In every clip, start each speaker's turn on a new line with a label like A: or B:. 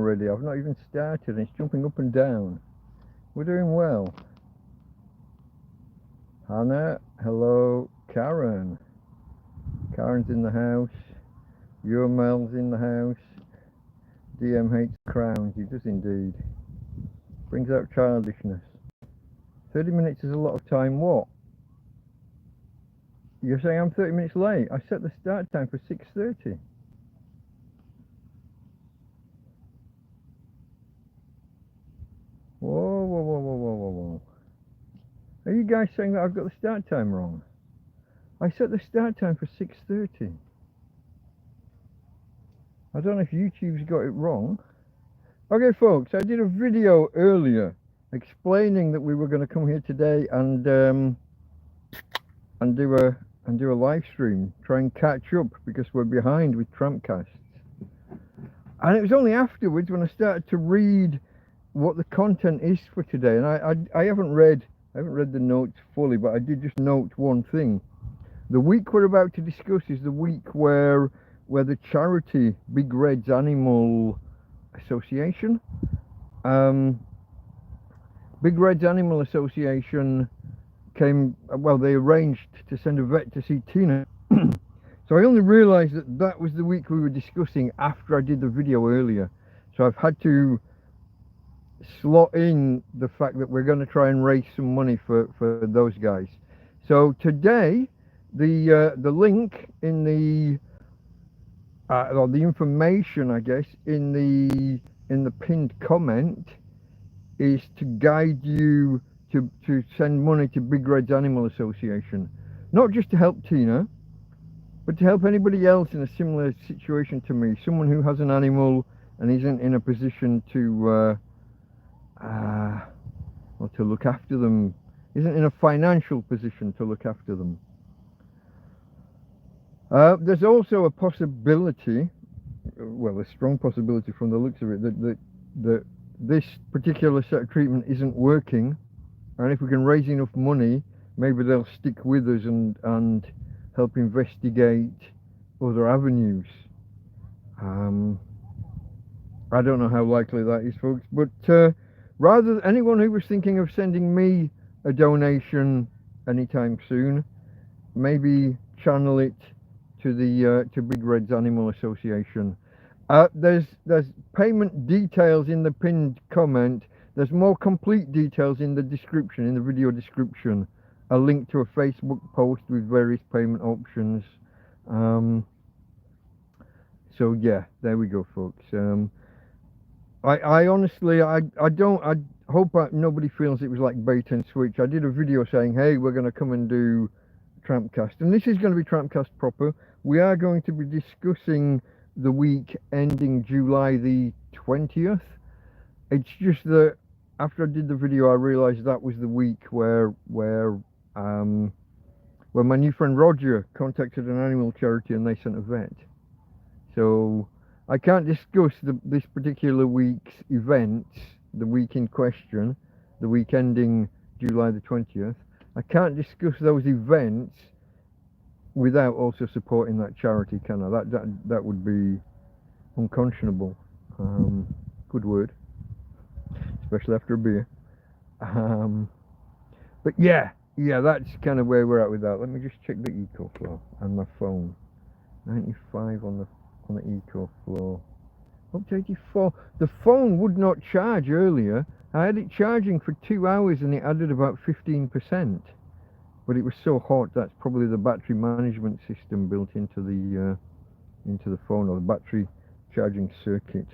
A: already. I've not even started and it's jumping up and down. We're doing well. Hannah, hello. Karen. Karen's in the house. Mel's in the house. DM hates crowns. He does indeed. Brings out childishness. 30 minutes is a lot of time. What? You're saying I'm 30 minutes late? I set the start time for 6:30. Whoa. Are you guys saying that I've got the start time wrong? I set the start time for 6:30. I don't know if YouTube's got it wrong. Okay, folks, I did a video earlier explaining that we were going to come here today and do a live stream, try and catch up because we're behind with TrampCasts. And it was only afterwards when I started to read what the content is for today, and I haven't read the notes fully, but I did just note one thing. The week we're about to discuss is the week where the charity Big Red's Animal Association, Big Red's Animal Association they arranged to send a vet to see Tina. So I only realised that was the week we were discussing after I did the video earlier. So I've had to slot in the fact that we're going to try and raise some money for those guys. So today, the link in or the information, I guess, in the pinned comment is to guide you to send money to Big Red's Animal Association, not just to help Tina, but to help anybody else in a similar situation to me, someone who has an animal and isn't in a position to look after them, isn't in a financial position to look after them. There's also a possibility, well, a strong possibility from the looks of it, that this particular set of treatment isn't working, and if we can raise enough money, maybe they'll stick with us and help investigate other avenues. I don't know how likely that is, folks, but rather, anyone who was thinking of sending me a donation anytime soon, maybe channel it to Big Red's Animal Association. There's payment details in the pinned comment. There's more complete details in the description, in the video description. A link to a Facebook post with various payment options. So yeah, there we go, folks. I honestly, I hope nobody feels it was like bait and switch. I did a video saying, hey, we're going to come and do TrampCast, and this is going to be TrampCast proper. We are going to be discussing the week ending July the 20th. It's just that after I did the video, I realised that was the week where my new friend Roger contacted an animal charity and they sent a vet. So I can't discuss this particular week's events, the week in question, the week ending July the 20th. I can't discuss those events without also supporting that charity, can I? That would be unconscionable. Good word, especially after a beer. But yeah, that's kind of where we're at with that. Let me just check the eco flow and my phone. 95 on the eco flow. Up to 84. The phone would not charge earlier. I had it charging for 2 hours and it added about 15%. But it was so hot, that's probably the battery management system built into the phone, or the battery charging circuit.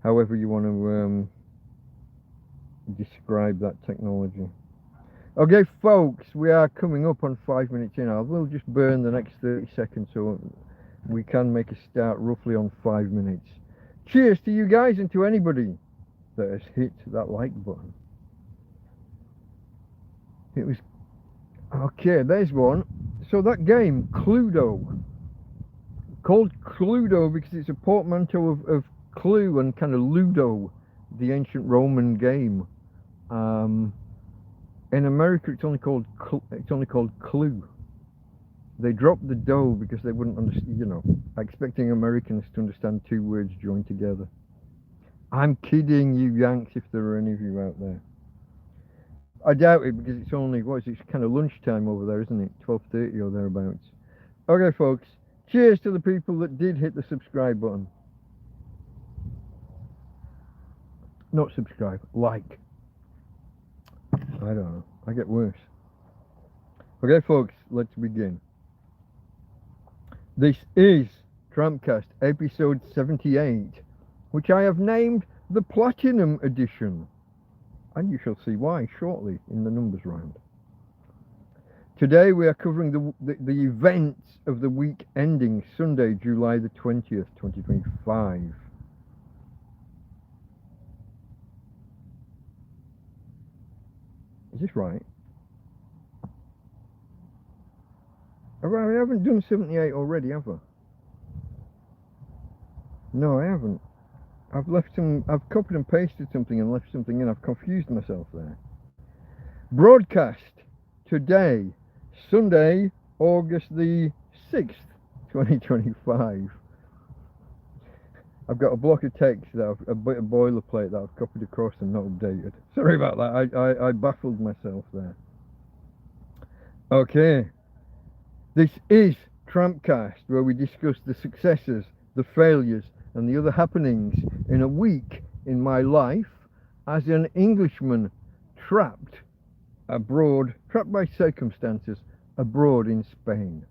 A: However you want to describe that technology. Okay, folks, we are coming up on 5 minutes in. I will just burn the next 30 seconds so we can make a start roughly on 5 minutes. Cheers to you guys and to anybody that has hit that like button. It was okay. There's one. So that game, Cluedo, called Cluedo because it's a portmanteau of Clue and kind of Ludo, the ancient Roman game. In America, it's only called Clue. They dropped the dough because they wouldn't understand, expecting Americans to understand two words joined together. I'm kidding, you Yanks, if there are any of you out there. I doubt it because it's only, it's kind of lunchtime over there, isn't it? 12:30 or thereabouts. Okay, folks, cheers to the people that did hit the subscribe button. Not subscribe, like. I don't know, I get worse. Okay, folks, let's begin. This is TrampCast episode 78, which I have named the Platinum Edition. And you shall see why shortly in the numbers round. Today we are covering the events of the week ending Sunday, July the 20th, 2025. Is this right? I haven't done 78 already, have I? No, I haven't. I've copied and pasted something and left something in. I've confused myself there. Broadcast today, Sunday, August the 6th, 2025. I've got a block of text, a bit of boilerplate that I've copied across and not updated. Sorry about that, I baffled myself there. Okay, this is TrampCast, where we discuss the successes, the failures, and the other happenings in a week in my life as an Englishman trapped by circumstances abroad in Spain.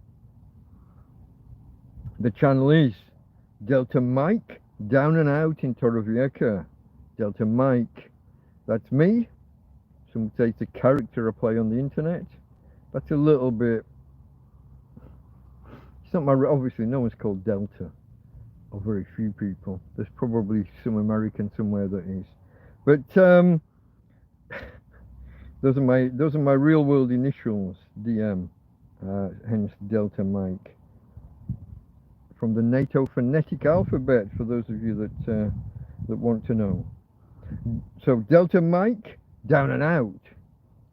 A: The channel is Delta Mike, down and out in Torrevieja. Delta Mike, that's me. Some say it's a character I play on the internet. That's a little bit, it's not obviously no one's called Delta. Or very few people. There's probably some American somewhere that is, but those are my real world initials, DM, hence Delta Mike, from the NATO phonetic alphabet, for those of you that want to know. So Delta Mike, down and out,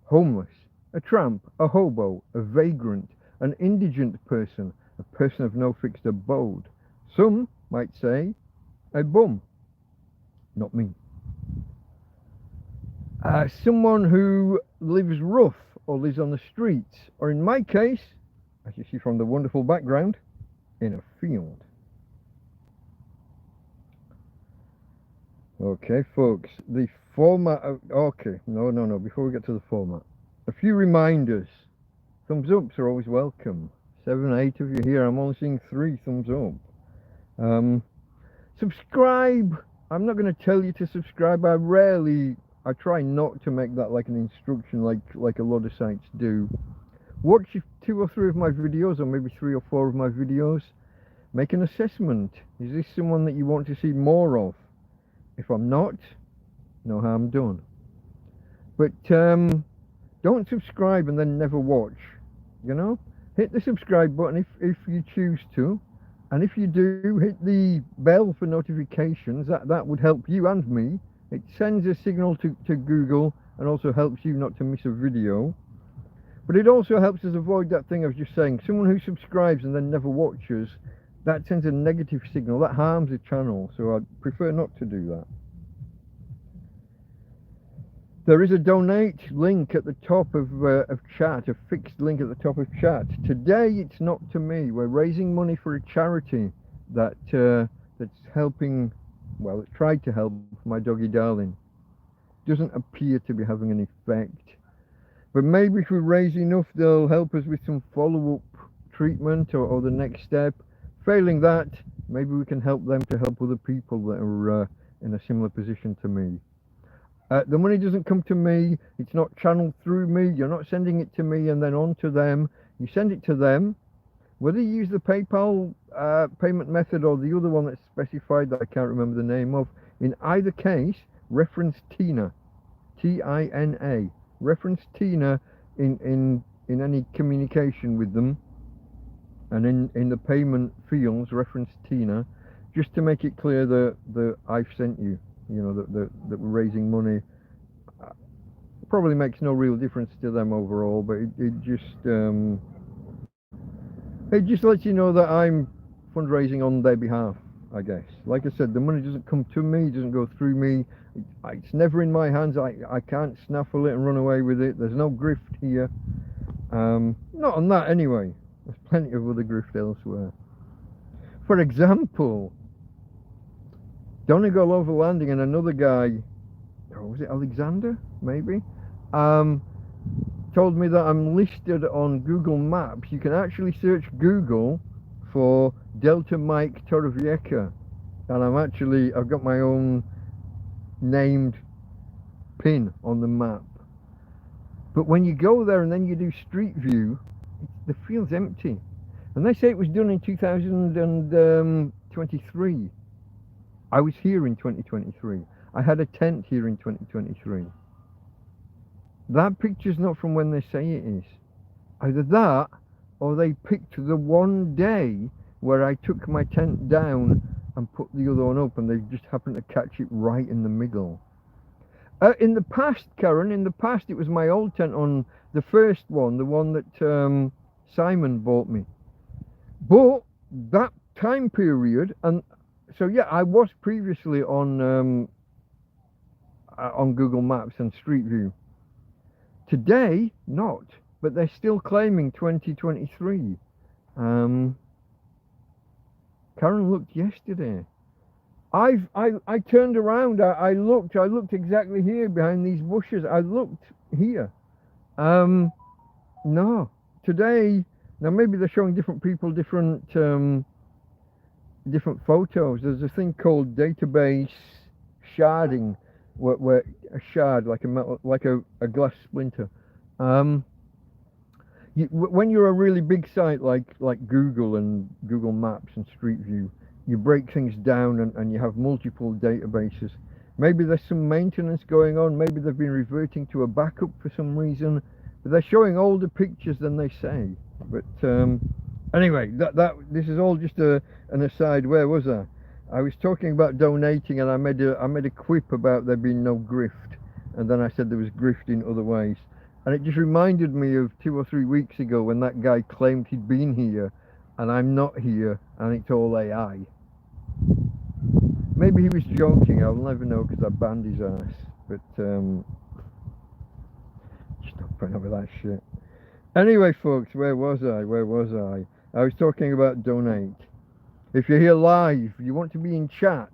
A: homeless, a tramp, a hobo, a vagrant, an indigent person, a person of no fixed abode. Some might say a bum. Not me. Someone who lives rough or lives on the streets, or in my case, as you see from the wonderful background, in a field. Okay, folks, the format of, no, before we get to the format, a few reminders. Thumbs ups are always welcome. 7, 8 of you here, I'm only seeing 3 thumbs up. Subscribe. I'm not going to tell you to subscribe. I try not to make that like an instruction like a lot of sites do. Watch 2 or 3 of my videos, or maybe 3 or 4 of my videos. Make an assessment. Is this someone that you want to see more of? If I'm not, no harm done. But don't subscribe and then never watch. You know, hit the subscribe button if you choose to. And if you do, hit the bell for notifications. That would help you and me. It sends a signal to Google and also helps you not to miss a video. But it also helps us avoid that thing I was just saying. Someone who subscribes and then never watches, that sends a negative signal. That harms the channel. So I'd prefer not to do that. There is a donate link at the top of chat, a fixed link at the top of chat. Today it's not to me. We're raising money for a charity that's helping, well, it tried to help my doggy darling. Doesn't appear to be having an effect. But maybe if we raise enough, they'll help us with some follow-up treatment or the next step. Failing that, maybe we can help them to help other people that are in a similar position to me. The money doesn't come to me, it's not channeled through me, you're not sending it to me and then on to them. You send it to them. Whether you use the PayPal payment method or the other one that's specified that I can't remember the name of, in either case, reference Tina, T-I-N-A. Reference Tina in any communication with them, and in the payment fields, reference Tina, just to make it clear that I've sent you. You know, that we're raising money. Probably makes no real difference to them overall, but it just lets you know that I'm fundraising on their behalf. I guess. Like I said, the money doesn't come to me, it doesn't go through me. It's never in my hands. I can't snaffle it and run away with it. There's no grift here. Not on that anyway. There's plenty of other grift elsewhere. For example, Donegal overlanding and another guy, was it Alexander, maybe? Told me that I'm listed on Google Maps. You can actually search Google for Delta Mike Torrevieja, and I've got my own named pin on the map. But when you go there and then you do Street View, the field's empty. And they say it was done in 2023. I was here in 2023. I had a tent here in 2023. That picture's not from when they say it is. Either that, or they picked the one day where I took my tent down and put the other one up, and they just happened to catch it right in the middle. In the past, Karen, it was my old tent on the first one, the one that Simon bought me. But that time period, and so yeah, I was previously on Google Maps and Street View. Today, not, but they're still claiming 2023. Karen looked yesterday. I turned around. I looked exactly here behind these bushes. I looked here. No, today. Now maybe they're showing different people different photos. There's a thing called database sharding, where a shard like a metal, like a glass splinter. When you're a really big site like Google and Google Maps and Street View, you break things down and you have multiple databases. Maybe there's some maintenance going on. Maybe they've been reverting to a backup for some reason. But they're showing older pictures than they say. But anyway, this is all just an aside. Where was I? I was talking about donating, and I made a quip about there being no grift, and then I said there was grift in other ways. And it just reminded me of 2 or 3 weeks ago when that guy claimed he'd been here, and I'm not here, and it's all AI. Maybe he was joking, I'll never know because I banned his ass. But just don't put up with that shit. Anyway, folks, where was I? I was talking about donate. If you're here live, you want to be in chat,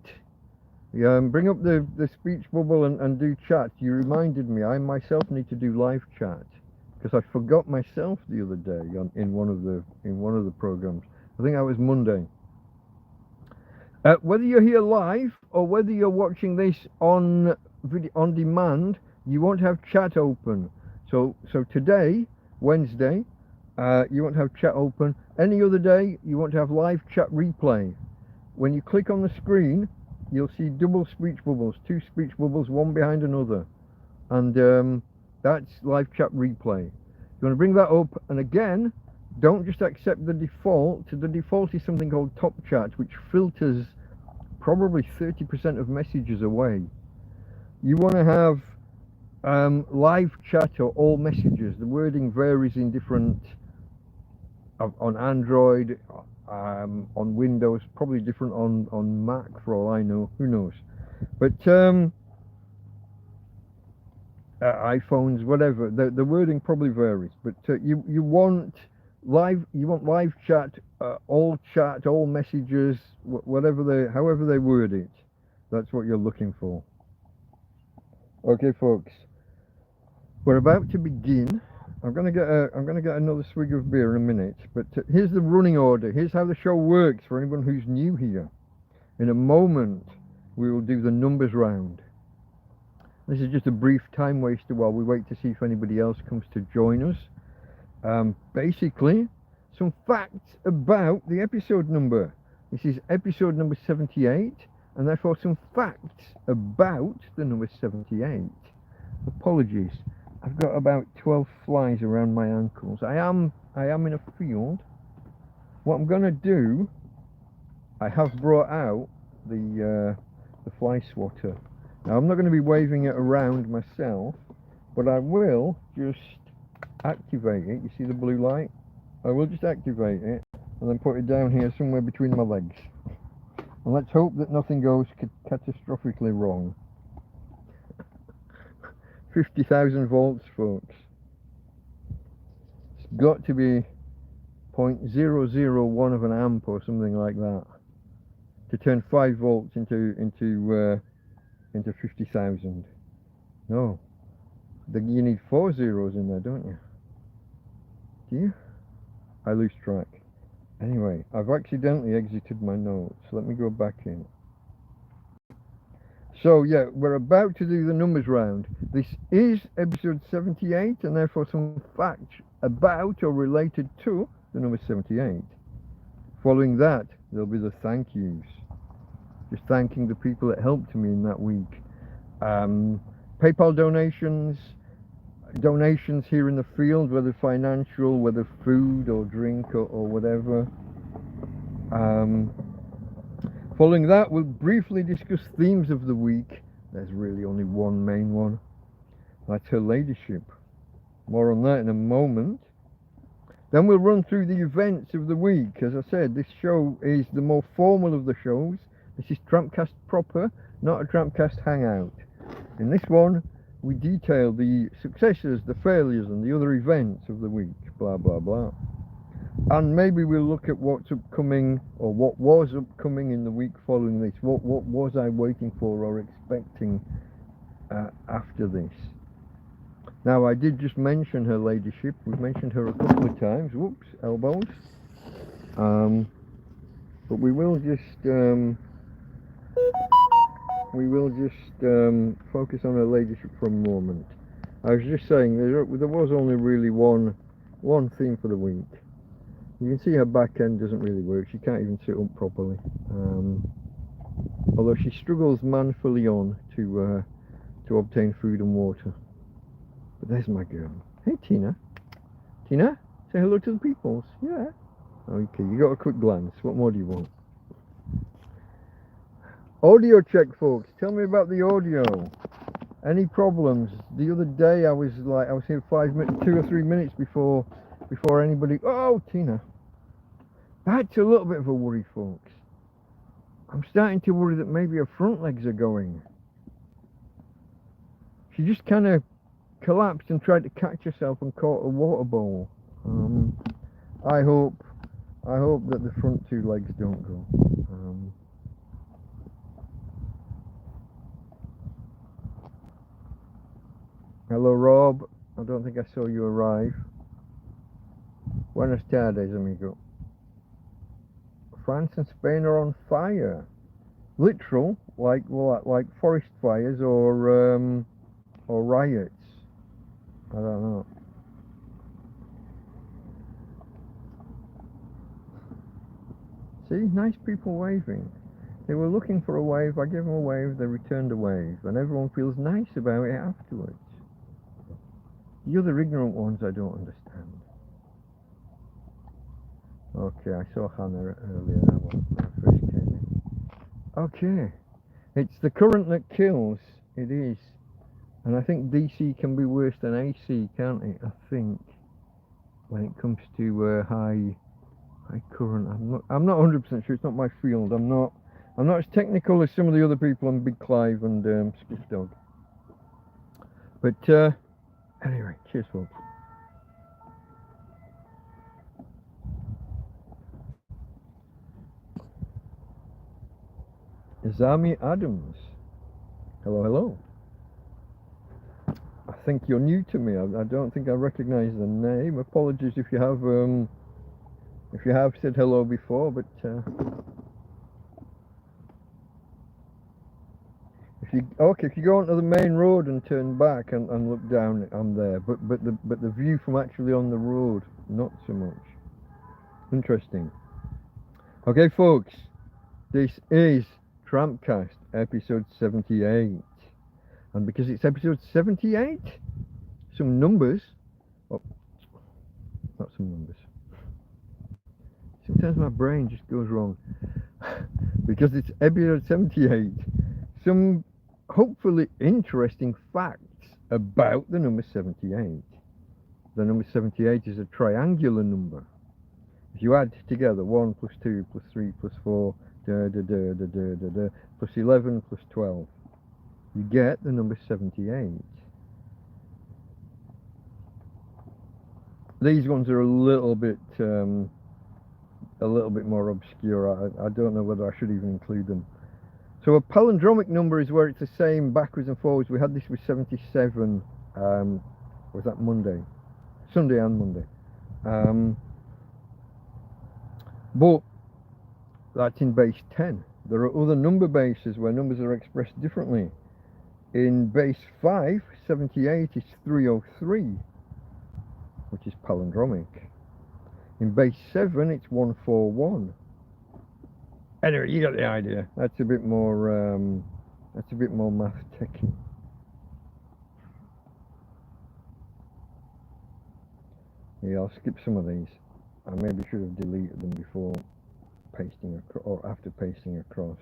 A: bring up the speech bubble and do chat. You reminded me, I myself need to do live chat because I forgot myself the other day in one of the programs. I think that was Monday. Whether you're here live or whether you're watching this on demand, you won't have chat open. So today, Wednesday, you won't have chat open. Any other day, you want to have live chat replay. When you click on the screen, you'll see double speech bubbles, 2 speech bubbles, one behind another. And that's live chat replay. You want to bring that up, and again, don't just accept the default. The default is something called top chat, which filters probably 30% of messages away. You want to have live chat or all messages. The wording varies in different, on Android, on Windows, probably different on Mac for all I know, who knows. But iPhones, whatever, the wording probably varies. But you want live chat, all messages, however they word it. That's what you're looking for. Okay, folks, we're about to begin. I'm gonna get another swig of beer in a minute, but here's the running order. Here's how the show works for anyone who's new here. In a moment, we will do the numbers round. This is just a brief time waster while we wait to see if anybody else comes to join us. Basically, some facts about the episode number. This is episode number 78, and therefore some facts about the number 78. Apologies. I've got about 12 flies around my ankles. I am in a field. What I'm gonna do, I have brought out the fly swatter. Now I'm not going to be waving it around myself, but I will just activate it. You see the blue light? I will just activate it and then put it down here somewhere between my legs. And let's hope that nothing goes catastrophically wrong. 50,000 volts, folks. It's got to be 0.001 of an amp or something like that to turn 5 volts into 50,000. No, you need 4 zeros in there, don't you? Do you? I lose track. Anyway, I've accidentally exited my notes. Let me go back in. So yeah, we're about to do the numbers round. This is episode 78, and therefore some facts about or related to the number 78. Following that, there'll be the thank yous. Just thanking the people that helped me in that week. PayPal donations here in the field, whether financial, whether food or drink or whatever. Following that, we'll briefly discuss themes of the week. There's really only one main one. That's her ladyship. More on that in a moment. Then we'll run through the events of the week. As I said, this show is the more formal of the shows. This is TrampCast proper, not a TrampCast hangout. In this one, we detail the successes, the failures, and the other events of the week. Blah, blah, blah. And maybe we'll look at what's upcoming, or what was upcoming in the week following this. What was I waiting for or expecting after this? Now, I did just mention her ladyship. We've mentioned her a couple of times. Whoops, elbows. But we will just focus on her ladyship for a moment. I was just saying there was only really one theme for the week. You can see her back end doesn't really work. She can't even sit up properly. Although she struggles manfully on to obtain food and water. But there's my girl. Hey, Tina. Tina, say hello to the peoples. Yeah. Okay, you got a quick glance. What more do you want? Audio check, folks. Tell me about the audio. Any problems? The other day I was here 5 minutes, 2 or 3 minutes before anybody. Oh, Tina. That's a little bit of a worry, folks. I'm starting to worry that maybe her front legs are going. She just kind of collapsed and tried to catch herself and caught a water bowl. I hope that the front 2 legs don't go. Hello, Rob. I don't think I saw you arrive. Buenas tardes, amigo. France and Spain are on fire. Literal, like forest fires or riots. I don't know. See, nice people waving. They were looking for a wave. I gave them a wave. They returned a wave, and everyone feels nice about it afterwards. The other ignorant ones I don't understand. Okay, I saw Hannah earlier when I first came in. Okay, it's the current that kills. It is. And I think DC can be worse than AC, can't it? I think. When it comes to high current. I'm not 100% sure. It's not my field. I'm not as technical as some of the other people on Big Clive and Spiff Dog. But anyway, cheers, folks. Zami Adams. Hello, hello. I think you're new to me. I don't think I recognize the name. Apologies if you have said hello before, but if you go onto the main road and turn back and look down, I'm there. But the view from actually on the road, not so much. Interesting. Okay, folks, this is TrampCast episode 78, and because it's episode 78, some numbers. Oh, not some numbers. Sometimes my brain just goes wrong. Because it's episode 78, some hopefully interesting facts about the number 78. The number 78 is a triangular number. If you add together 1 plus 2 plus 3 plus 4 plus 11 plus 12. You get the number 78. These ones are a little bit more obscure. I don't know whether I should even include them. So a palindromic number is where it's the same backwards and forwards. We had this with 77. Was that Monday? Sunday and Monday. But that's in base 10. There are other number bases where numbers are expressed differently. In base 5, 78 is 303, which is palindromic. In base 7, it's 141. Anyway, you got the idea. That's a bit more math techy. Yeah, I'll skip some of these. I maybe should have deleted them before pasting or after pasting across.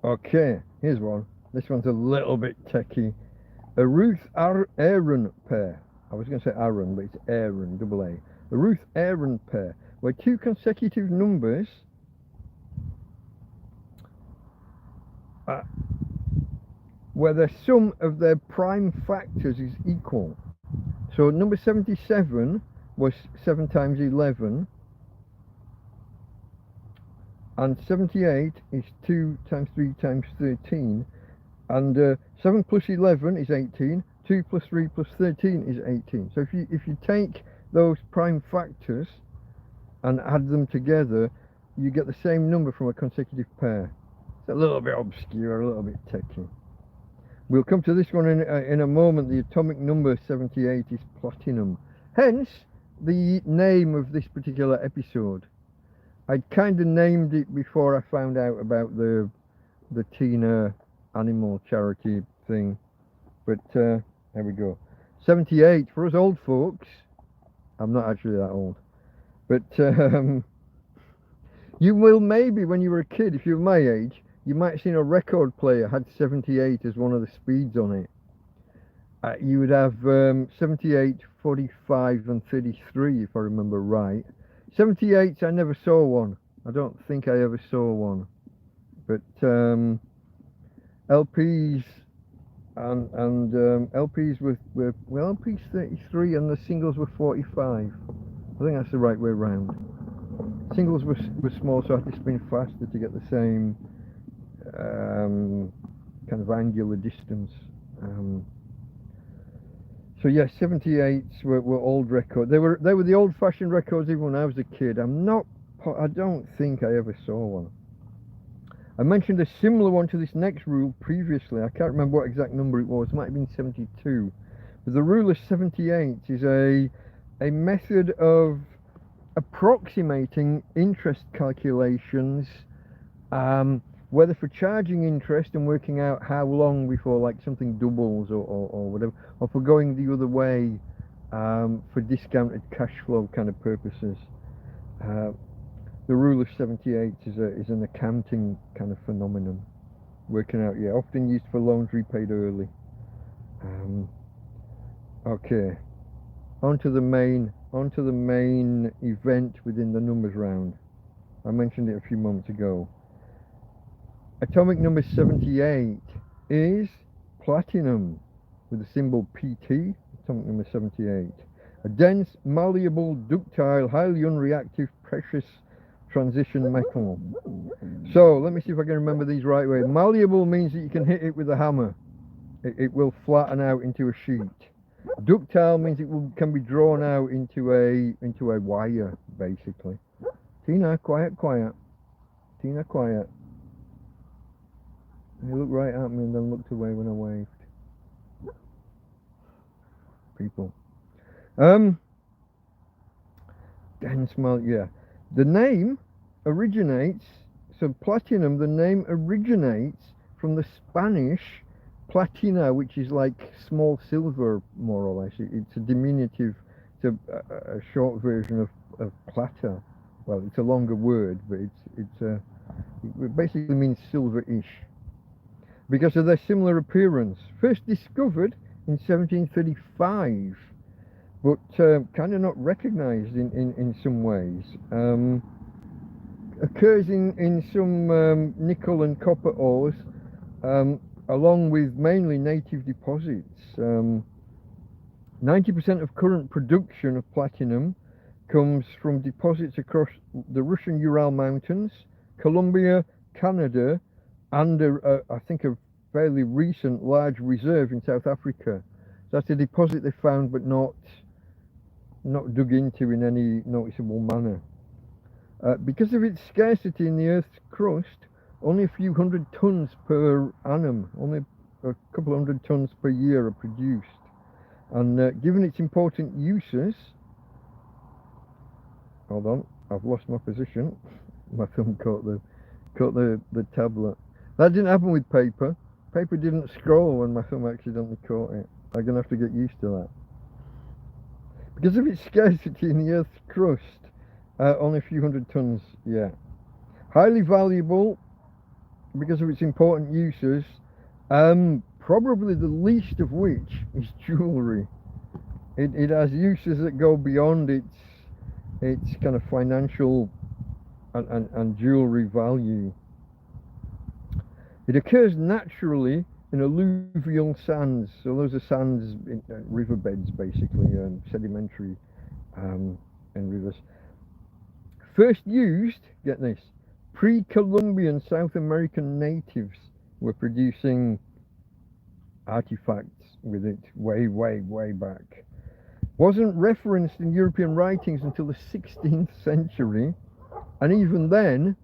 A: Okay, here's one. This one's a little bit techy. A Ruth-Aaron pair. I was going to say Aaron, but it's Aaron, double A. A Ruth-Aaron pair, where two consecutive numbers where the sum of their prime factors is equal. So number 77 was 7 times 11, and 78 is 2 times 3 times 13, and 7 plus 11 is 18, 2 plus 3 plus 13 is 18. So if you take those prime factors and add them together, you get the same number from a consecutive pair. It's a little bit obscure, a little bit techy. We'll come to this one in a moment. The atomic number 78 is platinum. Hence, the name of this particular episode. I'd kind of named it before I found out about the Tina animal charity thing. But there we go. 78, for us old folks, I'm not actually that old, but you will maybe, when you were a kid, if you were my age, you might have seen a record player had 78 as one of the speeds on it. You would have 78, 45 and 33, if I remember right. 78s, I never saw one. I don't think I ever saw one. But LPs and LPs were well, LPs 33 and the singles were 45. I think that's the right way round. Singles were small, so I had to spin faster to get the same kind of angular distance. So yeah, 78s were old records. They were the old-fashioned records even when I was a kid. I don't think I ever saw one. I mentioned a similar one to this next rule previously. I can't remember what exact number it was. It might have been 72. But the rule of 78 is a method of approximating interest calculations, whether for charging interest and working out how long before like something doubles or whatever, or for going the other way for discounted cash flow kind of purposes. The rule of 78 is an accounting kind of phenomenon, working out, yeah, often used for loans repaid early. Okay, onto the main event within the numbers round. I mentioned it a few moments ago. Atomic number 78 is platinum with the symbol PT. Atomic number 78. A dense, malleable, ductile, highly unreactive, precious transition metal. So let me see if I can remember these right way. Malleable means that you can hit it with a hammer. It will flatten out into a sheet. Ductile means it can be drawn out into a wire, basically. Tina, quiet. Tina, quiet. He looked right at me and then looked away when I waved. People. Dense mal, yeah. The name originates, so platinum, the name originates from the Spanish platina, which is like small silver, more or less. It's a diminutive, it's a short version of plata. Well, it's a longer word, but it basically means silver-ish, because of their similar appearance. First discovered in 1735, but kind of not recognized in some ways. Occurs in some nickel and copper ores, along with mainly native deposits. 90% of current production of platinum comes from deposits across the Russian Ural Mountains, Colombia, Canada, and I think a fairly recent large reserve in South Africa. That's a deposit they found but not dug into in any noticeable manner. Because of its scarcity in the Earth's crust, only a few hundred tons per annum, only a couple of hundred tons per year are produced. And given its important uses, hold on, I've lost my position. My thumb caught the tablet. That didn't happen with paper. Paper didn't scroll when my thumb accidentally caught it. I'm gonna have to get used to that. Because of its scarcity in the Earth's crust, only a few hundred tons, yeah. Highly valuable because of its important uses, probably the least of which is jewellery. It has uses that go beyond its kind of financial and jewellery value. It occurs naturally in alluvial sands, so those are sands in riverbeds, basically, sedimentary in rivers. First used, get this, pre-Columbian South American natives were producing artifacts with it way back. Wasn't referenced in European writings until the 16th century, and even then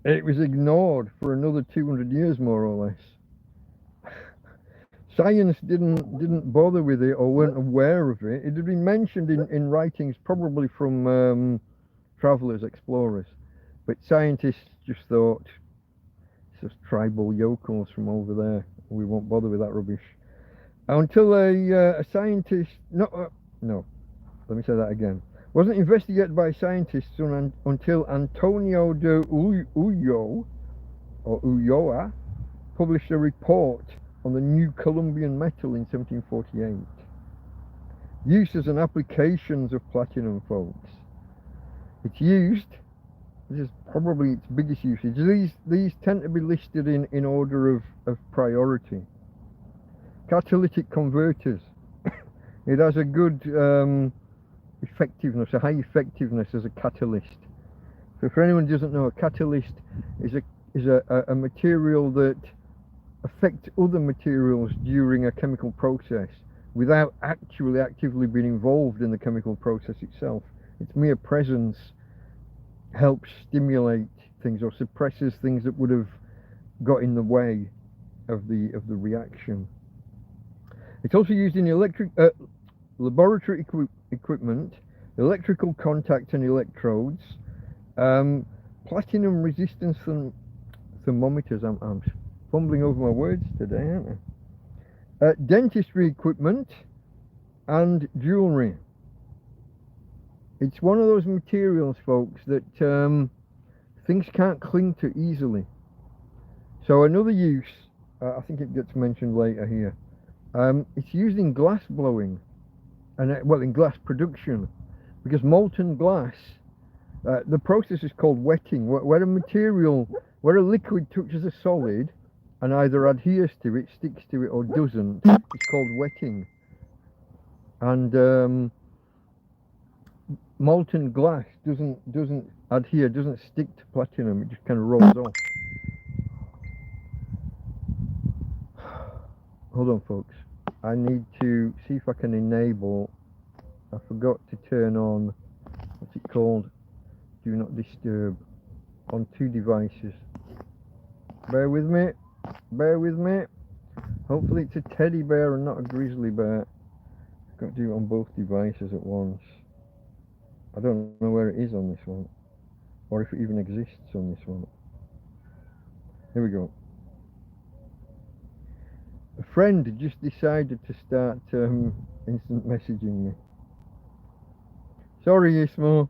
A: it was ignored for another 200 years more or less. Science didn't bother with it or weren't aware of it. It had been mentioned in writings probably from travellers, explorers, but scientists just thought it's just tribal yokels from over there. We won't bother with that rubbish. Until a scientist, no, let me say that again. Wasn't investigated by scientists until Antonio de Ulloa published a report on the new Colombian metal in 1748. Uses and applications of platinum, folks. It's used, this is probably its biggest usage. These tend to be listed in order of priority. Catalytic converters. It has a good effectiveness, a high effectiveness as a catalyst. So for anyone who doesn't know, a catalyst is a material that affects other materials during a chemical process without actually actively being involved in the chemical process itself. Its mere presence helps stimulate things or suppresses things that would have got in the way of the reaction. It's also used in electric laboratory equipment, electrical contact and electrodes, platinum resistance thermometers. I'm fumbling over my words today, aren't I? Dentistry equipment and jewellery. It's one of those materials, folks, that things can't cling to easily. So another use, I think it gets mentioned later here, it's used in glass blowing, and in glass production, because molten glass, the process is called wetting, where a liquid touches a solid and either adheres to it, sticks to it, or doesn't. It's called wetting. And molten glass doesn't adhere, doesn't stick to platinum. It just kind of rolls off. Hold on, folks. I need to see if I can enable. I forgot to turn on, what's it called? Do not disturb on two devices. Bear with me. Bear with me. Hopefully it's a teddy bear and not a grizzly bear. I've got to do it on both devices at once. I don't know where it is on this one, or if it even exists on this one. Here we go. A friend just decided to start instant messaging me. Sorry, Ismo.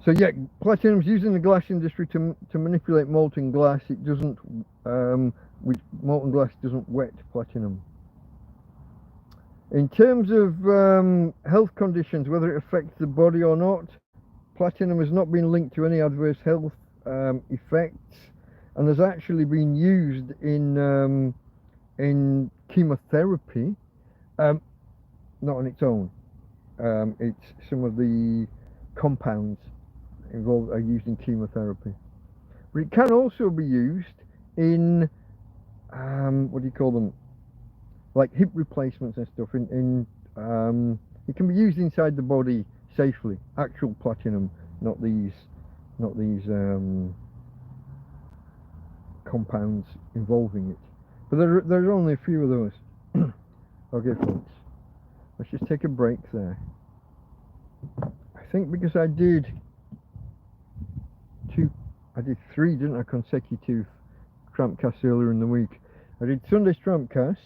A: So yeah, platinum's used in the glass industry to manipulate molten glass. It doesn't, molten glass doesn't wet platinum. In terms of health conditions, whether it affects the body or not, platinum has not been linked to any adverse health effects, and has actually been used in chemotherapy, not on its own. It's some of the compounds involved are used in chemotherapy, but it can also be used in what do you call them, like hip replacements and stuff. It can be used inside the body safely. Actual platinum, not these compounds involving it. But there's only a few of those. Okay, folks, let's just take a break there. I think because I did three, didn't I, consecutive TrampCasts earlier in the week. I did Sunday's TrampCast,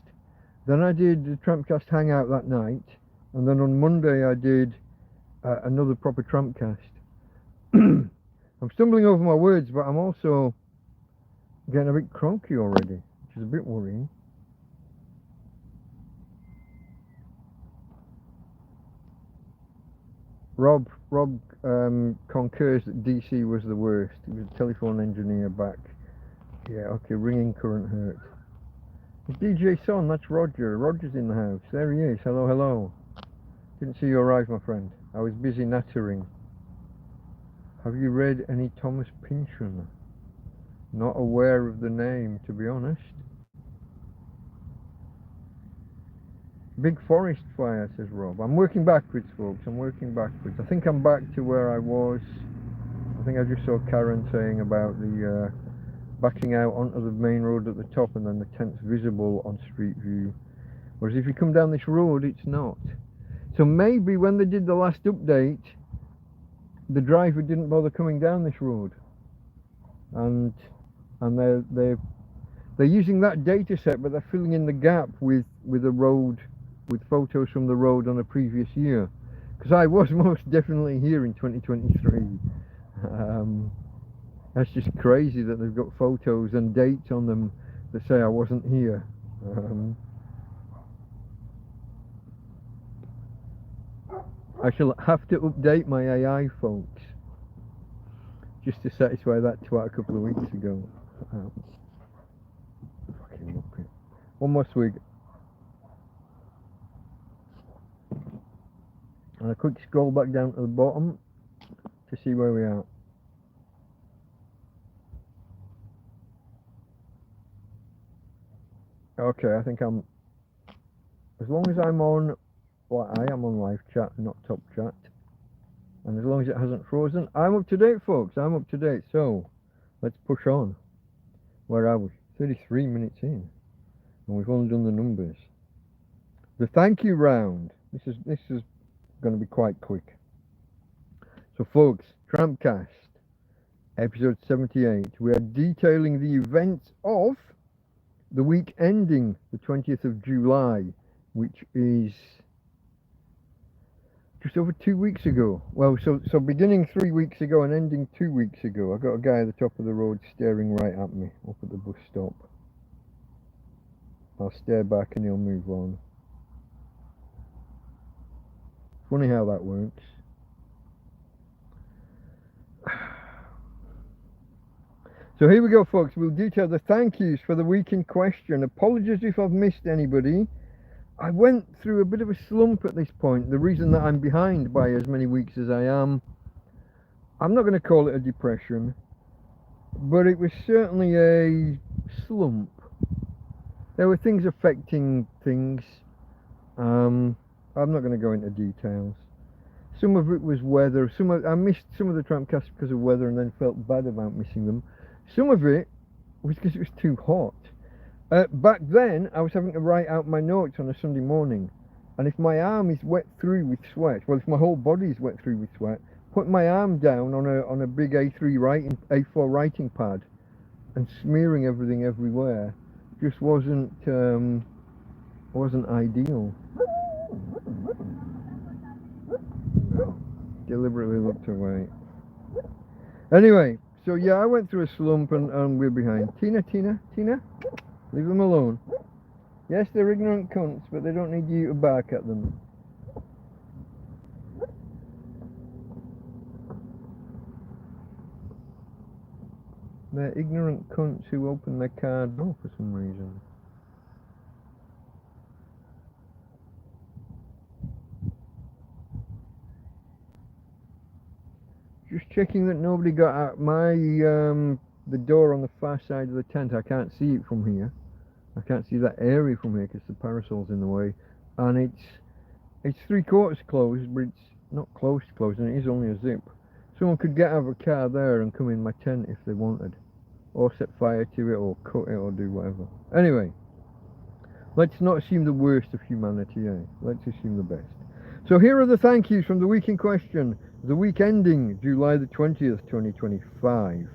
A: then I did the TrampCast Hangout that night, and then on Monday I did another proper TrampCast. I'm stumbling over my words, but I'm also getting a bit croaky already, which is a bit worrying. Rob concurs that DC was the worst. He was a telephone engineer back. Yeah, okay, ringing current hurt. It's DJ Son, that's Roger. Roger's in the house. There he is. Hello, hello. Didn't see you arrive, my friend. I was busy nattering. Have you read any Thomas Pynchon? Not aware of the name, to be honest. Big forest fire, says Rob. I'm working backwards, folks. I'm working backwards. I think I'm back to where I was. I think I just saw Karen saying about the backing out onto the main road at the top and then the tents visible on Street View. Whereas if you come down this road, it's not. So maybe when they did the last update, the driver didn't bother coming down this road, and they're using that data set, but they're filling in the gap with a road, with photos from the road on a previous year, because I was most definitely here in 2023. That's just crazy that they've got photos and dates on them that say I wasn't here. I shall have to update my AI, folks, just to satisfy that twat a couple of weeks ago. Fucking muppet. One more swig. And a quick scroll back down to the bottom to see where we are. Okay, I think I'm, as long as I'm on, well, I am on live chat, not top chat, and as long as it hasn't frozen, I'm up to date, folks. I'm up to date. So let's push on. Where are we? 33 minutes in, and we've only done the numbers. The thank you round. This is going to be quite quick. So, folks, TrampCast episode 78. We are detailing the events of the week ending the 20th of July, which is just over 2 weeks ago. Well, so beginning 3 weeks ago and ending 2 weeks ago. I got a guy at the top of the road staring right at me up at the bus stop. I'll stare back and he'll move on. Funny how that works. So here we go, folks. We'll detail the thank yous for the week in question. Apologies if I've missed anybody. I went through a bit of a slump at this point. The reason that I'm behind by as many weeks as I am, I'm not going to call it a depression, but it was certainly a slump. There were things affecting things. I'm not going to go into details. Some of it was weather. I missed some of the TrampCasts because of weather and then felt bad about missing them. Some of it was because it was too hot. Back then, I was having to write out my notes on a Sunday morning, and if my arm is wet through with sweat, well, if my whole body is wet through with sweat, put my arm down on a big A4 writing pad and smearing everything everywhere just wasn't ideal. No, deliberately looked away. Anyway. So yeah, I went through a slump and we're behind. Tina, leave them alone. Yes, they're ignorant cunts, but they don't need you to bark at them. They're ignorant cunts who open their car door for some reason. Just checking that nobody got out my the door on the far side of the tent. I can't see it from here. I can't see that area from here because the parasol's in the way, and it's 3/4 closed, but it's not close to closed, and it is only a zip. Someone could get out of a car there and come in my tent if they wanted, or set fire to it, or cut it, or do whatever. Anyway, let's not assume the worst of humanity, eh? Let's assume the best. So here are the thank yous from the week in question, the week ending July the 20th, 2025.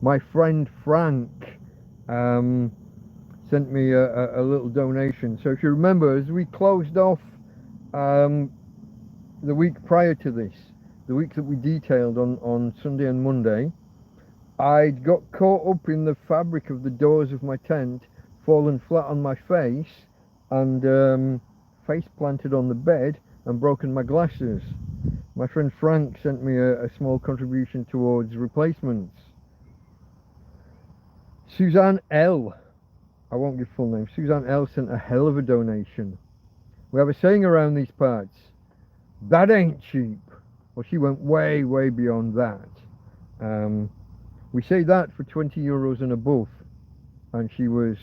A: My friend Frank sent me a little donation. So if you remember, as we closed off the week prior to this, the week that we detailed on Sunday and Monday, I got caught up in the fabric of the doors of my tent, fallen flat on my face, and face planted on the bed and broken my glasses. My friend Frank sent me a small contribution towards replacements. Suzanne L, I won't give full name, Suzanne L sent a hell of a donation. We have a saying around these parts, that ain't cheap. Well, she went way, way beyond that. We say that for 20 euros and above, and she was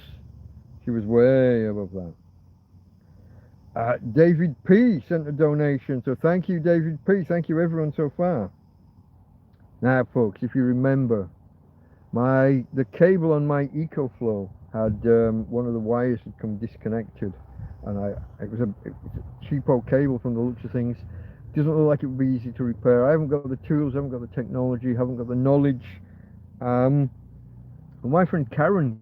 A: way above that. David P sent a donation, so thank you, David P. Thank you, everyone so far. Now, folks, if you remember, the cable on my EcoFlow had one of the wires had come disconnected, and it was a cheapo cable from the looks of things. It doesn't look like it would be easy to repair. I haven't got the tools, I haven't got the technology, haven't got the knowledge. And my friend Karen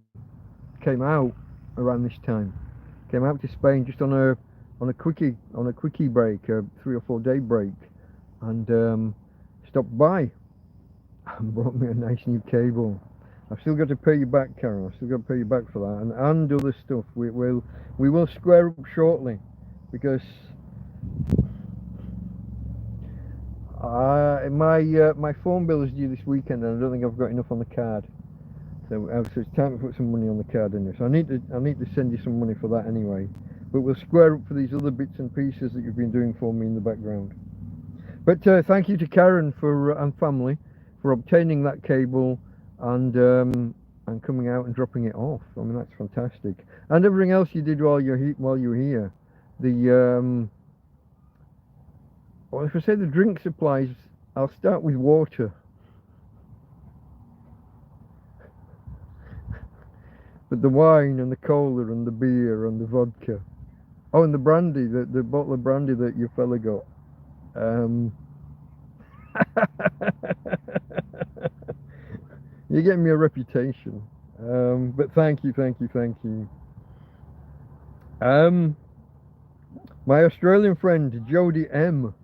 A: came out around this time. Came out to Spain just on a quickie break, a 3 or 4 day break, and stopped by and brought me a nice new cable. I've still got to pay you back, Karen. I've still got to pay you back for that, and other stuff. We will square up shortly, because my phone bill is due this weekend, and I don't think I've got enough on the card. So it's time to put some money on the card in there. So I need to send you some money for that anyway. But we'll square up for these other bits and pieces that you've been doing for me in the background. But thank you to Karen and family for obtaining that cable and coming out and dropping it off. I mean, that's fantastic. And everything else you did while you were here. Well, if I say the drink supplies, I'll start with water. But the wine and the cola and the beer and the vodka. Oh, and the brandy, the bottle of brandy that your fella got. You're getting me a reputation. But thank you. My Australian friend Jody M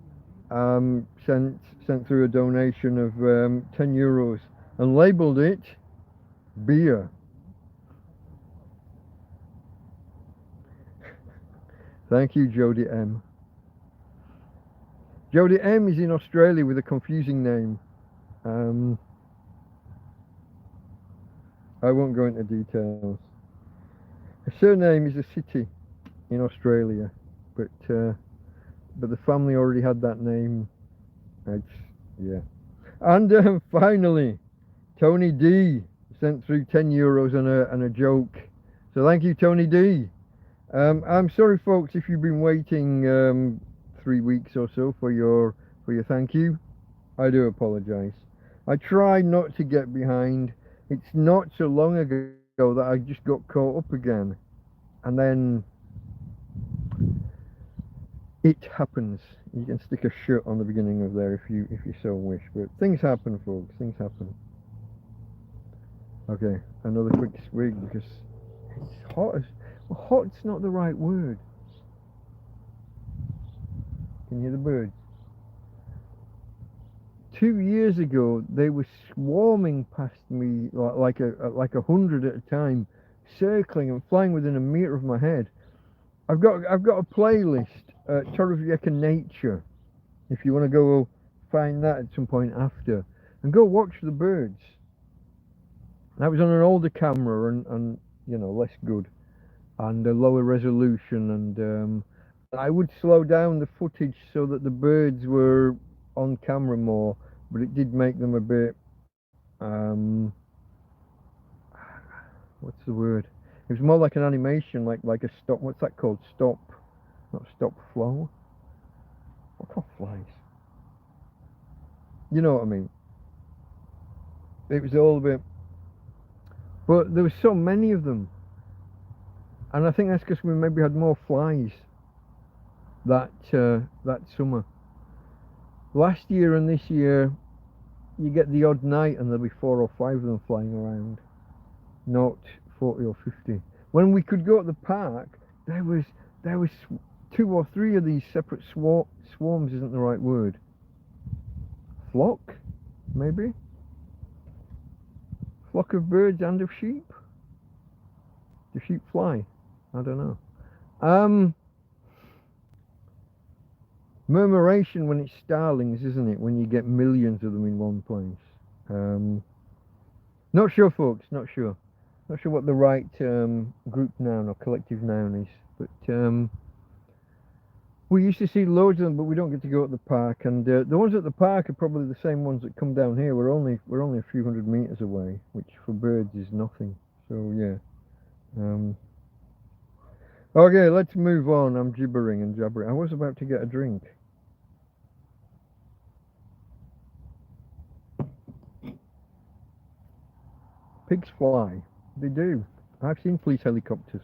A: sent through a donation of 10 euros and labelled it beer. Thank you, Jody M. Jody M is in Australia with a confusing name. I won't go into details. Her surname is a city in Australia, but the family already had that name. Yeah. And finally, Tony D sent through 10 euros and a joke. So thank you, Tony D. I'm sorry, folks, if you've been waiting 3 weeks or so for your thank you. I do apologise. I try not to get behind. It's not so long ago that I just got caught up again, and then it happens. You can stick a shirt on the beginning of there if you so wish. But things happen, folks. Things happen. Okay, another quick swig because it's hot. Well, hot's not the right word. Can you hear the birds? 2 years ago, they were swarming past me like 100 at a time, circling and flying within a metre of my head. I've got a playlist, Torrevieja Nature, if you want to go find that at some point after, and go watch the birds. That was on an older camera and you know, less good, and a lower resolution, and I would slow down the footage so that the birds were on camera more, but it did make them a bit, what's the word? It was more like an animation, like a stop. What's that called? Stop, not stop flow. What off flies? You know what I mean? It was all a bit, but there was so many of them, and I think that's because we maybe had more flies that summer. Last year and this year, you get the odd night, and there'll be 4 or 5 of them flying around, not 40 or 50. When we could go at the park, there was 2 or 3 of these separate swarms. Isn't the right word? Flock, maybe. Flock of birds and of sheep. Do sheep fly? I don't know. Murmuration when it's starlings, isn't it? When you get millions of them in one place. Not sure, folks. Not sure. Not sure what the right group noun or collective noun is, but we used to see loads of them, but we don't get to go at the park. And the ones at the park are probably the same ones that come down here. We're only a few hundred meters away, which for birds is nothing. So yeah. Okay, let's move on. I'm gibbering and jabbering. I was about to get a drink. Pigs fly. They do. I've seen police helicopters.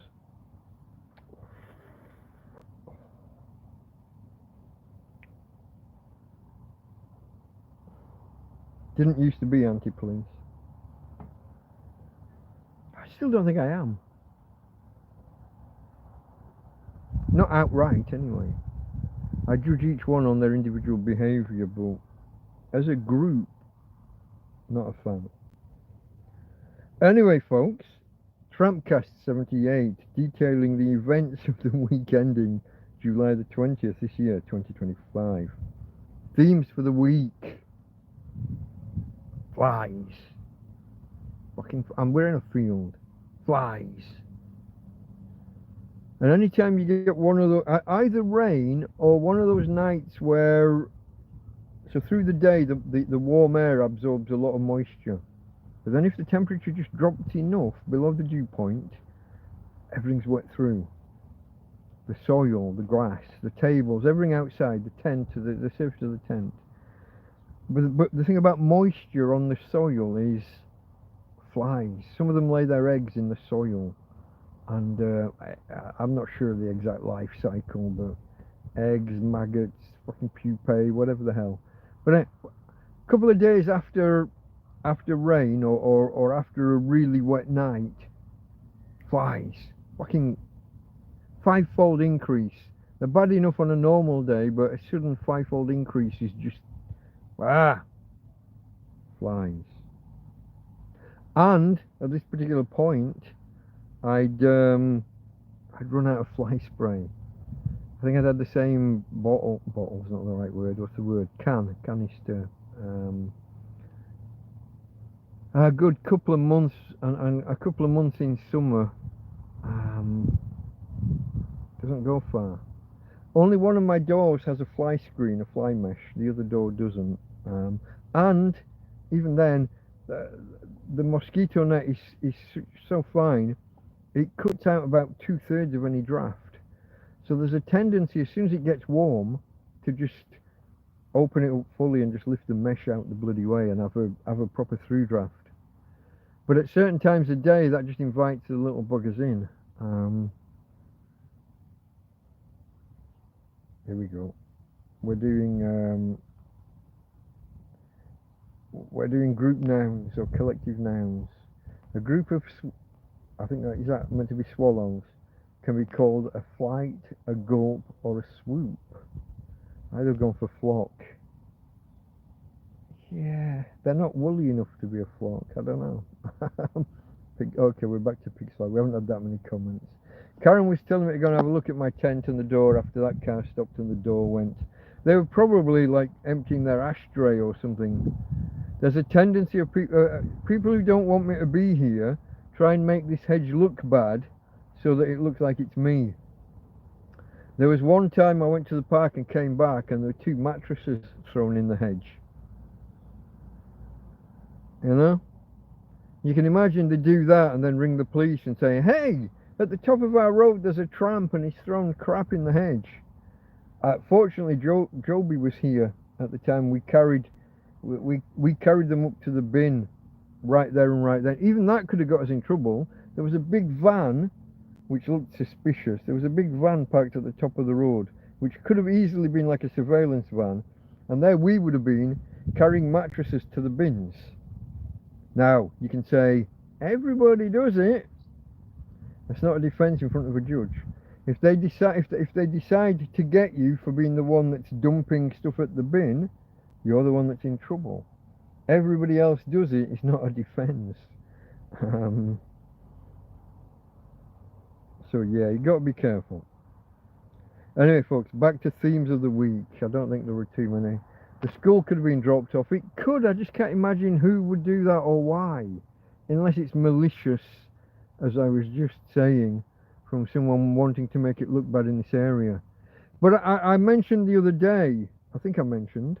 A: Didn't used to be anti-police. I still don't think I am. Not outright, anyway. I judge each one on their individual behaviour, but as a group, not a fan. Anyway, folks, TrampCast 78, detailing the events of the week ending July the 20th this year, 2025. Themes for the week. Flies. And we're in a field. Flies. And anytime you get one of those, either rain or one of those nights where, so through the day, the warm air absorbs a lot of moisture. But then if the temperature just drops enough below the dew point, everything's wet through. The soil, the grass, the tables, everything outside, the tent, the surface of the tent. But the thing about moisture on the soil is flies. Some of them lay their eggs in the soil. And I'm not sure of the exact life cycle, but eggs, maggots, fucking pupae, whatever the hell. But a couple of days after rain or after a really wet night, flies, fucking 5-fold increase. They're bad enough on a normal day, but a sudden 5-fold increase is just flies. And at this particular point, I'd run out of fly spray. I think I'd had the same bottle's not the right word, what's the word? Canister. A good couple of months, and a couple of months in summer doesn't go far. Only one of my doors has a fly screen, a fly mesh, the other door doesn't. And even then, the mosquito net is so fine, it cuts out about 2/3 of any draft. So there's a tendency, as soon as it gets warm, to just open it up fully and just lift the mesh out the bloody way and have a proper through draft. But at certain times of day, that just invites the little buggers in. Here we go. We're doing group nouns or collective nouns. A group of, I think is that meant to be swallows, can be called a flight, a gulp, or a swoop. I'd have gone for flock. Yeah, they're not woolly enough to be a flock. I don't know. Okay, we're back to Pixel. We haven't had that many comments. Karen was telling me to go and have a look at my tent and the door after that car stopped and the door went. They were probably like emptying their ashtray or something. There's a tendency of people who don't want me to be here try and make this hedge look bad so that it looks like it's me. There was one time I went to the park and came back and there were 2 mattresses thrown in the hedge. You know? You can imagine they do that and then ring the police and say, hey, at the top of our road there's a tramp and he's thrown crap in the hedge. Fortunately, Joby was here at the time. We carried them up to the bin right there and right then. Even that could have got us in trouble. There was a big van which looked suspicious. There was a big van parked at the top of the road which could have easily been like a surveillance van, and there we would have been carrying mattresses to the bins. Now you can say everybody does it. That's not a defence in front of a judge. If they decide to get you for being the one that's dumping stuff at the bin, you're the one that's in trouble. Everybody else does it. It's not a defence. So yeah, you got to be careful. Anyway, folks, back to themes of the week. I don't think there were too many. The school could have been dropped off. It could. I just can't imagine who would do that or why, unless it's malicious, as I was just saying, from someone wanting to make it look bad in this area. But I mentioned the other day, I think I mentioned,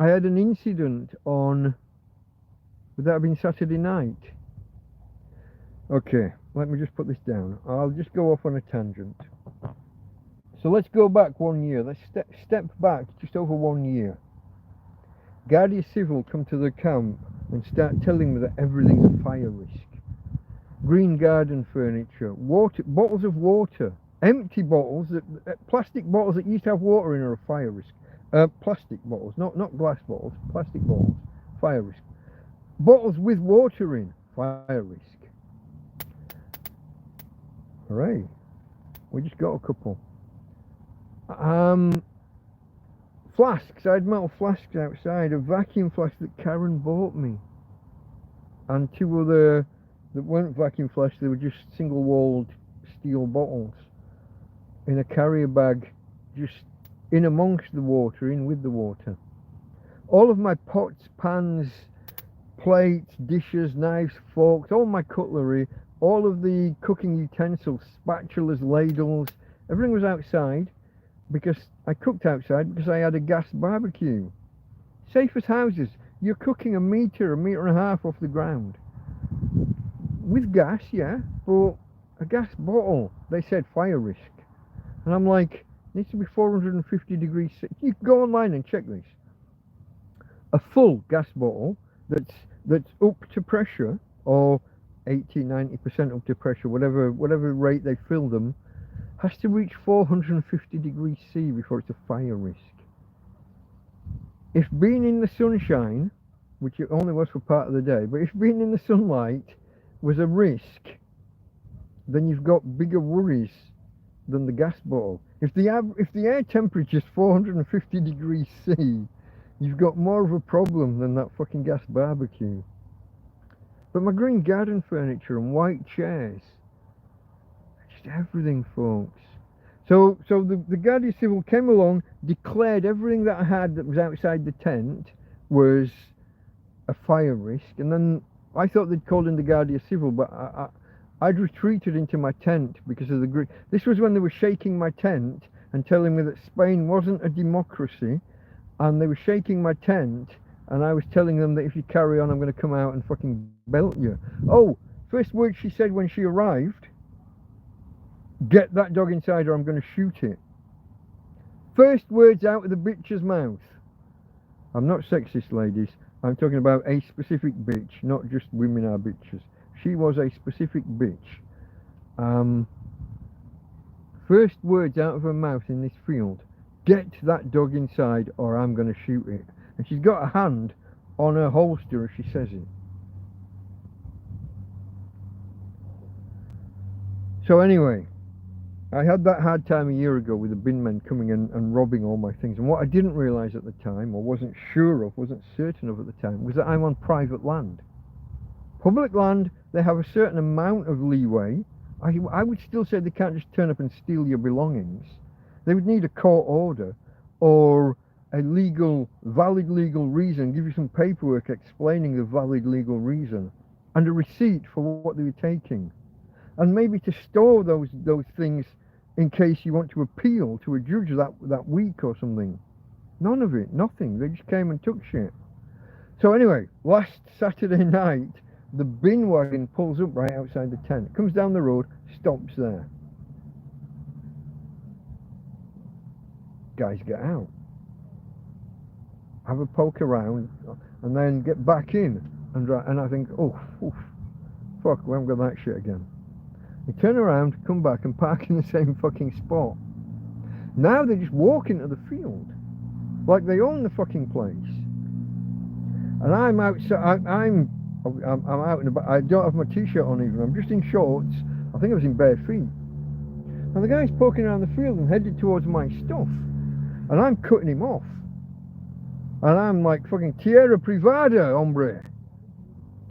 A: I had an incident on, would that have been Saturday night? Okay, let me just put this down. I'll just go off on a tangent. So let's go back 1 year. Let's step back just over 1 year. Guardia Civil come to the camp and start telling me that everything's a fire risk. Green garden furniture, water, bottles of water, empty bottles, plastic bottles that used to have water in are a fire risk. Plastic bottles, not glass bottles, plastic bottles, fire risk. Bottles with water in, fire risk. Hooray, we just got a couple. Flasks, I had metal flasks outside, a vacuum flask that Karen bought me, and 2 other that weren't vacuum flasks, they were just single-walled steel bottles in a carrier bag, just in amongst the water, in with the water. All of my pots, pans, plates, dishes, knives, forks, all my cutlery, all of the cooking utensils, spatulas, ladles, everything was outside because I cooked outside because I had a gas barbecue. Safe as houses. You're cooking a metre and a half off the ground. With gas, yeah, but a gas bottle, they said fire risk. And I'm like, it needs to be 450 degrees. You can go online and check this. A full gas bottle that's up to pressure, or 80-90% up to pressure, whatever rate they fill them, has to reach 450 degrees C before it's a fire risk. If being in the sunshine, which it only was for part of the day, but if being in the sunlight was a risk, then you've got bigger worries than the gas bottle. If the air temperature is 450 degrees C, you've got more of a problem than that fucking gas barbecue. But my green garden furniture and white chairs, just everything, folks. So the Guardia Civil came along, declared everything that I had that was outside the tent was a fire risk, and then I thought they'd called in the Guardia Civil, but I'd retreated into my tent because of the... This was when they were shaking my tent and telling me that Spain wasn't a democracy, and they were shaking my tent, and I was telling them that if you carry on, I'm going to come out and fucking belt you. Oh, first word she said when she arrived, get that dog inside or I'm going to shoot it. First words out of the bitch's mouth. I'm not sexist, ladies. I'm talking about a specific bitch, not just women are bitches. She was a specific bitch. First words out of her mouth in this field, get that dog inside or I'm going to shoot it. And she's got a hand on her holster as she says it. So anyway, I had that hard time a year ago with the bin men coming in and robbing all my things. And what I didn't realise at the time, or wasn't sure of, wasn't certain of at the time, was that I'm on private land. Public land, they have a certain amount of leeway. I would still say they can't just turn up and steal your belongings. They would need a court order or a valid legal reason, give you some paperwork explaining the valid legal reason and a receipt for what they were taking. And maybe to store those things in case you want to appeal to a judge that week or something. None of it, nothing. They just came and took shit. So anyway, last Saturday night, the bin wagon pulls up right outside the tent, comes down the road, stops there. Guys get out, have a poke around, and then get back in. And I think, oh, oof, fuck, we haven't got that shit again. They turn around, come back, and park in the same fucking spot. Now they just walk into the field, like they own the fucking place. And I'm outside. I'm out and about. I don't have my t-shirt on even. I'm just in shorts. I think I was in bare feet. And the guy's poking around the field and headed towards my stuff. And I'm cutting him off. And I'm like, fucking Tierra Privada, hombre.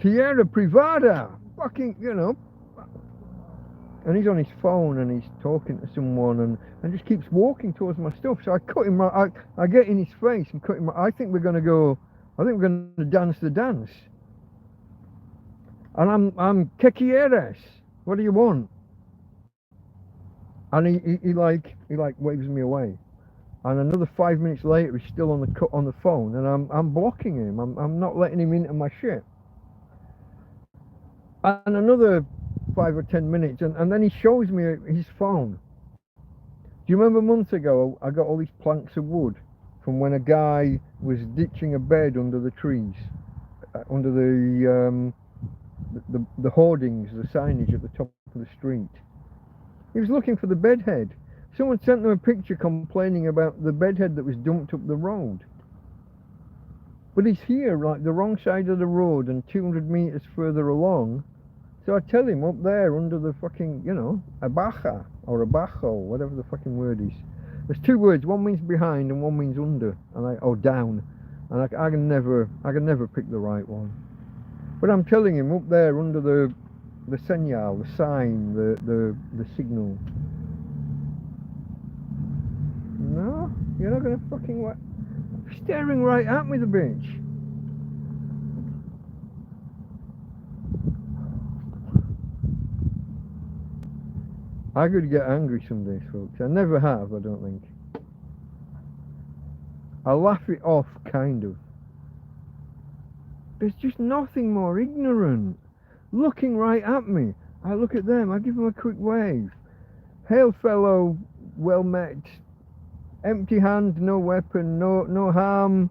A: Tierra Privada. Fucking, you know. And he's on his phone and he's talking to someone and just keeps walking towards my stuff. So I cut him right. I get in his face and cut him right. I think we're going to dance the dance. And I'm ¿Qué quieres? What do you want? And he waves me away. And another 5 minutes later, he's still on the phone, and I'm blocking him. I'm not letting him into my shit. And another 5 or 10 minutes, and then he shows me his phone. Do you remember months ago I got all these planks of wood from when a guy was ditching a bed under the trees, under the hoardings, the signage at the top of the street? He was looking for the bedhead. Someone sent them a picture complaining about the bedhead that was dumped up the road. But he's here, like the wrong side of the road and 200 meters further along. So I tell him up there under the fucking, you know, abaja or abajo, whatever the fucking word is. There's two words. One means behind and one means under, or down. And I can never pick the right one. But I'm telling him up there under the señal, the sign, the signal. No, you're not gonna fucking what? Staring right at me, the bitch. I could get angry some days, folks. I never have, I don't think. I laugh it off, kind of. There's just nothing more ignorant. Looking right at me. I look at them, I give them a quick wave. Hail fellow, well met. Empty hand, no weapon, no harm.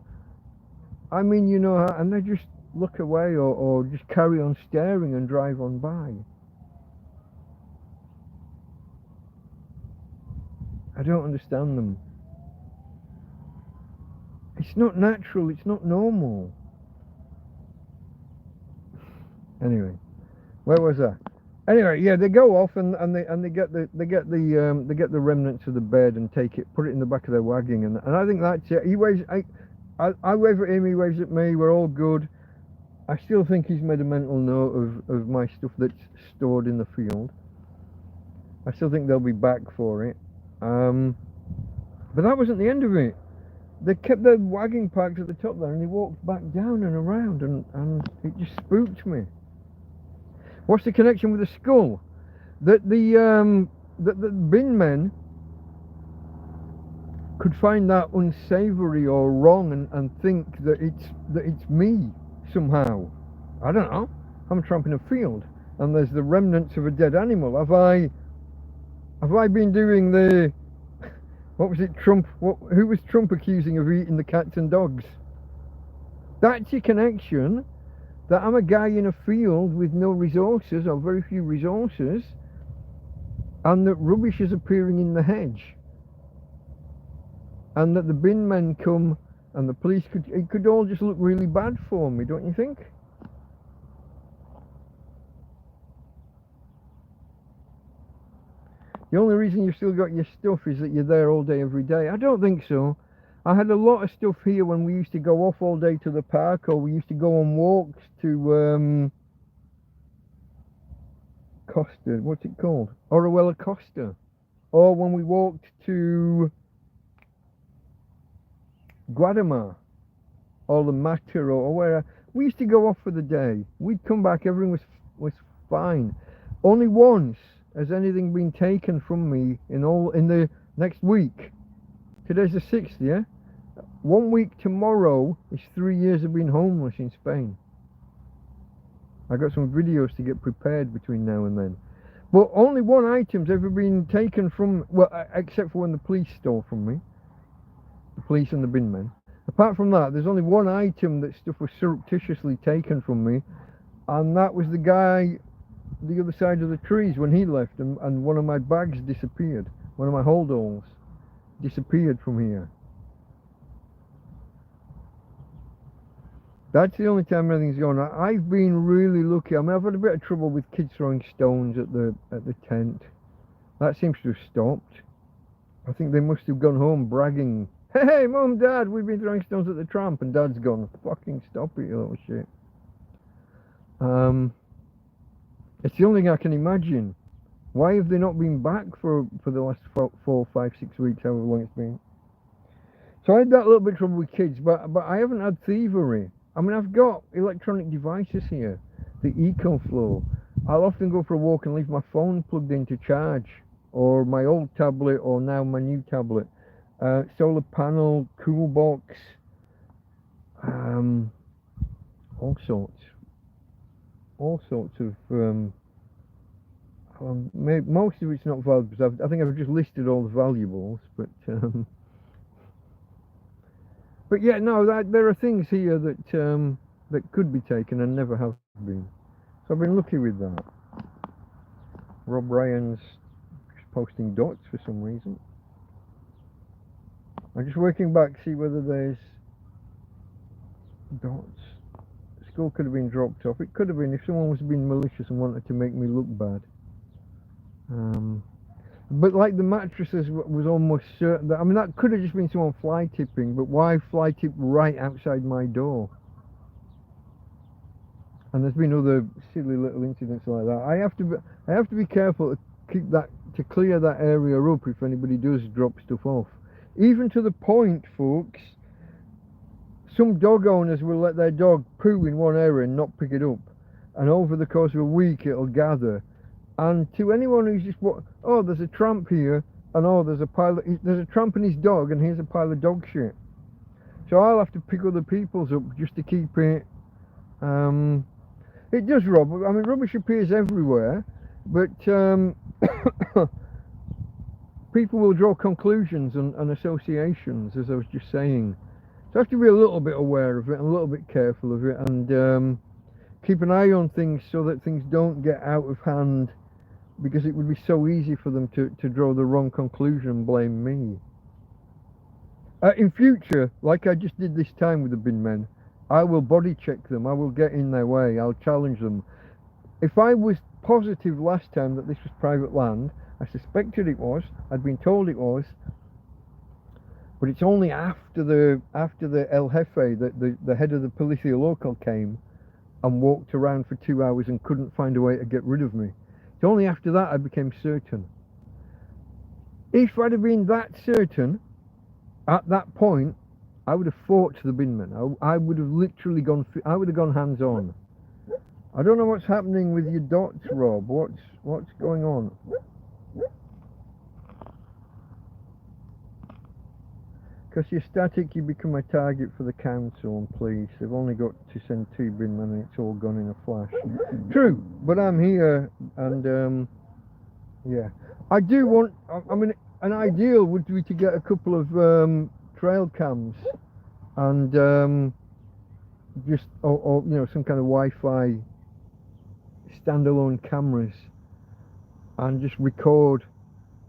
A: I mean, you know, and they just look away or just carry on staring and drive on by. I don't understand them. It's not natural, it's not normal. Anyway, where was I? Anyway, yeah, they go off and they get the remnants of the bed and put it in the back of their wagon, and I think that's it. He waves, I wave at him, he waves at me. We're all good. I still think he's made a mental note of my stuff that's stored in the field. I still think they'll be back for it. But that wasn't the end of it. They kept their wagon parked at the top there, and they walked back down and around, and it just spooked me. What's the connection with the skull? That the bin men could find that unsavoury or wrong and think that it's me somehow. I don't know. I'm tramping a field and there's the remnants of a dead animal. Have I been doing the, what was it, Trump? Who was Trump accusing of eating the cats and dogs? That's your connection. That I'm a guy in a field with no resources or very few resources, and that rubbish is appearing in the hedge, and that the bin men come and the police it could all just look really bad for me, don't you think? The only reason you've still got your stuff is that you're there all day every day. I don't think so. I had a lot of stuff here when we used to go off all day to the park, or we used to go on walks to Costa, what's it called? Orihuela Costa. Or when we walked to Guadamar, or the Mater, or where we used to go off for the day. We'd come back, everything was fine. Only once has anything been taken from me in the next week. Today's the 6th, yeah? 1 week tomorrow is 3 years of being homeless in Spain. I got some videos to get prepared between now and then. But only one item's ever been taken from, well, except for when the police stole from me. The police and the bin men. Apart from that, there's only one item that stuff was surreptitiously taken from me, and that was the guy the other side of the trees when he left, and one of my bags disappeared. One of my holdalls disappeared from here. That's the only time anything's gone. I've been really lucky. I mean, I've had a bit of trouble with kids throwing stones at the tent. That seems to have stopped. I think they must have gone home bragging, "Hey, Mum, Dad, we've been throwing stones at the Tramp," and Dad's gone, "Fucking stop it, you little shit." It's the only thing I can imagine. Why have they not been back for the last 4, 5, 6 weeks, however long it's been? So I had that little bit of trouble with kids, but I haven't had thievery. I mean, I've got electronic devices here, the EcoFlow. I'll often go for a walk and leave my phone plugged in to charge, or my old tablet, or now my new tablet. Solar panel, cool box, all sorts of. Most of it's not valuables. I think I've just listed all the valuables, but yeah, no, there are things here that could be taken and never have been. So I've been lucky with that. Rob Ryan's just posting dots for some reason. I'm just working back to see whether there's dots. Skull could have been dropped off. It could have been if someone was being malicious and wanted to make me look bad. But like the mattresses was almost certain that, I mean, that could have just been someone fly tipping, but why fly tip right outside my door? And there's been other silly little incidents like that. I have to be careful to clear that area up if anybody does drop stuff off. Even to the point, folks, some dog owners will let their dog poo in one area and not pick it up, and over the course of a week it'll gather. And to anyone who's just oh, there's a tramp here, and oh, there's a tramp and his dog, and here's a pile of dog shit. So I'll have to pick other people's up just to keep it. It does, Rob. I mean, rubbish appears everywhere, but people will draw conclusions and associations, as I was just saying. So I have to be a little bit aware of it and a little bit careful of it, and keep an eye on things so that things don't get out of hand, because it would be so easy for them to draw the wrong conclusion and blame me. In future, like I just did this time with the bin men, I will body check them, I will get in their way, I'll challenge them. If I was positive last time that this was private land, I suspected it was, I'd been told it was, but it's only after the El Jefe, the head of the Policía Local, came and walked around for 2 hours and couldn't find a way to get rid of me. It's only after that I became certain. If I'd have been that certain at that point, I would have fought the binmen. I would have literally gone hands on. I don't know what's happening with your dots, Rob. What's going on? Because you're static, you become a target for the council and police. They've only got to send 2 binmen and it's all gone in a flash. True, but I'm here, and yeah. I do want, I mean, an ideal would be to get a couple of trail cams and just, or you know, some kind of Wi-Fi standalone cameras and just record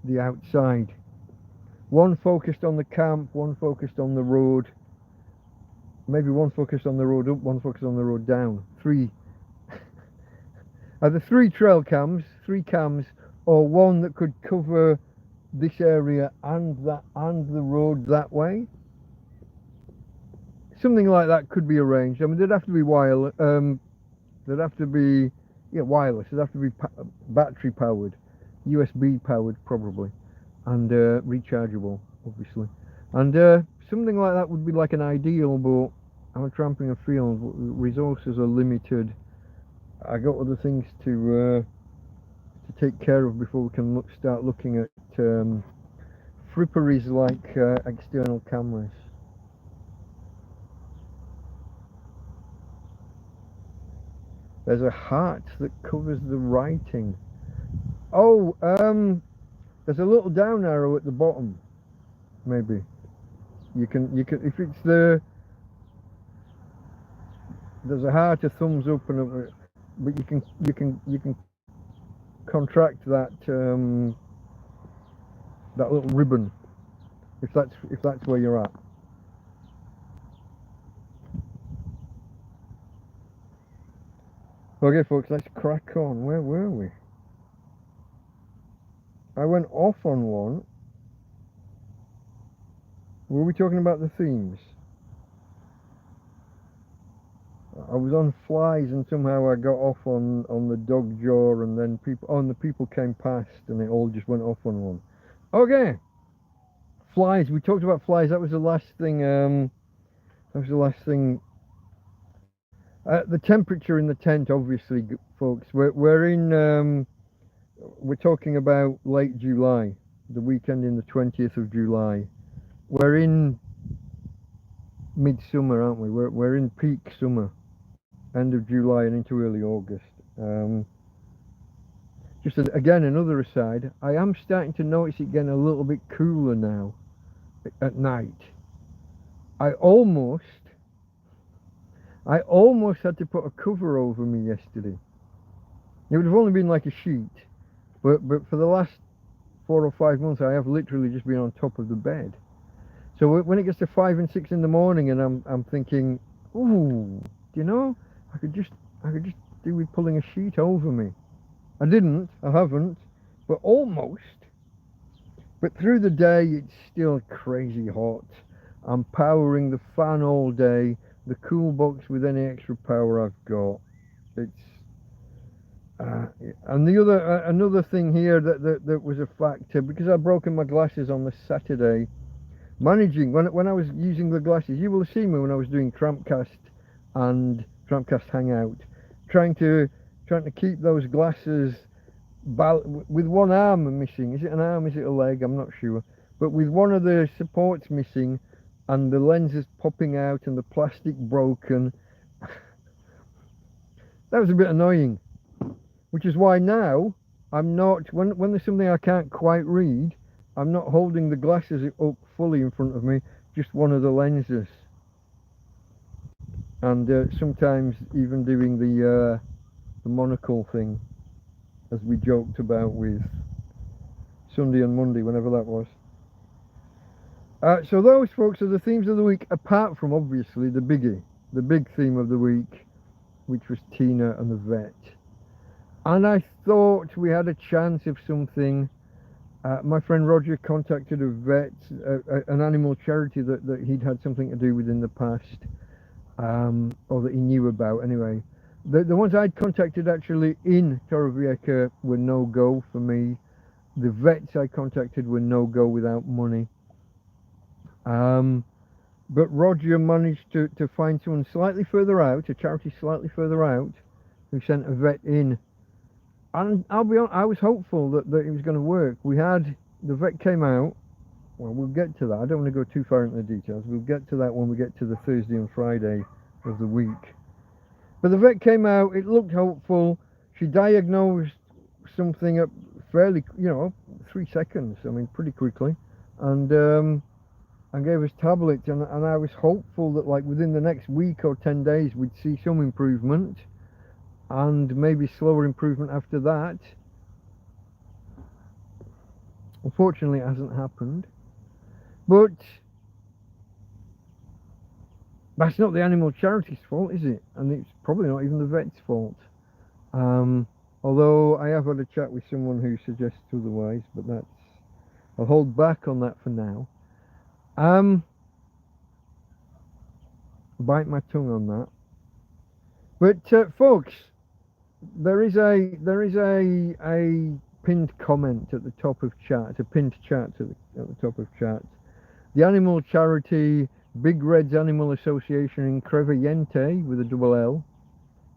A: the outside. One focused on the camp, one focused on the road, maybe one focused on the road up, one focused on the road down. 3 either 3 trail cams, 3 cams, or one that could cover this area and the road that way. Something like that could be arranged. I mean, there'd have to be wireless, there'd have to be Yeah, wireless. It'd have to be battery powered, USB powered probably, and rechargeable, obviously. And something like that would be like an ideal, but I'm tramping a field. Resources are limited. I got other things to take care of before we can start looking at fripperies like external cameras. There's a heart that covers the writing. Oh, there's a little down arrow at the bottom. Maybe you can if it's there's a heart, a thumbs up, and but you can contract that that little ribbon if that's where you're at. Okay, folks, let's crack on. Where were we? I went off on one. Were we talking about the themes? I was on flies and somehow I got off on the dog jaw, and then the people came past and it all just went off on one. Okay, flies. We talked about flies. That was the last thing. The temperature in the tent, obviously, folks. We're in. We're talking about late July, the weekend in the 20th of July. We're in midsummer, aren't we? We're in peak summer, end of July and into early August. Just again, another aside. I am starting to notice it getting a little bit cooler now at night. I almost had to put a cover over me yesterday. It would have only been like a sheet, but for the last 4 or 5 months, I have literally just been on top of the bed. So when it gets to 5 and 6 in the morning, and I'm thinking, ooh, do you know, I could just do with pulling a sheet over me. I haven't, but almost. But through the day, it's still crazy hot. I'm powering the fan all day, the cool box with any extra power I've got. It's and the another thing here that was a factor, because I'd broken my glasses on the Saturday. Managing when I was using the glasses, you will have seen me when I was doing TrampCast and TrampCast Hangout, trying to keep those glasses with one arm missing. Is it an arm? Is it a leg? I'm not sure. But with one of the supports missing, and the lenses popping out, and the plastic broken. That was a bit annoying. Which is why now I'm not, when there's something I can't quite read, I'm not holding the glasses up fully in front of me, just one of the lenses. And sometimes even doing the monocle thing, as we joked about with Sunday and Monday, whenever that was. So those, folks, are the themes of the week, apart from obviously the big theme of the week, which was Tina and the vet. And I thought we had a chance of something. My friend Roger contacted a vet, an animal charity that he'd had something to do with in the past, or that he knew about anyway. The ones I'd contacted actually in Torrevieja were no-go for me. The vets I contacted were no-go without money. But Roger managed to find someone slightly further out, a charity slightly further out, who sent a vet in. And I'll be honest, I was hopeful that it was going to work. The vet came out. Well, we'll get to that. I don't want to go too far into the details. We'll get to that when we get to the Thursday and Friday of the week. But the vet came out. It looked hopeful. She diagnosed something at fairly, 3 seconds. I mean, pretty quickly. And gave us tablets. And I was hopeful that, like, within the next week or 10 days, we'd see some improvement. And maybe slower improvement after that. Unfortunately, it hasn't happened. But that's not the animal charity's fault, is it? And it's probably not even the vet's fault. Although I have had a chat with someone who suggests otherwise, but I'll hold back on that for now. Bite my tongue on that. But folks, there is a pinned comment at the top of chat, a pinned chat at the top of chat. The animal charity Big Red's Animal Association in Crevillente with a double L,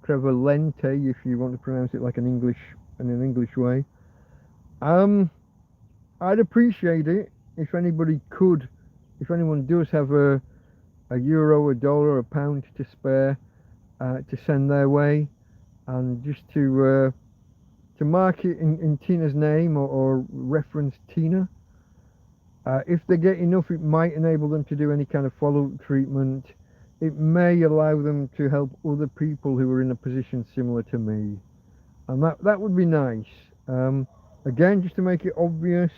A: Crevillente if you want to pronounce it like in an English way. I'd appreciate it if anyone does have a euro, a dollar, a pound to spare to send their way, and just to mark it in Tina's name or reference Tina. If they get enough, it might enable them to do any kind of follow-up treatment. It may allow them to help other people who are in a position similar to me, and that would be nice. Again, just to make it obvious,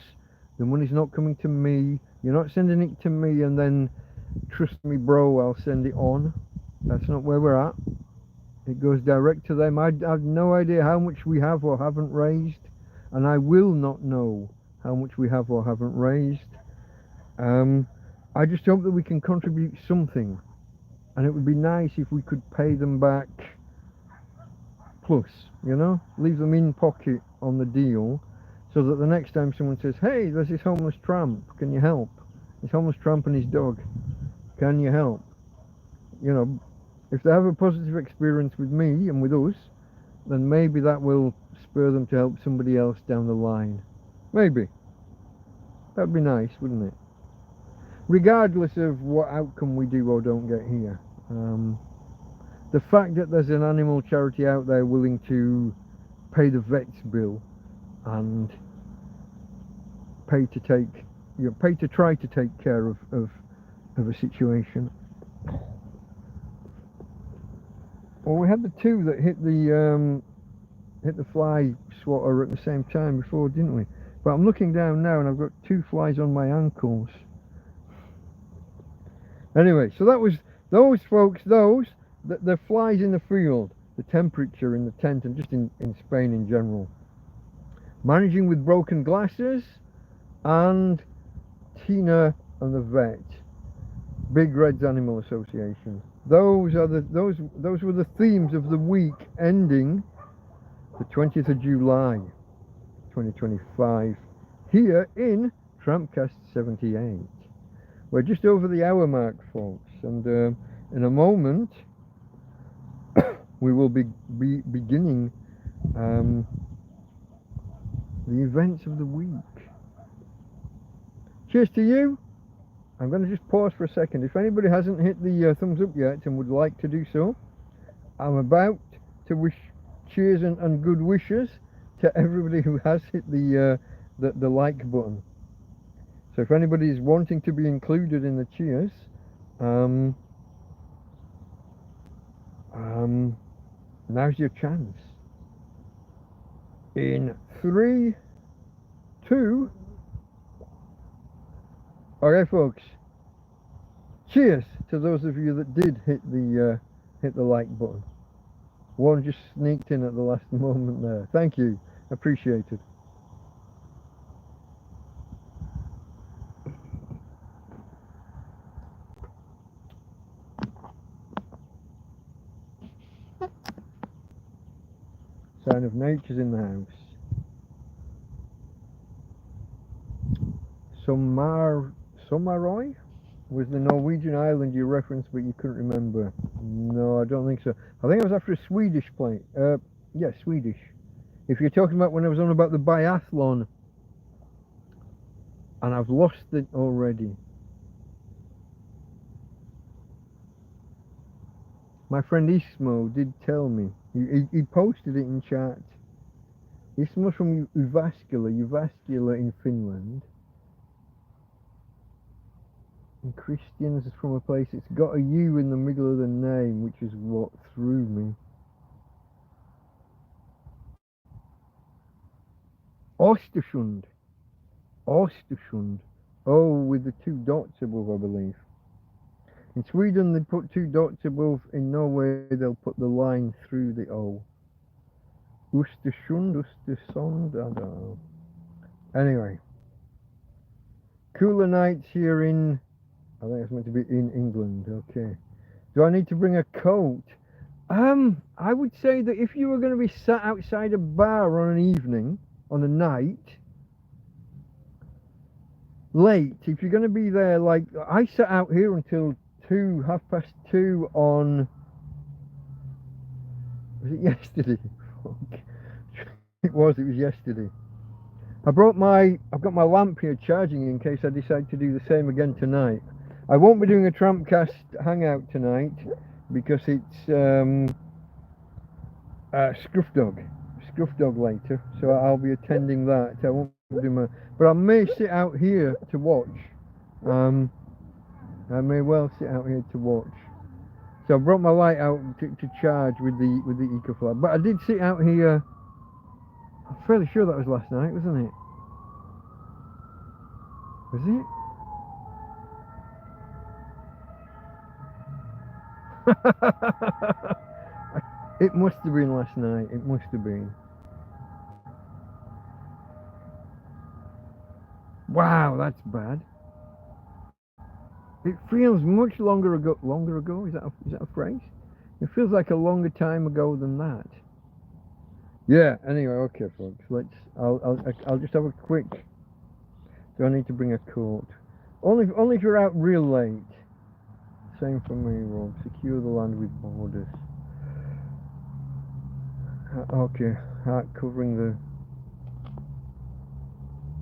A: the money's not coming to me. You're not sending it to me and then, trust me bro, I'll send it on. That's not where we're at. It goes direct to them. I have no idea how much we have or haven't raised, and I will not know how much we have or haven't raised. I just hope that we can contribute something, and it would be nice if we could pay them back plus, leave them in pocket on the deal, so that the next time someone says, hey, there's this homeless tramp, can you help? This homeless tramp and his dog, can you help? If they have a positive experience with me and with us, then maybe that will spur them to help somebody else down the line. Maybe. That'd be nice, wouldn't it? Regardless of what outcome we do or don't get here. The fact that there's an animal charity out there willing to pay the vet's bill and pay to try to take care of a situation. Well, we had the two that hit the fly swatter at the same time before, didn't we? But I'm looking down now and I've got two flies on my ankles. Anyway, so that was those folks, the flies in the field, the temperature in the tent, and just in Spain in general. Managing with broken glasses, and Tina and the vet. Big Red's Animal Association. Those were the themes of the week ending the 20th of July 2025 here in TrampCast 78. We're just over the hour mark, folks, and in a moment we will be beginning the events of the week. Cheers to you. I'm going to just pause for a second. If anybody hasn't hit the thumbs up yet and would like to do so, I'm about to wish cheers and good wishes to everybody who has hit the like button. So if anybody is wanting to be included in the cheers, now's your chance. In 3, 2. Okay, folks. Cheers to those of you that did hit the like button. One just sneaked in at the last moment there. Thank you. Appreciated. Sign of nature's in the house. Somaroy was the Norwegian island you referenced, but you couldn't remember. No, I don't think so. I think it was after a Swedish plane. Yeah, Swedish. If you're talking about when I was on about the biathlon, and I've lost it already. My friend Ismo did tell me. He posted it in chat. Ismo from Jyväskylä in Finland. And Christians is from a place it's got a U in the middle of the name, which is what threw me. Östersund. Oh, with the 2 dots above, I believe. In Sweden, they put 2 dots above. In Norway, they'll put the line through the O. Östersund, I don't know. Anyway. Cooler nights here in... I think it's meant to be in England, okay. Do I need to bring a coat? I would say that if you were going to be sat outside a bar on an evening, on a night, late, if you're going to be there, like, I sat out here until 2:30 on, was it yesterday? Fuck. It was yesterday. I've got my lamp here charging in case I decide to do the same again tonight. I won't be doing a TrampCast hangout tonight because it's Scruff Dog later, so I'll be attending that. I won't do but I may sit out here to watch. I may well sit out here to watch. So I brought my light out to charge with the EcoFlow. But I did sit out here. I'm fairly sure that was last night, wasn't it? Was it? It must have been last night. It must have been. Wow, that's bad. It feels much longer ago. Longer ago? Is that a phrase? It feels like a longer time ago than that. Yeah. Anyway, okay, folks. I'll just have a quick. Do I need to bring a coat? Only if you're out real late. Same for me, Rob. Secure the land with borders. Okay, heart covering the.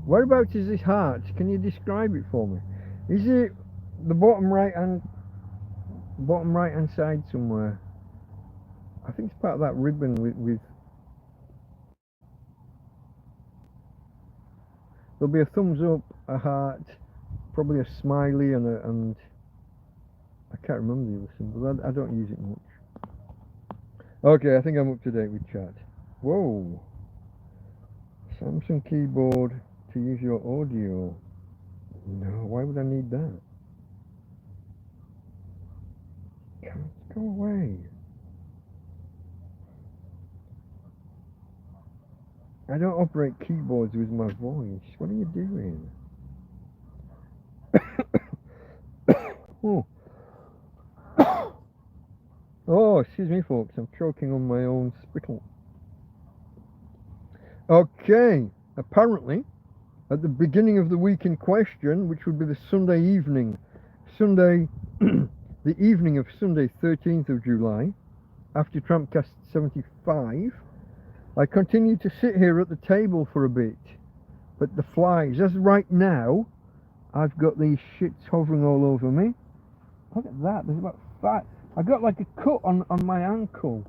A: Whereabouts is this heart? Can you describe it for me? Is it the bottom right hand side somewhere? I think it's part of that ribbon with. There'll be a thumbs up, a heart, probably a smiley, and I can't remember the other symbol. I don't use it much. Okay, I think I'm up to date with chat. Whoa. Samsung keyboard to use your audio. No, why would I need that? Go away. I don't operate keyboards with my voice. What are you doing? Oh. Oh, excuse me, folks. I'm choking on my own spittle. Okay. Apparently, at the beginning of the week in question, which would be the Sunday evening, the evening of Sunday, 13th of July, after TrampCast 75, I continued to sit here at the table for a bit. But the flies, as right now, I've got these shits hovering all over me. Look at that. There's about 5. I got like a cut on my ankle,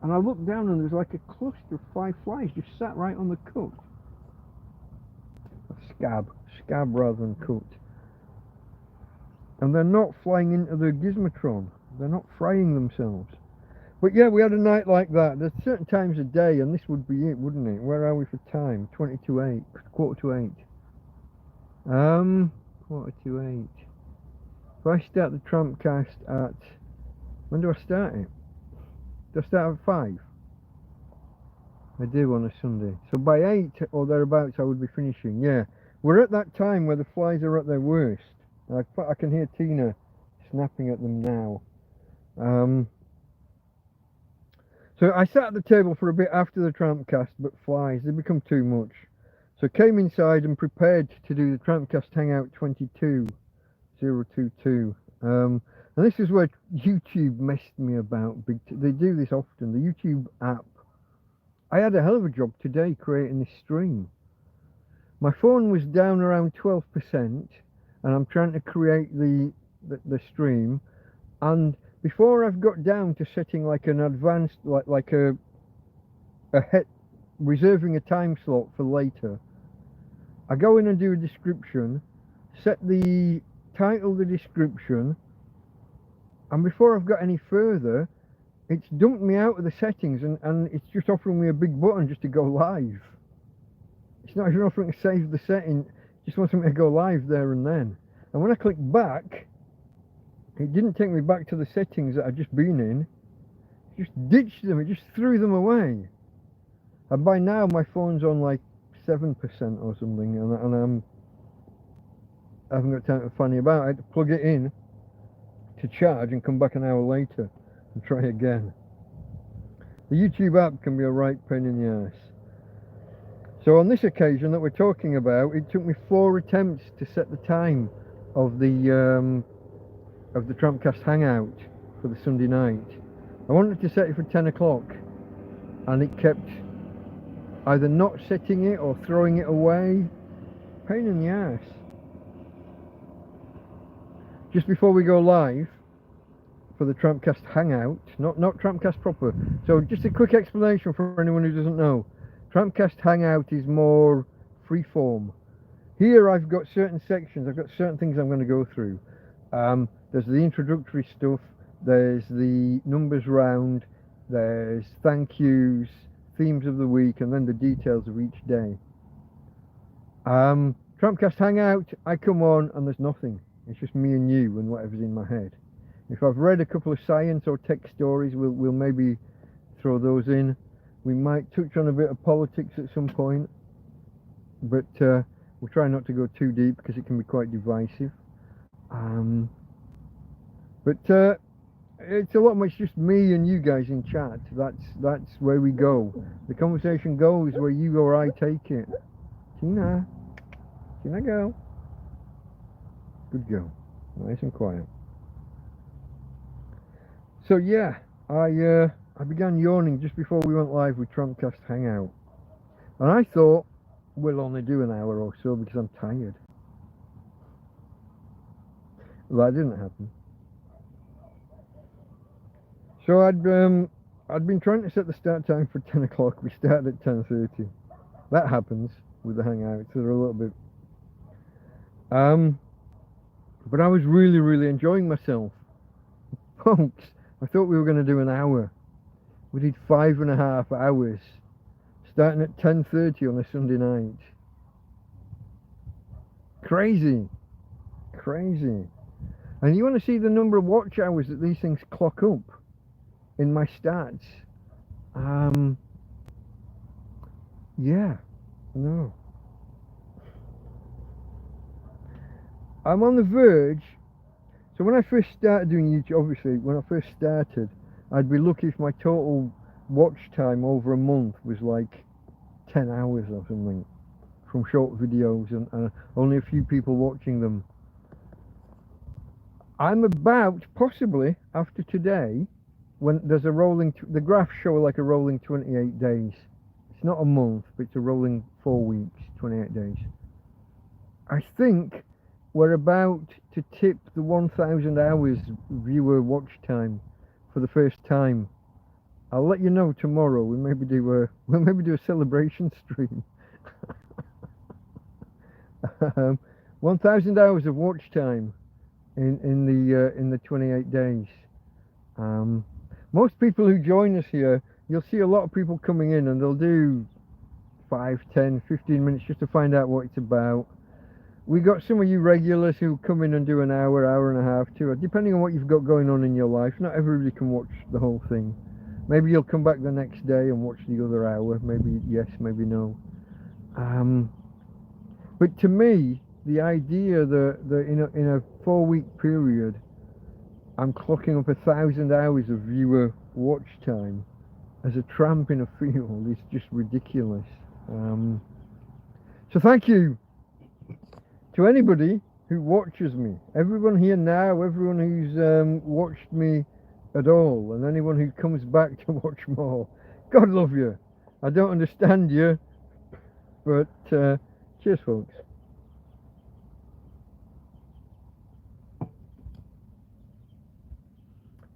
A: and I looked down and there's like a cluster of 5 flies just sat right on the cut. Scab rather than cut. And they're not flying into the gizmotron. They're not frying themselves. But yeah, we had a night like that. There's certain times a day, and this would be it, wouldn't it? Where are we for time? 8, quarter to 8. Quarter to 8. If I start the TrampCast at, when do I start it? Do I start at 5? I do on a Sunday. So by 8 or thereabouts, I would be finishing. Yeah, we're at that time where the flies are at their worst. I can hear Tina snapping at them now. So I sat at the table for a bit after the TrampCast, but flies, they become too much. So came inside and prepared to do the TrampCast Hangout 22022. And this is where YouTube messed me about. They do this often. The YouTube app. I had a hell of a job today creating this stream. My phone was down around 12%, and I'm trying to create the stream. And before I've got down to setting like an advanced, like a reserving a time slot for later, I go in and do a description, set the title, the description, and before I've got any further, it's dumped me out of the settings, and it's just offering me a big button just to go live. It's not even offering to save the setting, it just wants me to go live there and then. And when I click back, it didn't take me back to the settings that I'd just been in. It just ditched them, it just threw them away. And by now my phone's on like 7% or something, and I haven't got time to fanny about. I had to plug it in to charge and come back an hour later and try again. The YouTube app can be a right pain in the ass. So on this occasion that we're talking about, it took me 4 attempts to set the time of the TrampCast hangout for the Sunday night. I wanted to set it for 10 o'clock, and it kept either not setting it or throwing it away. Pain in the ass. Just before we go live for the TrampCast hangout, not TrampCast proper. So just a quick explanation for anyone who doesn't know. TrampCast hangout is more freeform. Here I've got certain sections, I've got certain things I'm going to go through. There's the introductory stuff, there's the numbers round, there's thank yous, themes of the week, and then the details of each day. TrampCast hangout, I come on and there's nothing. It's just me and you and whatever's in my head. If I've read a couple of science or tech stories, we'll maybe throw those in. We might touch on a bit of politics at some point, but we'll try not to go too deep because it can be quite divisive. But it's a lot more, it's just me and you guys in chat. That's where we go. The conversation goes where you or I take it. Tina go. Good girl. Nice and quiet. So yeah, I began yawning just before we went live with TrampCast Hangout. And I thought we'll only do an hour or so because I'm tired. Well, that didn't happen. So I'd been trying to set the start time for 10 o'clock. We started at 10:30. That happens with the Hangout, so they're a little bit. But I was really enjoying myself. Folks, I thought we were going to do an hour. We did 5.5 hours, starting at 10:30 on a Sunday night. Crazy. And you want to see the number of watch hours that these things clock up in my stats? Yeah, no. I'm on the verge. So when I first started doing YouTube, obviously, when I first started, I'd be lucky if my total watch time over a month was like 10 hours or something from short videos and only a few people watching them. I'm about, possibly, after today, when there's a rolling, the graphs show like a rolling 28 days. It's not a month, but it's a rolling 4 weeks, 28 days. I think we're about to tip the 1,000 hours viewer watch time for the first time. I'll let you know tomorrow. We'll maybe do a celebration stream. 1,000 hours of watch time in the 28 days. Most people who join us here, you'll see a lot of people coming in and they'll do 5, 10, 15 minutes just to find out what it's about. We got some of you regulars who come in and do an hour and a half, 2, depending on what you've got going on in your life. Not everybody can watch the whole thing. Maybe you'll come back the next day and watch the other hour. Maybe yes, maybe no. But to me, the idea that in a 4-week period, I'm clocking up 1,000 hours of viewer watch time as a tramp in a field is just ridiculous. So thank you to anybody who watches me, everyone here now, everyone who's watched me at all, and anyone who comes back to watch more. God love you. I don't understand you, but cheers, folks.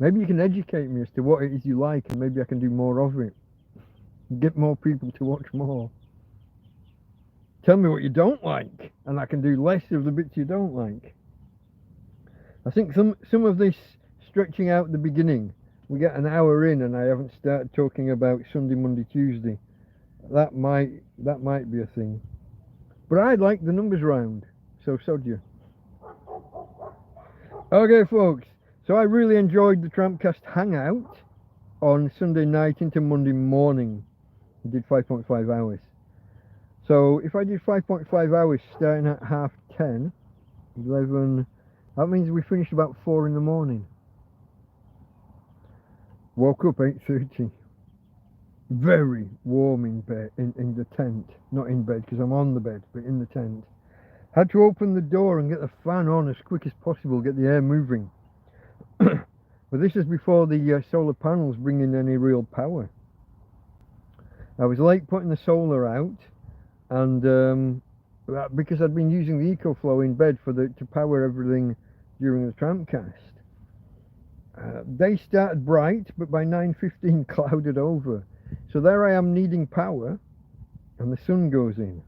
A: Maybe you can educate me as to what it is you like, and maybe I can do more of it. Get more people to watch more. Tell me what you don't like, and I can do less of the bits you don't like. I think some of this stretching out at the beginning, we get an hour in and I haven't started talking about Sunday, Monday, Tuesday. That might be a thing. But I like the numbers round, so do you. Okay, folks. So I really enjoyed the TrampCast Hangout on Sunday night into Monday morning. We did 5.5 hours. So if I did 5.5 hours starting at 10:30, 11, that means we finished about 4 in the morning. Woke up 8:30. Very warm in bed, in the tent. Not in bed, because I'm on the bed, but in the tent. Had to open the door and get the fan on as quick as possible, get the air moving. But this is before the solar panels bring in any real power. I was late putting the solar out, and because I'd been using the EcoFlow in bed to power everything during the TrampCast. They started bright, but by 9:15 clouded over. So there I am needing power, and the sun goes in.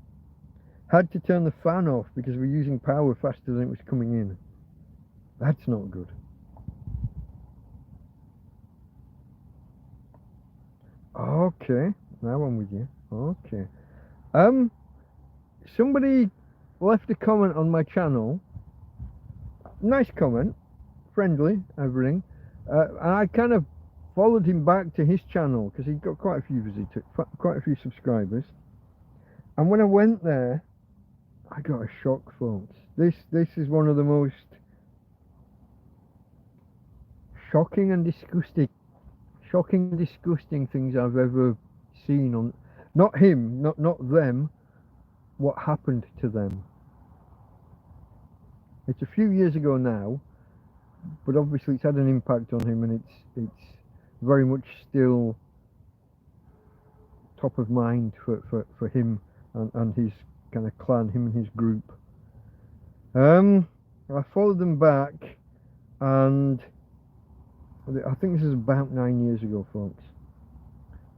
A: Had to turn the fan off because we're using power faster than it was coming in. That's not good. Okay, now I'm with you. Okay. Somebody left a comment on my channel. Nice comment, friendly, everything. And I kind of followed him back to his channel because he'd got quite a few visitors, quite a few subscribers. And when I went there, I got a shock, folks. This is one of the most shocking and disgusting things I've ever seen on, not him, not them, what happened to them. It's a few years ago now, but obviously it's had an impact on him, and it's very much still top of mind for him and his kind of clan, him and his group. I followed them back, and I think this is about 9 years ago, folks.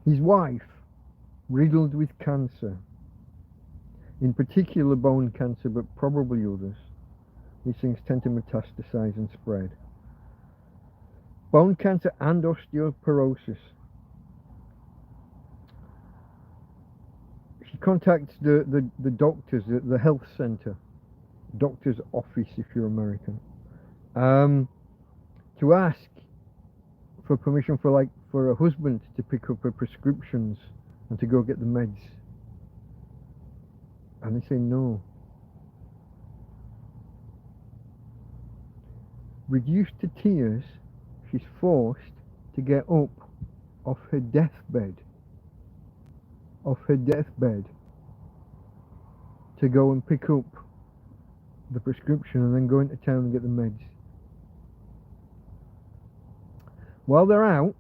A: His wife, riddled with cancer, in particular bone cancer, but probably others. These things tend to metastasize and spread. Bone cancer and osteoporosis. She contacts the doctors, the health center, doctor's office if you're American, to ask for permission for her husband to pick up her prescriptions and to go get the meds. And they say no. Reduced to tears, she's forced to get up off her deathbed, to go and pick up the prescription and then go into town and get the meds. While they're out,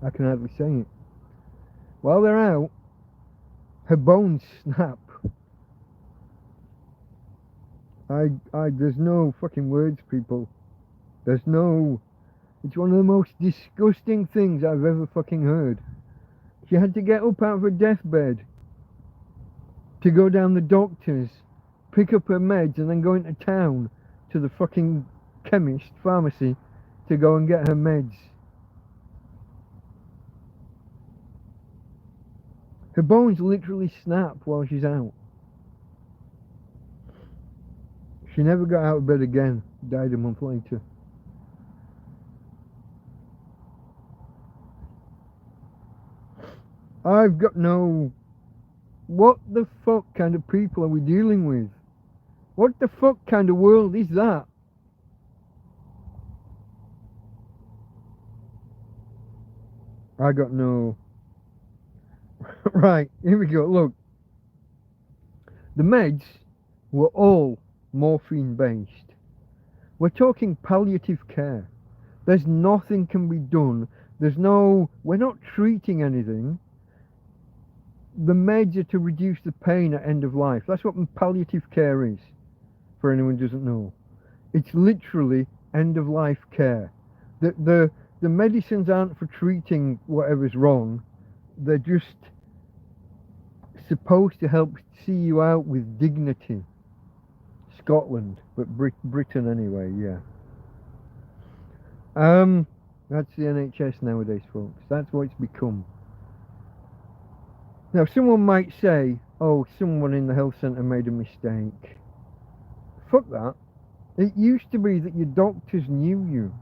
A: I can hardly say it. While they're out, her bones snap. There's no fucking words, people. It's one of the most disgusting things I've ever fucking heard. She had to get up out of her deathbed to go down the doctor's, pick up her meds, and then go into town to the fucking chemist, pharmacy, to go and get her meds. Her bones literally snap while she's out. She never got out of bed again. Died a month later. I've got no... What the fuck kind of people are we dealing with? What the fuck kind of world is that? I got no... Right, here we go, look. The meds were all morphine based. We're talking palliative care. There's nothing can be done. We're not treating anything. The meds are to reduce the pain at end of life. That's what palliative care is, for anyone who doesn't know. It's literally end of life care. The medicines aren't for treating whatever's wrong. They're just supposed to help see you out with dignity. Scotland, but Britain anyway, yeah. That's the NHS nowadays, folks. That's what it's become. Now, someone might say, oh, someone in the health centre made a mistake. Fuck that. It used to be that your doctors knew you.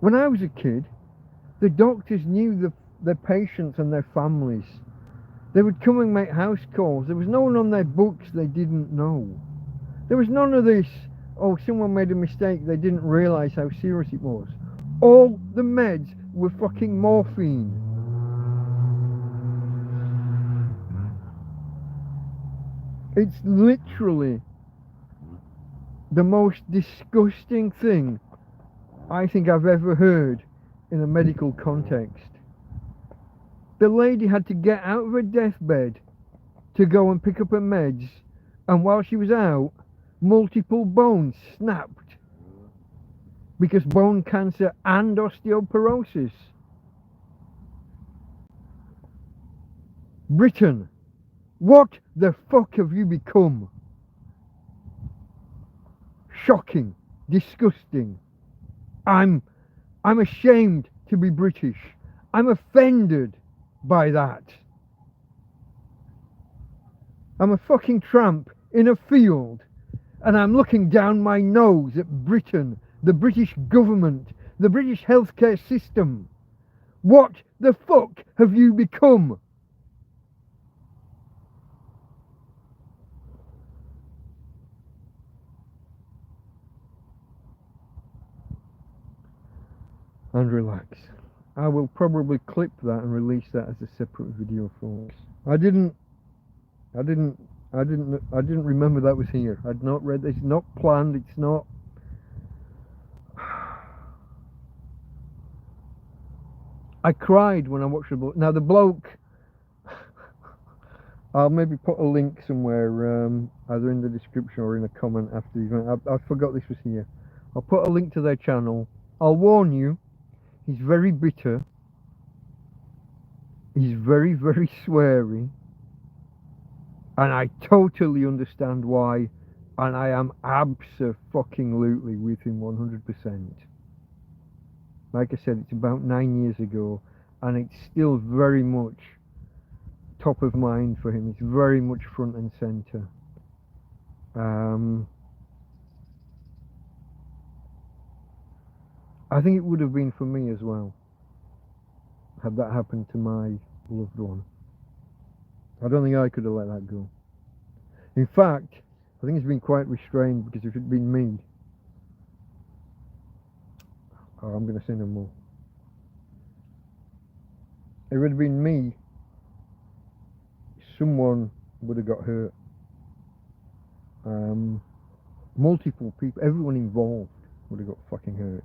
A: When I was a kid, the doctors knew their patients and their families. They would come and make house calls. There was no one on their books they didn't know. There was none of this, oh, someone made a mistake, they didn't realise how serious it was. All the meds were fucking morphine. It's literally the most disgusting thing I think I've ever heard in a medical context. The lady had to get out of her deathbed to go and pick up her meds, and while she was out, multiple bones snapped because bone cancer and osteoporosis. Britain, what the fuck have you become? Shocking, disgusting. I'm ashamed to be British. I'm offended by that. I'm a fucking tramp in a field, and I'm looking down my nose at Britain, the British government, the British healthcare system. What the fuck have you become? And relax. I will probably clip that and release that as a separate video, folks. I didn't remember that was here. I'd not read this. It's not planned. It's not. I cried when I watched the bloke. Now the bloke, I'll maybe put a link somewhere, either in the description or in a comment after the event. I forgot this was here. I'll put a link to their channel. I'll warn you, he's very bitter. He's very, very sweary. And I totally understand why. And I am abso-fucking-lutely with him 100%. Like I said, it's about 9 years ago, and it's still very much top of mind for him. It's very much front and centre. I think it would have been for me as well, had that happened to my loved one. I don't think I could have let that go. In fact, I think it's been quite restrained, because if it'd been me, I'm going to say no more. If it would have been me, someone would have got hurt. Multiple people, everyone involved would have got fucking hurt.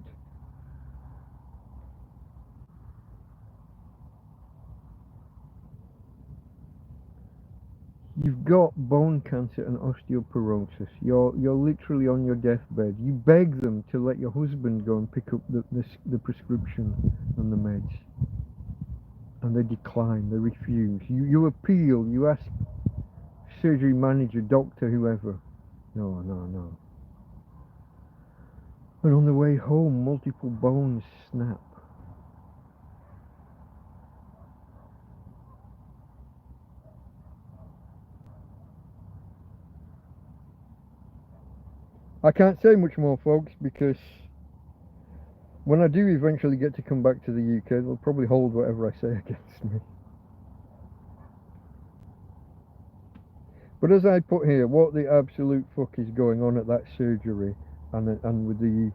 A: You've got bone cancer and osteoporosis. You're literally on your deathbed. You beg them to let your husband go and pick up the prescription and the meds, and they decline. They refuse. You appeal. You ask surgery manager, doctor, whoever. No. And on the way home, multiple bones snap. I can't say much more, folks, because when I do eventually get to come back to the UK, they'll probably hold whatever I say against me. But as I put here, what the absolute fuck is going on at that surgery and with the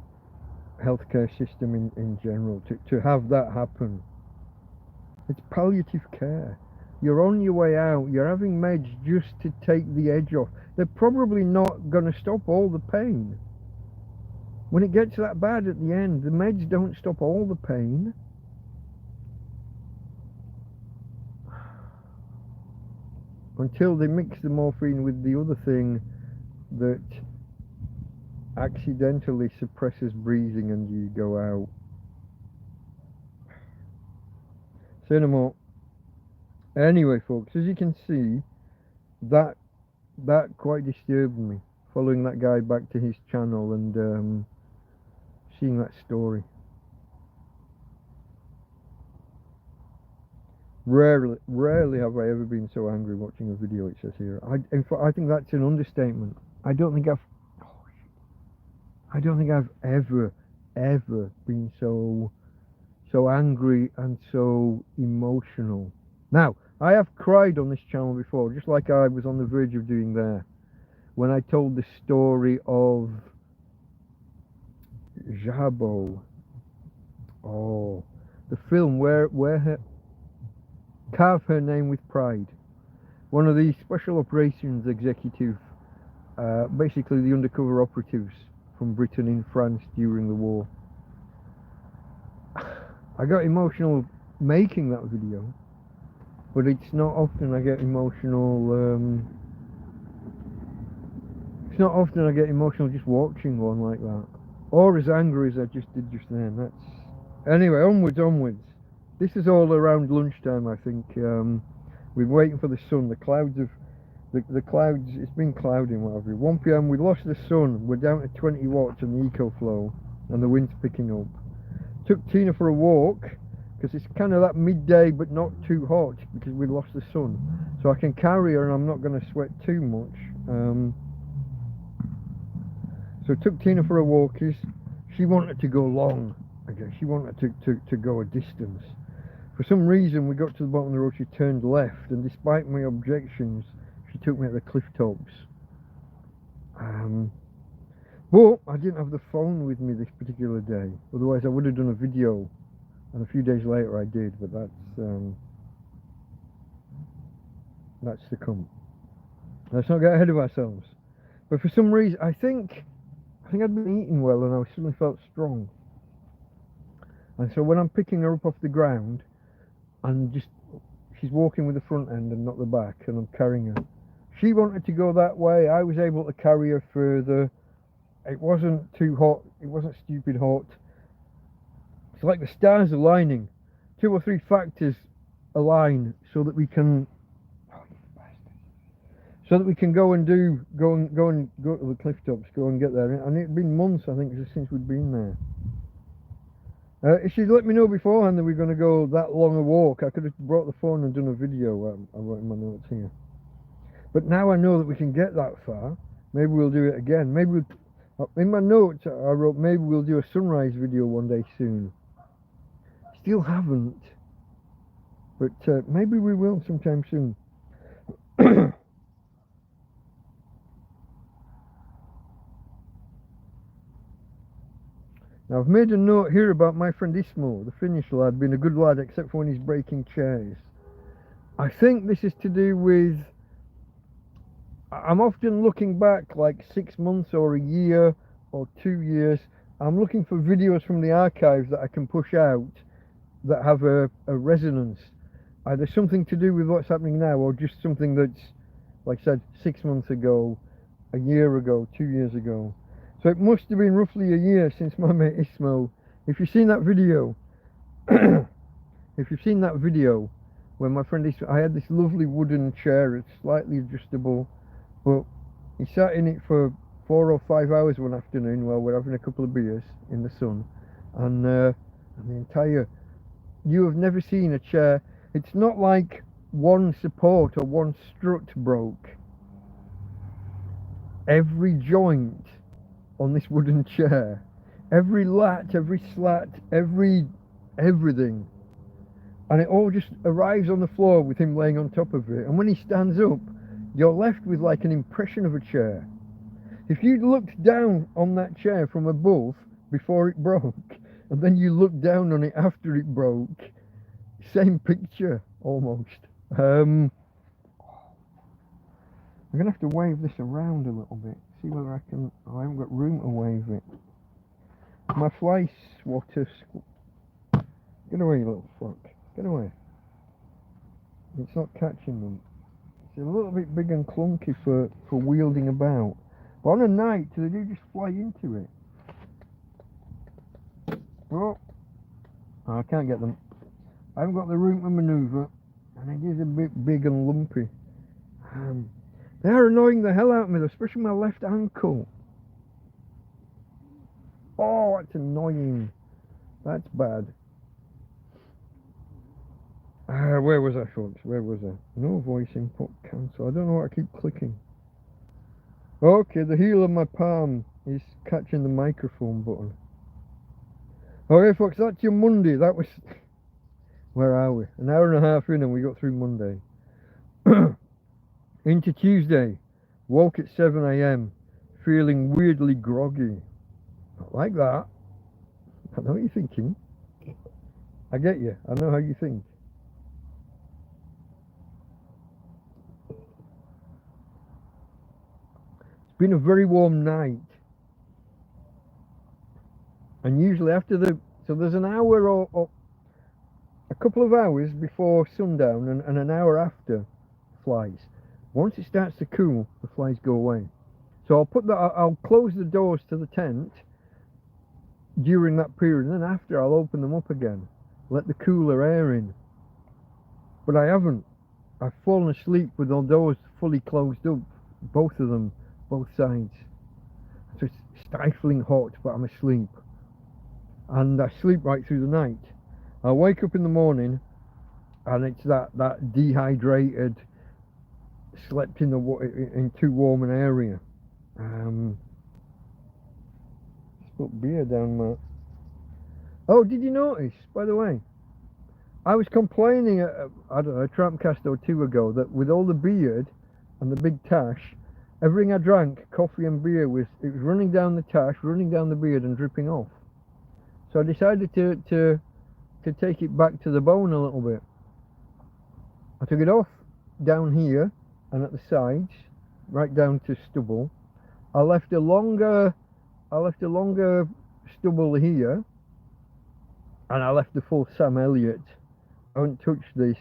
A: healthcare system in general, to have that happen? It's palliative care. You're on your way out, you're having meds just to take the edge off. They're probably not going to stop all the pain. When it gets that bad at the end, the meds don't stop all the pain. Until they mix the morphine with the other thing that accidentally suppresses breathing and you go out. Say no more. Anyway, folks, as you can see, that quite disturbed me, following that guy back to his channel and seeing that story. Rarely have I ever been so angry watching a video, it says here. In fact, I think that's an understatement. I don't think I've ever been so angry and so emotional. Now, I have cried on this channel before, just like I was on the verge of doing there, when I told the story of Jabo, Oh, the film where her Carve Her Name with Pride. One of the special operations executive, basically the undercover operatives from Britain in France during the war. I got emotional making that video, but it's not often I get emotional. It's not often I get emotional just watching one like that, or as angry as I just did just then. That's anyway. Onwards. This is all around lunchtime, I think. We're waiting for the sun. The clouds have, the clouds. It's been cloudy and whatever. 1 p.m. We lost the sun. We're down to 20 watts on the EcoFlow, and the wind's picking up. Took Tina for a walk because it's kind of that midday, but not too hot because we lost the sun. So I can carry her, and I'm not going to sweat too much. So took Tina for a walk. She wanted to go long. I guess she wanted to go a distance. For some reason, we got to the bottom of the road, she turned left, and despite my objections, she took me at the cliff tops. But I didn't have the phone with me this particular day, otherwise I would have done a video, and a few days later I did, but that's to come. Let's not get ahead of ourselves. But for some reason, I think I'd been eating well, and I suddenly felt strong. And so when I'm picking her up off the ground, and she's walking with the front end and not the back, and I'm carrying her. She wanted to go that way. I was able to carry her further. It wasn't too hot. It wasn't stupid hot. It's like the stars aligning. 2 or 3 factors align so that we can go to the cliff tops, go and get there. And it'd been months, I think, since we'd been there. If she'd let me know beforehand that we were going to go that long a walk, I could have brought the phone and done a video. I wrote in my notes here. But now I know that we can get that far. Maybe we'll do it again. In my notes, I wrote maybe we'll do a sunrise video one day soon. Still haven't, but maybe we will sometime soon. Now I've made a note here about my friend Ismo, the Finnish lad, being a good lad except for when he's breaking chairs. I think this is to do with, I'm often looking back like 6 months or a year or 2 years. I'm looking for videos from the archives that I can push out that have a resonance. Either something to do with what's happening now, or just something that's, like I said, 6 months ago, a year ago, 2 years ago. So it must have been roughly a year since my mate Ismo. If you've seen that video, when my friend Ismo, I had this lovely wooden chair, it's slightly adjustable, but he sat in it for 4 or 5 hours one afternoon while we're having a couple of beers in the sun, and the entire, you have never seen a chair, it's not like one support or one strut broke. Every joint on this wooden chair, every lat, every slat, everything, and it all just arrives on the floor with him laying on top of it. And when he stands up, you're left with like an impression of a chair. If you looked down on that chair from above before it broke, and then you looked down on it after it broke, same picture almost. I'm gonna have to wave this around a little bit, see whether I can. Oh, I haven't got room to wave it. My fly swatter. Get away, you little fuck. Get away. It's not catching them. It's a little bit big and clunky for wielding about. But on a night, they do just fly into it. Oh, I can't get them. I haven't got the room to manoeuvre, and it is a bit big and lumpy. They're annoying the hell out of me, especially my left ankle. Oh, that's annoying. That's bad. Where was I, folks? Where was I? No voice input cancel. I don't know what I keep clicking. Okay, the heel of my palm is catching the microphone button. Okay, folks, that's your Monday. That was... Where are we? An hour and a half in and we got through Monday. Into Tuesday. Woke at 7 AM. Feeling weirdly groggy. Not like that. I know what you're thinking. I get you. I know how you think. It's been a very warm night. And usually after so there's an hour or a couple of hours before sundown and an hour after flies. Once it starts to cool, the flies go away. So I'll close the doors to the tent during that period, and then after I'll open them up again, let the cooler air in. But I haven't. I've fallen asleep with the doors fully closed up, both of them, both sides. So it's stifling hot, but I'm asleep. And I sleep right through the night. I wake up in the morning and it's that dehydrated, slept in too warm an area. Spilled beer down my... Oh, did you notice, by the way, I was complaining, I don't know, a TrampCast or two ago, that with all the beard and the big tash, everything I drank, coffee and beer, it was running down the tash, running down the beard and dripping off. So I decided to take it back to the bone a little bit. I took it off down here and at the sides, right down to stubble. I left a longer stubble here, and I left the full Sam Elliott. I haven't touched this,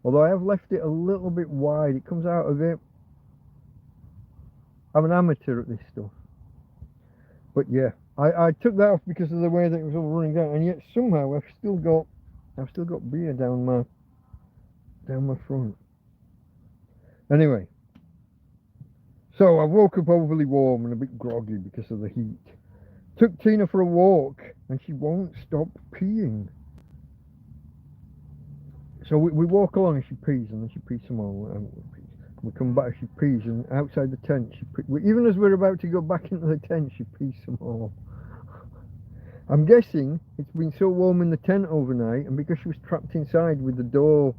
A: although I have left it a little bit wide. It comes out of it. I'm an amateur at this stuff. But yeah, I took that off because of the way that it was all running down, and yet somehow I've still got beer down my front. Anyway, so I woke up overly warm and a bit groggy because of the heat. Took Tina for a walk and she won't stop peeing. So we walk along and she pees, and then she pees some more. We come back, she pees, and outside the tent she pees. Even as we're about to go back into the tent, she pees some more. I'm guessing it's been so warm in the tent overnight, and because she was trapped inside with the door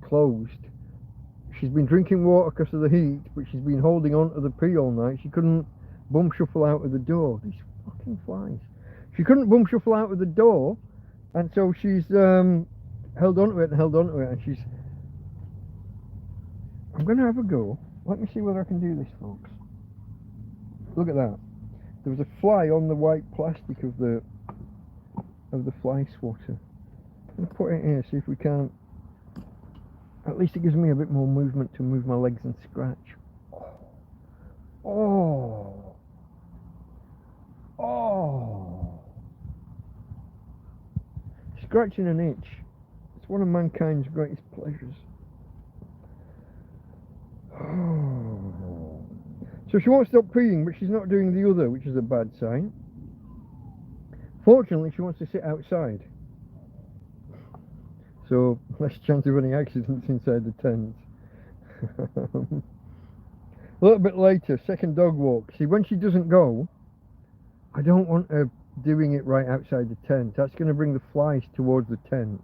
A: closed, she's been drinking water because of the heat, but she's been holding on to the pee all night. She couldn't bum shuffle out of the door. These fucking flies. She couldn't bum shuffle out of the door, and so she's held onto it, and she's... I'm going to have a go. Let me see whether I can do this, folks. Look at that. There was a fly on the white plastic of the fly swatter. I'm going to put it here, see if we can... At least it gives me a bit more movement to move my legs and scratch. Oh. Oh. Scratching an itch. It's one of mankind's greatest pleasures. Oh. So she won't stop peeing, but she's not doing the other, which is a bad sign. Fortunately, she wants to sit outside. So, less chance of any accidents inside the tent. A little bit later, second dog walk. See, when she doesn't go, I don't want her doing it right outside the tent. That's going to bring the flies towards the tent.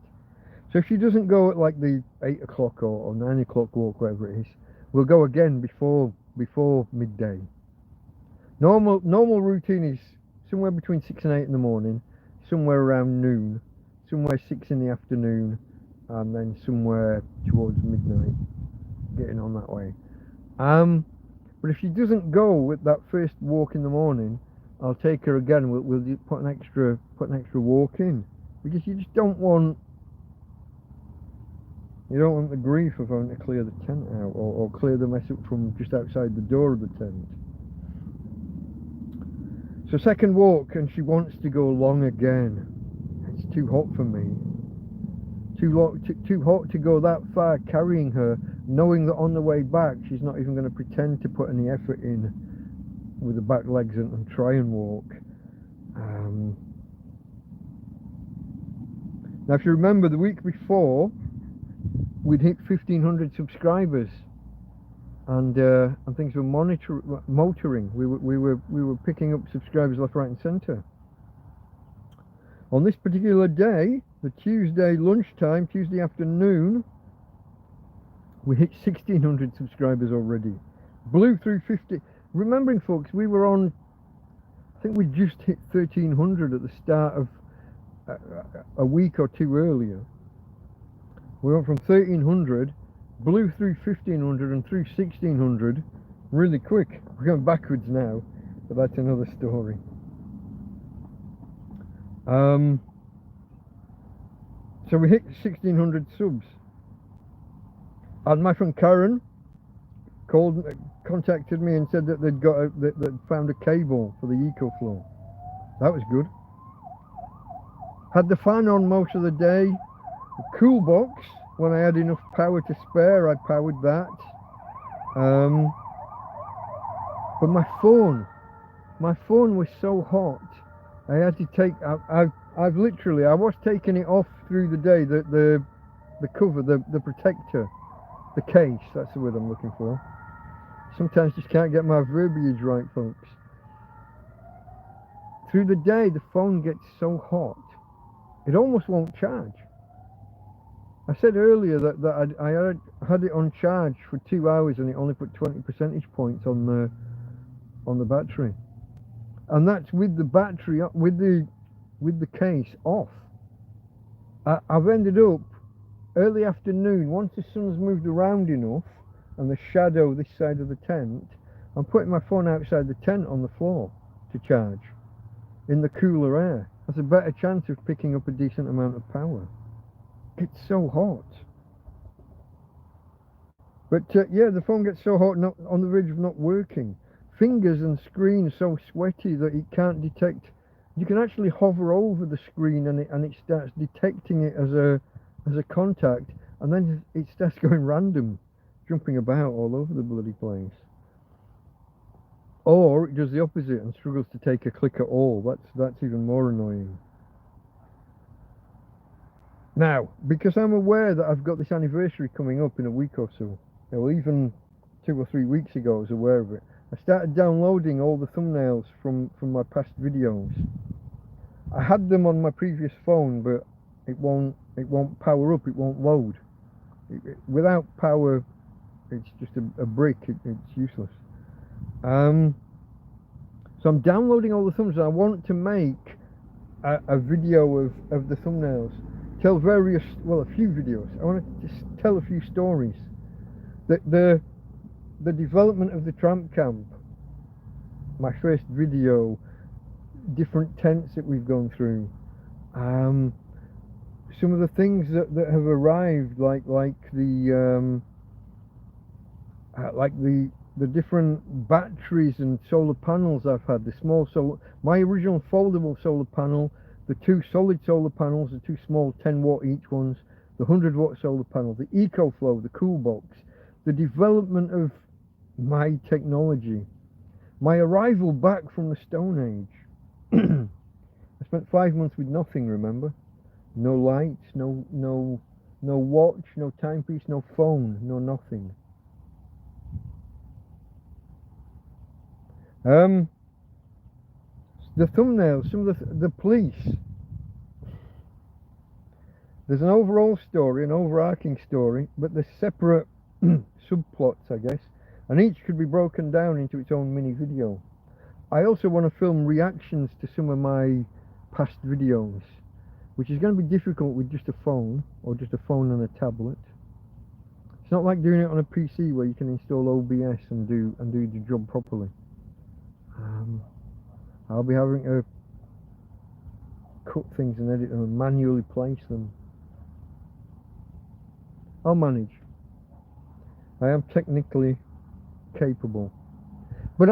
A: So if she doesn't go at like the 8 o'clock or 9 o'clock walk, whatever it is, we'll go again before midday. Normal routine is somewhere between 6 and 8 in the morning, somewhere around noon, somewhere 6 in the afternoon, and then somewhere towards midnight, getting on that way. But if she doesn't go with that first walk in the morning, I'll take her again. We'll put an extra walk in, because you just don't want the grief of having to clear the tent out or clear the mess up from just outside the door of the tent. So second walk, and she wants to go long again. It's too hot for me. Too hot to go that far carrying her, knowing that on the way back she's not even going to pretend to put any effort in with the back legs and try and walk. Now if you remember, the week before we'd hit 1,500 subscribers, and things were motoring. We were picking up subscribers left, right and centre. On this particular day, the Tuesday lunchtime, Tuesday afternoon, we hit 1,600 subscribers already. Blew through 50. Remembering, folks, we were on, I think we just hit 1,300 at the start of a week or two earlier. We went from 1300, blew through 1500 and through 1600 really quick. We're going backwards now, but that's another story. So we hit 1600 subs, and my friend Karen contacted me and said that they'd found a cable for the EcoFlow. That was good. Had the fan on most of the day. The cool box, when I had enough power to spare, I powered that. But my phone was so hot, I had to take. I was taking it off through the day. The cover, the protector, the case. That's the word I'm looking for. Sometimes just can't get my verbiage right, folks. Through the day, the phone gets so hot, it almost won't charge. I said earlier that I had it on charge for 2 hours and it only put 20 percentage points on the battery, and that's with the battery with the case off. I've ended up early afternoon, once the sun's moved around enough and the shadow this side of the tent, I'm putting my phone outside the tent on the floor to charge in the cooler air. That's a better chance of picking up a decent amount of power. It's so hot. But yeah, the phone gets so hot, not on the verge of not working. Fingers and screen so sweaty that it can't detect. You can actually hover over the screen and it starts detecting it as a contact, and then it starts going random, jumping about all over the bloody place. Or it does the opposite and struggles to take a click at all. That's even more annoying. Now, because I'm aware that I've got this anniversary coming up in a week or so, well, even 2 or 3 weeks ago I was aware of it, I started downloading all the thumbnails from my past videos. I had them on my previous phone, but it won't power up, it won't load. Without power, it's just a brick, it's useless. So I'm downloading all the thumbnails. I want to make a video of the thumbnails. Tell a few videos. I want to just tell a few stories. The development of the Tramp camp, my first video, different tents that we've gone through, some of the things that have arrived, like the different batteries and solar panels I've had. My original foldable solar panel, the 2 solid solar panels, the 2 small 10-watt each ones, the 100-watt solar panel, the EcoFlow, the cool box, the development of my technology, my arrival back from the Stone Age. I spent 5 months with nothing, remember? No lights, no watch, no timepiece, no phone, no nothing. The thumbnails, some of the police. There's an overall story, an overarching story, but there's separate subplots, I guess, and each could be broken down into its own mini video. I also want to film reactions to some of my past videos, which is going to be difficult with just a phone, or just a phone and a tablet. It's not like doing it on a PC where you can install OBS and do the job properly. I'll be having to cut things and edit them and manually place them. I'll manage. I am technically capable. But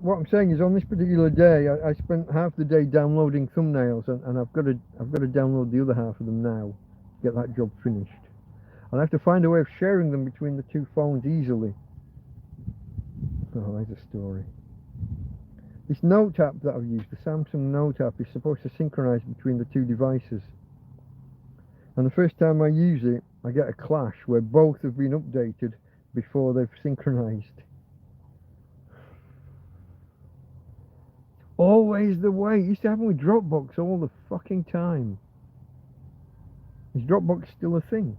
A: what I'm saying is, on this particular day, I spent half the day downloading thumbnails, and I've got to download the other half of them now to get that job finished. And I have to find a way of sharing them between the 2 phones easily. Oh, there's a story. This Note app that I've used, the Samsung Note app, is supposed to synchronize between the 2 devices. And the first time I use it, I get a clash where both have been updated before they've synchronized. Always the way. It used to happen with Dropbox all the fucking time. Is Dropbox still a thing?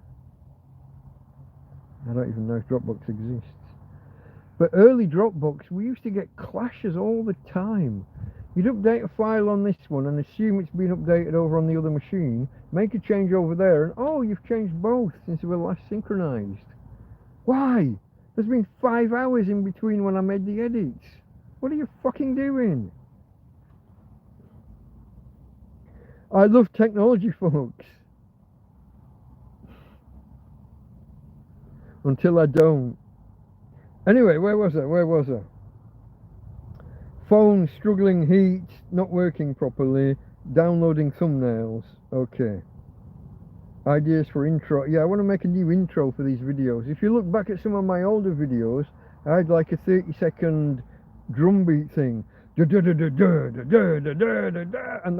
A: I don't even know if Dropbox exists. But early Dropbox, we used to get clashes all the time. You'd update a file on this one and assume it's been updated over on the other machine, make a change over there, and oh, you've changed both since we were last synchronized. Why? There's been 5 hours in between when I made the edits. What are you fucking doing? I love technology, folks. Until I don't. Anyway, where was I? Phone struggling heat, not working properly, downloading thumbnails. Okay. Ideas for intro. Yeah, I want to make a new intro for these videos. If you look back at some of my older videos, I had like a 30-second drum beat thing. And then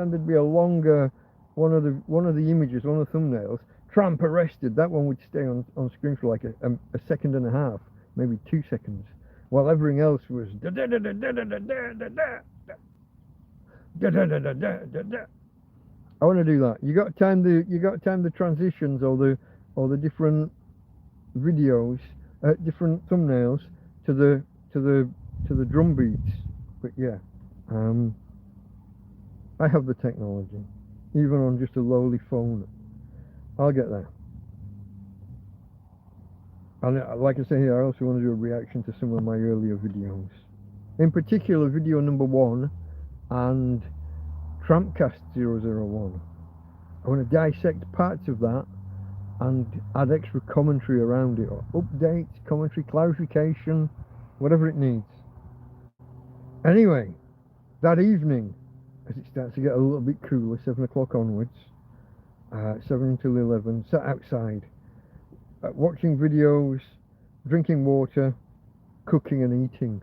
A: there'd be a longer one of the images, one of the thumbnails. Tramp arrested. That one would stay on screen for like a second and a half, maybe 2 seconds, while everything else was. I want to do that. You got time the transitions or the different videos, different thumbnails to the drum beats. But yeah, I have the technology, even on just a lowly phone. I'll get there. And like I say here, I also want to do a reaction to some of my earlier videos. In particular, video number 1 and TrampCast 001. I want to dissect parts of that and add extra commentary around it, or updates, commentary, clarification, whatever it needs. Anyway, that evening, as it starts to get a little bit cooler, 7 o'clock onwards, 7 until 11, sat outside, watching videos, drinking water, cooking and eating.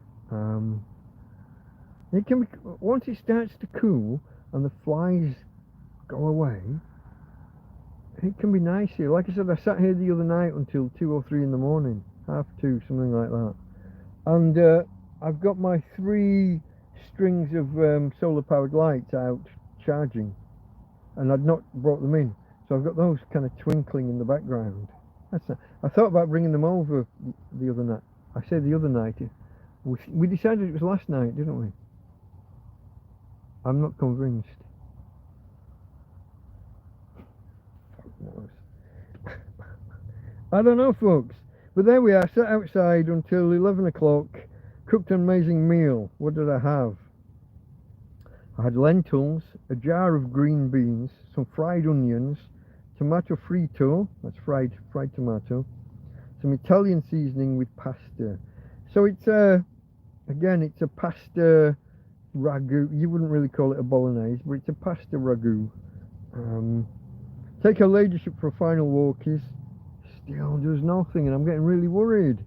A: It can be, once it starts to cool and the flies go away, it can be nice here. Like I said, I sat here the other night until 2 or 3 in the morning, 1:30, something like that. And I've got my 3 strings of solar powered lights out charging, and I'd not brought them in, so I've got those kind of twinkling in the background. I thought about bringing them over the other night. I say the other night. We decided it was last night, didn't we? I'm not convinced. I don't know, folks. But there we are, sat outside until 11 o'clock, cooked an amazing meal. What did I have? I had lentils, a jar of green beans, some fried onions, tomato frito, that's fried tomato, some Italian seasoning with pasta. So it's again, it's a pasta ragu. You wouldn't really call it a bolognese, but it's a pasta ragu. Take her ladyship for a final walkies. Still does nothing, and I'm getting really worried.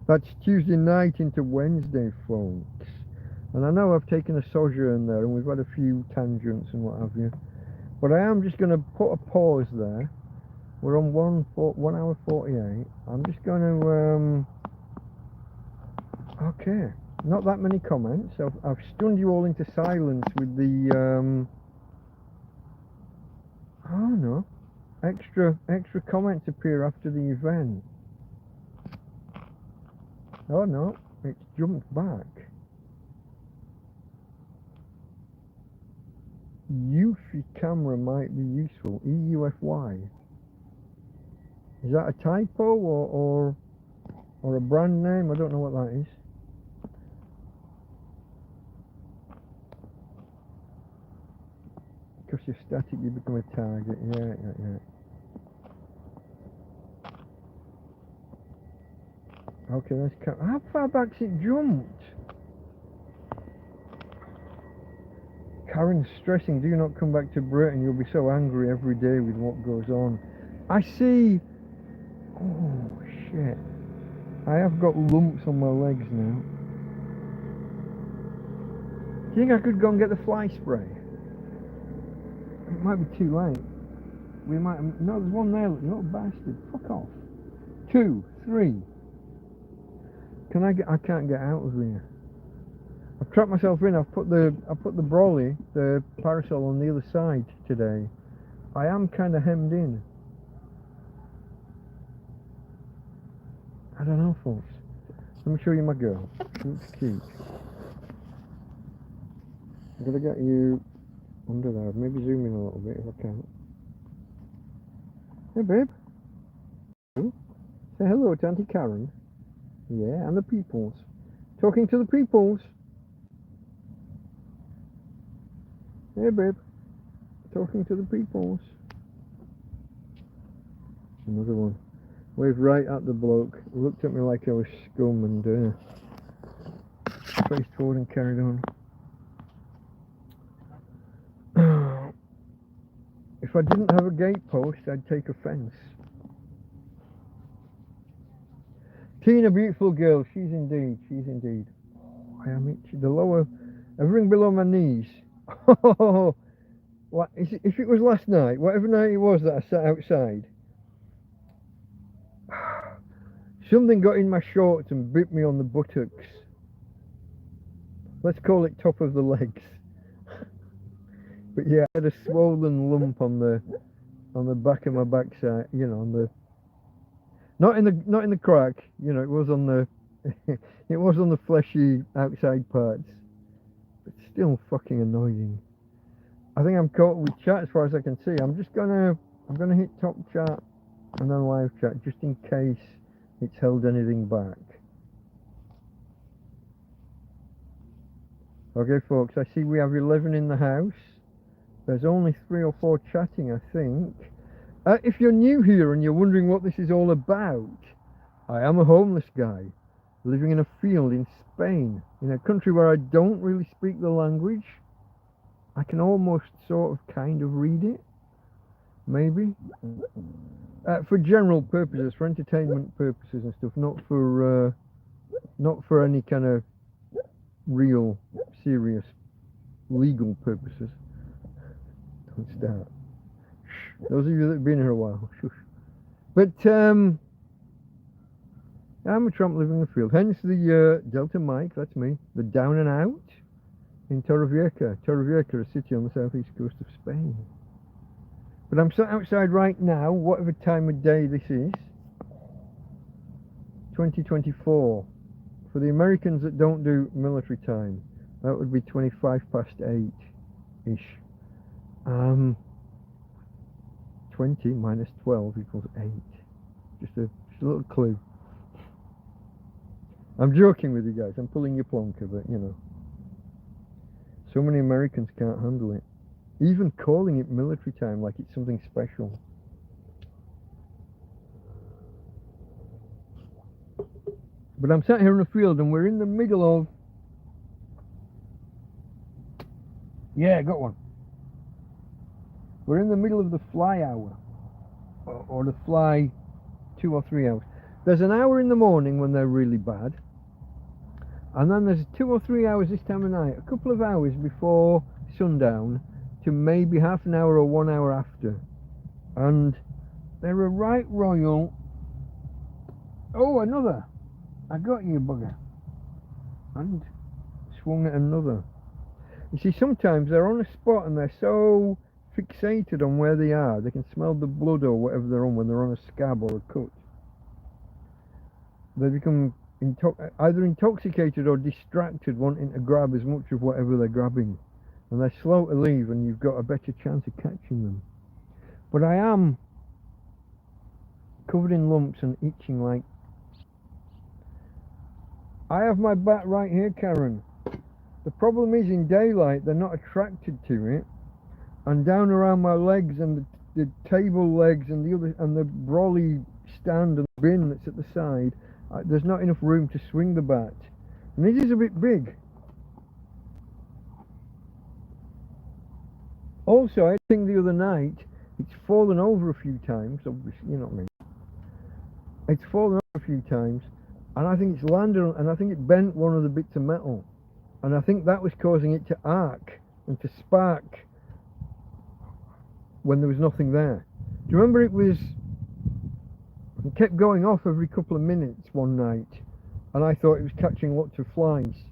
A: That's Tuesday night into Wednesday, folks. And I know I've taken a sojourn there, and we've had a few tangents and what have you. But I am just going to put a pause there. We're on 1 hour 48. I'm just going to... okay. Not that many comments. I've stunned you all into silence with the... oh no. Extra comments appear after the event. Oh no. It's jumped back. Eufy camera might be useful. EUFY. Is that a typo or a brand name? I don't know what that is. Because you're static, you become a target. Yeah. Okay, let's count. How far back's it jumped? Karen's stressing, do not come back to Britain, you'll be so angry every day with what goes on. I see. Oh shit, I have got lumps on my legs now. Do you think I could go and get the fly spray? It might be too late. We might. No, there's one there. Little bastard, fuck off. 2, 3. Can I get? I can't get out of here. I've trapped myself in. I put the brolly, the parasol, on the other side today. I am kind of hemmed in. I don't know, folks. Let me show you my girl. She looks cute. I'm gonna get you under there. Maybe zoom in a little bit if I can. Hey, babe. Say hello to Auntie Karen. Yeah, and the peoples. Talking to the peoples. Hey, babe. Talking to the peoples. Another one. Waved right at the bloke. Looked at me like I was scum and faced forward and carried on. If I didn't have a gate post, I'd take offence. Tina, beautiful girl. She's indeed. She's indeed. Oh, I am itchy. The lower, everything below my knees. Oh, what? If it was last night, whatever night it was that I sat outside, something got in my shorts and bit me on the buttocks. Let's call it top of the legs. But yeah, I had a swollen lump on the back of my backside. You know, on the not in the crack. You know, it was on the it was on the fleshy outside parts. But still fucking annoying. I think I'm caught with chat as far as I can see. I'm gonna hit top chat and then live chat just in case it's held anything back. Okay, folks, I see we have 11 in the house. There's only 3 or 4 chatting, I think. If you're new here and you're wondering what this is all about, I am a homeless guy living in a field in Spain, in a country where I don't really speak the language. I can almost sort of kind of read it, maybe. For general purposes, for entertainment purposes and stuff, not for any kind of real, serious, legal purposes. Don't start. Shh. Those of you that have been here a while, shush. But I'm a Tramp living in the field. Hence the Delta Mike, that's me. The down and out in Torrevieja. Torrevieja, a city on the southeast coast of Spain. But I'm sat outside right now, whatever time of day this is. 2024. For the Americans that don't do military time, that would be 8:25-ish. 20 minus 12 equals 8. Just a little clue. I'm joking with you guys. I'm pulling your plonker, but you know. So many Americans can't handle it. Even calling it military time like it's something special. But I'm sat here in the field and we're in the middle of... Yeah, got one. We're in the middle of the fly hour. Or the fly 2 or 3 hours. There's an hour in the morning when they're really bad. And then there's 2 or 3 hours this time of night. A couple of hours before sundown to maybe half an hour or 1 hour after. And they're a right royal... Oh, another! I got you, bugger. And swung at another. You see, sometimes they're on a spot and they're so fixated on where they are, they can smell the blood or whatever they're on when they're on a scab or a cut. They become either intoxicated or distracted, wanting to grab as much of whatever they're grabbing. And they're slow to leave and you've got a better chance of catching them. But I am covered in lumps and itching like... I have my bat right here, Karen. The problem is in daylight they're not attracted to it, and down around my legs and the table legs and the other and the brolly stand and bin that's at the side, there's not enough room to swing the bat. And this is a bit big. Also, I think the other night it's fallen over a few times. Obviously, you know what I mean. It's fallen over a few times. And I think it's landed on, and I think it bent one of the bits of metal. And I think that was causing it to arc and to spark when there was nothing there. Do you remember it kept going off every couple of minutes one night, and I thought it was catching lots of flies.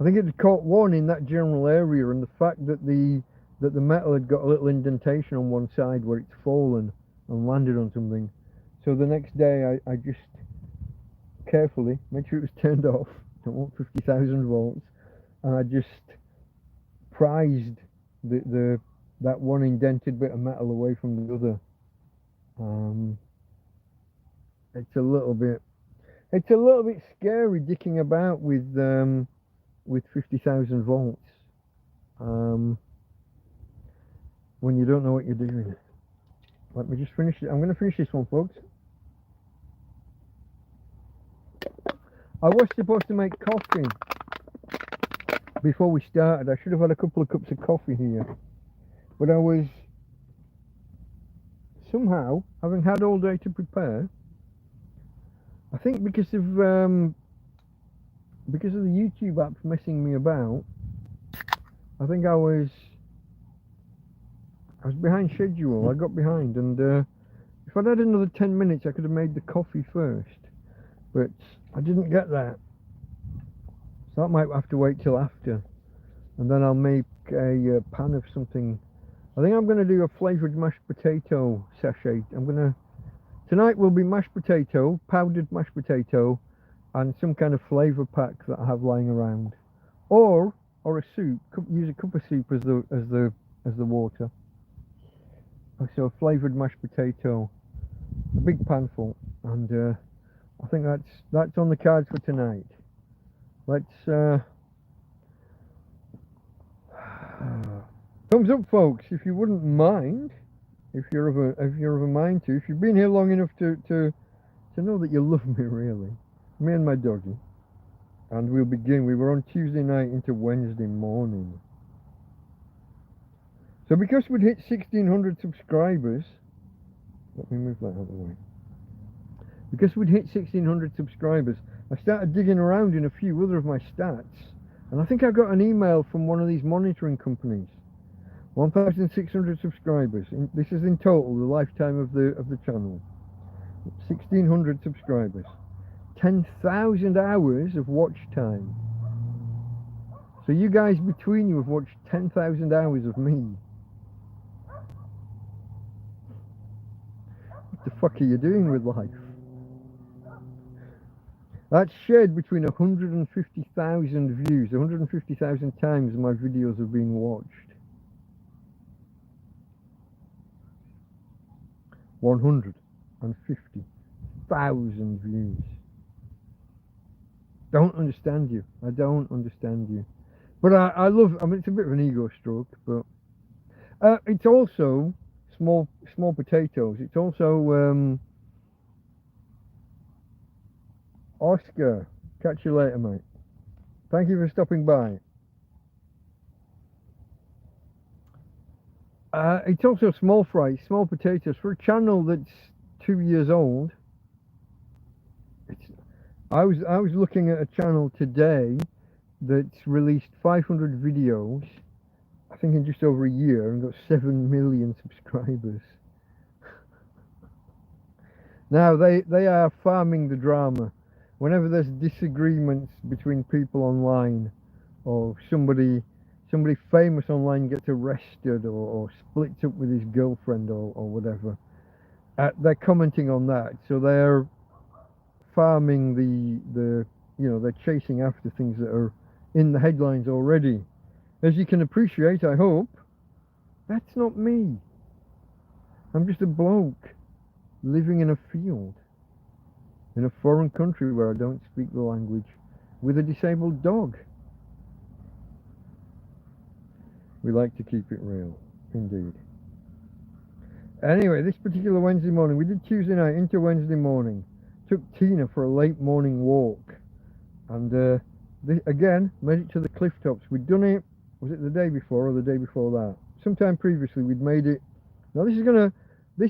A: I think it had caught one in that general area, and the fact that the metal had got a little indentation on one side where it's fallen and landed on something. So the next day I just carefully made sure it was turned off. Don't want 50,000 volts. and I just prized that one indented bit of metal away from the other. It's a little bit scary dicking about with 50,000 volts when you don't know what you're doing. Let me just finish it. I'm going to finish this one, folks. I was supposed to make coffee before we started. I should have had a couple of cups of coffee here, but I was somehow, having had all day to prepare, I think because of the YouTube app messing me about, I think I was behind schedule. I got behind, and if I'd had another 10 minutes I could have made the coffee first, but I didn't get that, so that might have to wait till after, and then I'll make a pan of something. I think I'm going to do a flavoured mashed potato sachet. Tonight will be mashed potato, powdered mashed potato, and some kind of flavour pack that I have lying around, or a soup. Use a cup of soup as the water. So flavoured mashed potato, a big pan full, and I think that's on the cards for tonight. Let's thumbs up, folks, if you wouldn't mind. If you're of a mind to. If you've been here long enough to know that you love me, really, me and my doggy. And we'll begin. We were on Tuesday night into Wednesday morning. So because we'd hit 1,600 subscribers, let me move that out of the way. Because we'd hit 1,600 subscribers, I started digging around in a few other of my stats, and I think I got an email from one of these monitoring companies. 1,600 subscribers. This is in total the lifetime of the channel. 1,600 subscribers. 10,000 hours of watch time. So you guys between you have watched 10,000 hours of me. What the fuck are you doing with life? That's shared between 150,000 views. 150,000 times my videos have been watched. 150,000 views. Don't understand you. I don't understand you. But I love, I mean, it's a bit of an ego stroke, but it's also small potatoes. It's also Oscar. Catch you later, mate. Thank you for stopping by. It's also small fry, small potatoes for a channel that's 2 years old. I was looking at a channel today that's released 500 videos, I think in just over a year, and got 7 million subscribers. Now they are farming the drama. Whenever there's disagreements between people online, or somebody famous online gets arrested or splits up with his girlfriend or whatever, they're commenting on that. So they're farming the they're chasing after things that are in the headlines already. As you can appreciate, I hope, that's not me. I'm just a bloke living in a field in a foreign country where I don't speak the language, with a disabled dog. We like to keep it real, indeed. Anyway, this particular Wednesday morning, we did Tuesday night into Wednesday morning. Took Tina for a late morning walk, and again made it to the cliff tops. We'd done it, was it the day before or the day before that? Sometime previously we'd made it. Now this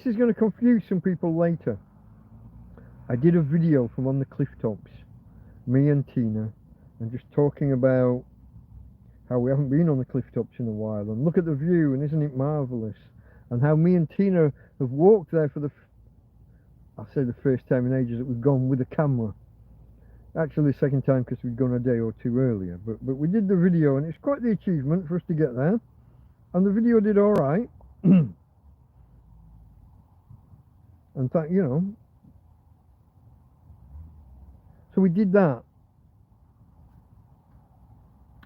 A: is gonna confuse some people later. I did a video from on the cliff tops, me and Tina, and just talking about how we haven't been on the cliff tops in a while, and look at the view, and isn't it marvellous, and how me and Tina have walked there for I'll say the first time in ages that we've gone with a camera. Actually the second time because we'd gone a day or two earlier, but we did the video, and it's quite the achievement for us to get there, and the video did alright. And so we did that.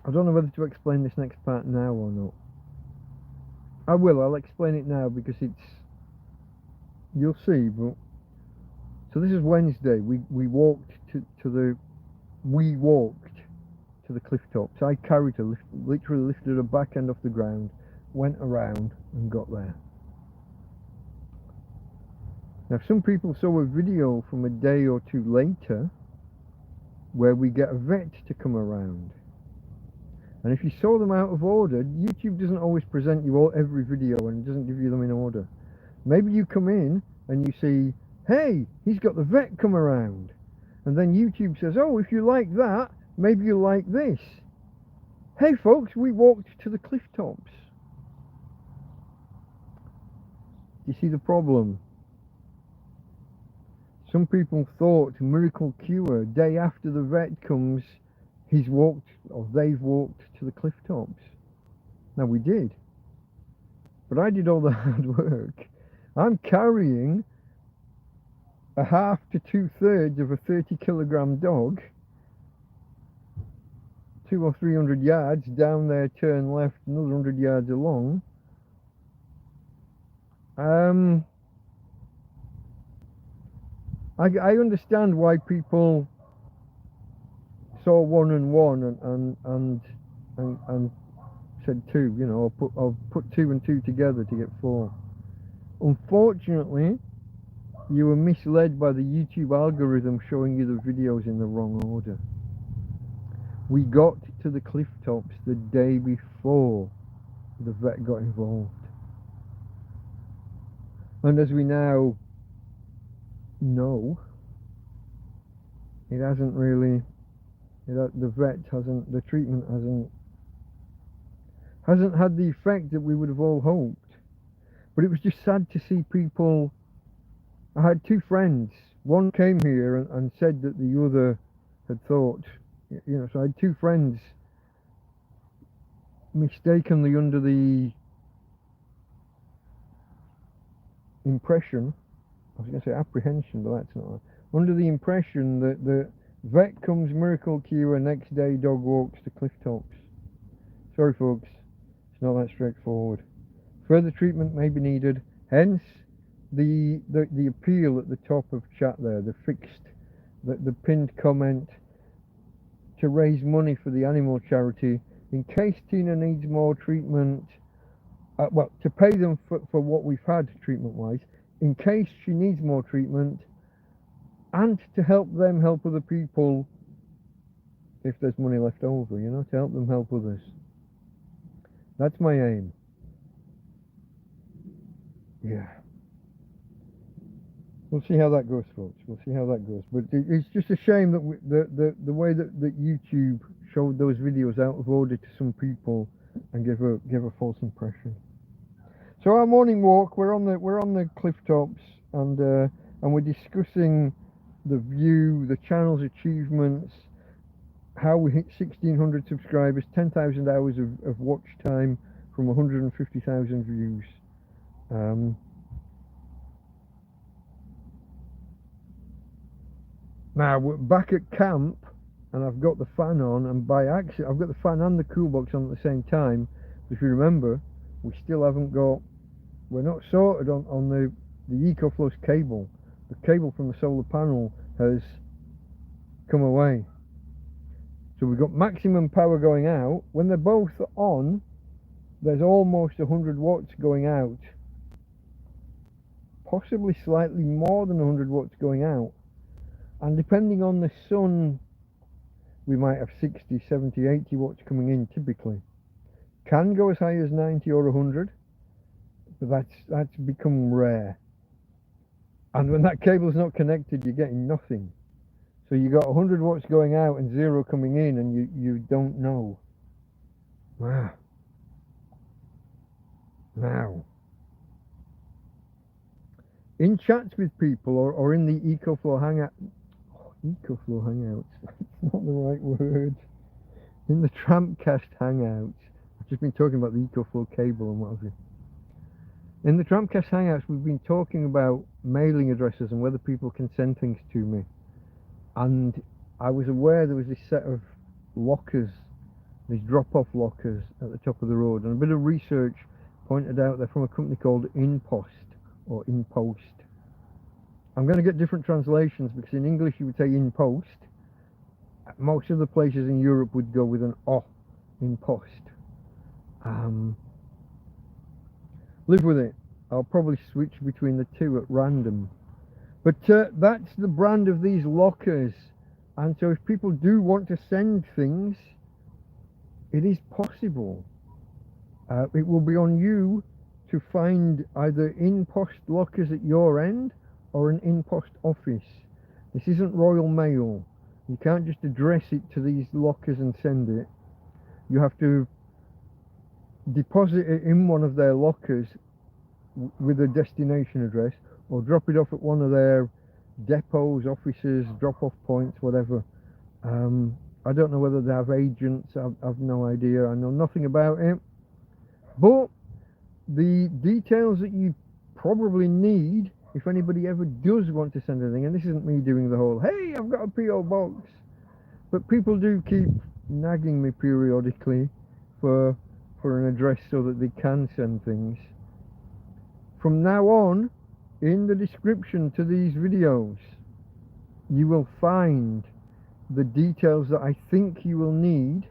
A: I don't know whether to explain this next part now or not. I will, I'll explain it now because you'll see, but so this is Wednesday. We walked to the cliff tops. I carried her, literally lifted her back end off the ground, went around and got there. Now some people saw a video from a day or two later where we get a vet to come around. And if you saw them out of order, YouTube doesn't always present you every video and doesn't give you them in order. Maybe you come in and you see, hey, he's got the vet come around. And then YouTube says, oh, if you like that, maybe you like this. Hey folks, we walked to the cliff tops. Do you see the problem? Some people thought miracle cure, day after the vet comes, he's walked or they've walked to the cliff tops. Now we did. But I did all the hard work. I'm carrying a half to 2/3 of a 30-kilogram dog 200 or 300 yards down there, turn left, another 100 yards along. I understand why people saw 1 and 1 and said 2, you know, or put 2 and 2 together to get 4. Unfortunately, you were misled by the YouTube algorithm showing you the videos in the wrong order. We got to the cliff tops the day before the vet got involved. And as we now know, it hasn't really, the vet hasn't, the treatment hasn't had the effect that we would have all hoped. But it was just sad to see people. I had 2 friends. One came here and said that the other had thought, you know, so I had 2 friends mistakenly under the impression, I was going to say apprehension, but that's not, under the impression that the vet comes, miracle cure, next day dog walks to cliff tops. Sorry folks, it's not that straightforward. Further treatment may be needed, hence the appeal at the top of chat there, the pinned comment to raise money for the animal charity in case Tina needs more treatment, well, to pay them for what we've had treatment wise, in case she needs more treatment, and to help them help other people if there's money left over, you know, to help them help others. That's my aim. Yeah. We'll see how that goes, folks. We'll see how that goes. But it's just a shame that the way that YouTube showed those videos out of order to some people and give a false impression. So our morning walk, we're on the cliff tops, and we're discussing the view, the channel's achievements, how we hit 1,600 subscribers, 10,000 hours of watch time from 150,000 views. Now we're back at camp, and I've got the fan on, and by accident I've got the fan and the cool box on at the same time. If you remember, we still haven't got, we're not sorted on the EcoFlow cable. The cable from the solar panel has come away. So we've got maximum power going out. When they're both on, there's almost 100 watts going out. Possibly slightly more than 100 watts going out. And depending on the sun, we might have 60, 70, 80 watts coming in typically. Can go as high as 90 or 100, but that's become rare. And when that cable's not connected, you're getting nothing. So you got 100 watts going out and 0 coming in, and you don't know. Wow. Now, in chats with people or in the EcoFlow hangout, EcoFlow hangouts, that's not the right word. In the TrampCast hangouts, I've just been talking about the EcoFlow cable and what have you. In the TrampCast hangouts, we've been talking about mailing addresses and whether people can send things to me. And I was aware there was this set of lockers these drop-off lockers at the top of the road. And a bit of research pointed out they're from a company called Inpost or Inpost. I'm going to get different translations because in English you would say Inpost. Most of the places in Europe would go with an O, Inpost. Live with it. I'll probably switch between the two at random. But that's the brand of these lockers. And so if people do want to send things, it is possible. It will be on you to find either Inpost lockers at your end or an Inpost office. This isn't Royal Mail. You can't just address it to these lockers and send it. You have to deposit it in one of their lockers with a destination address, or drop it off at one of their depots, offices, drop-off points, whatever. I don't know whether they have agents. I've no idea. I know nothing about it. But the details that you probably need if anybody ever does want to send anything, and this isn't me doing the whole, hey, I've got a P.O. box, but people do keep nagging me periodically for an address so that they can send things. From now on, in the description to these videos, you will find the details that I think you will need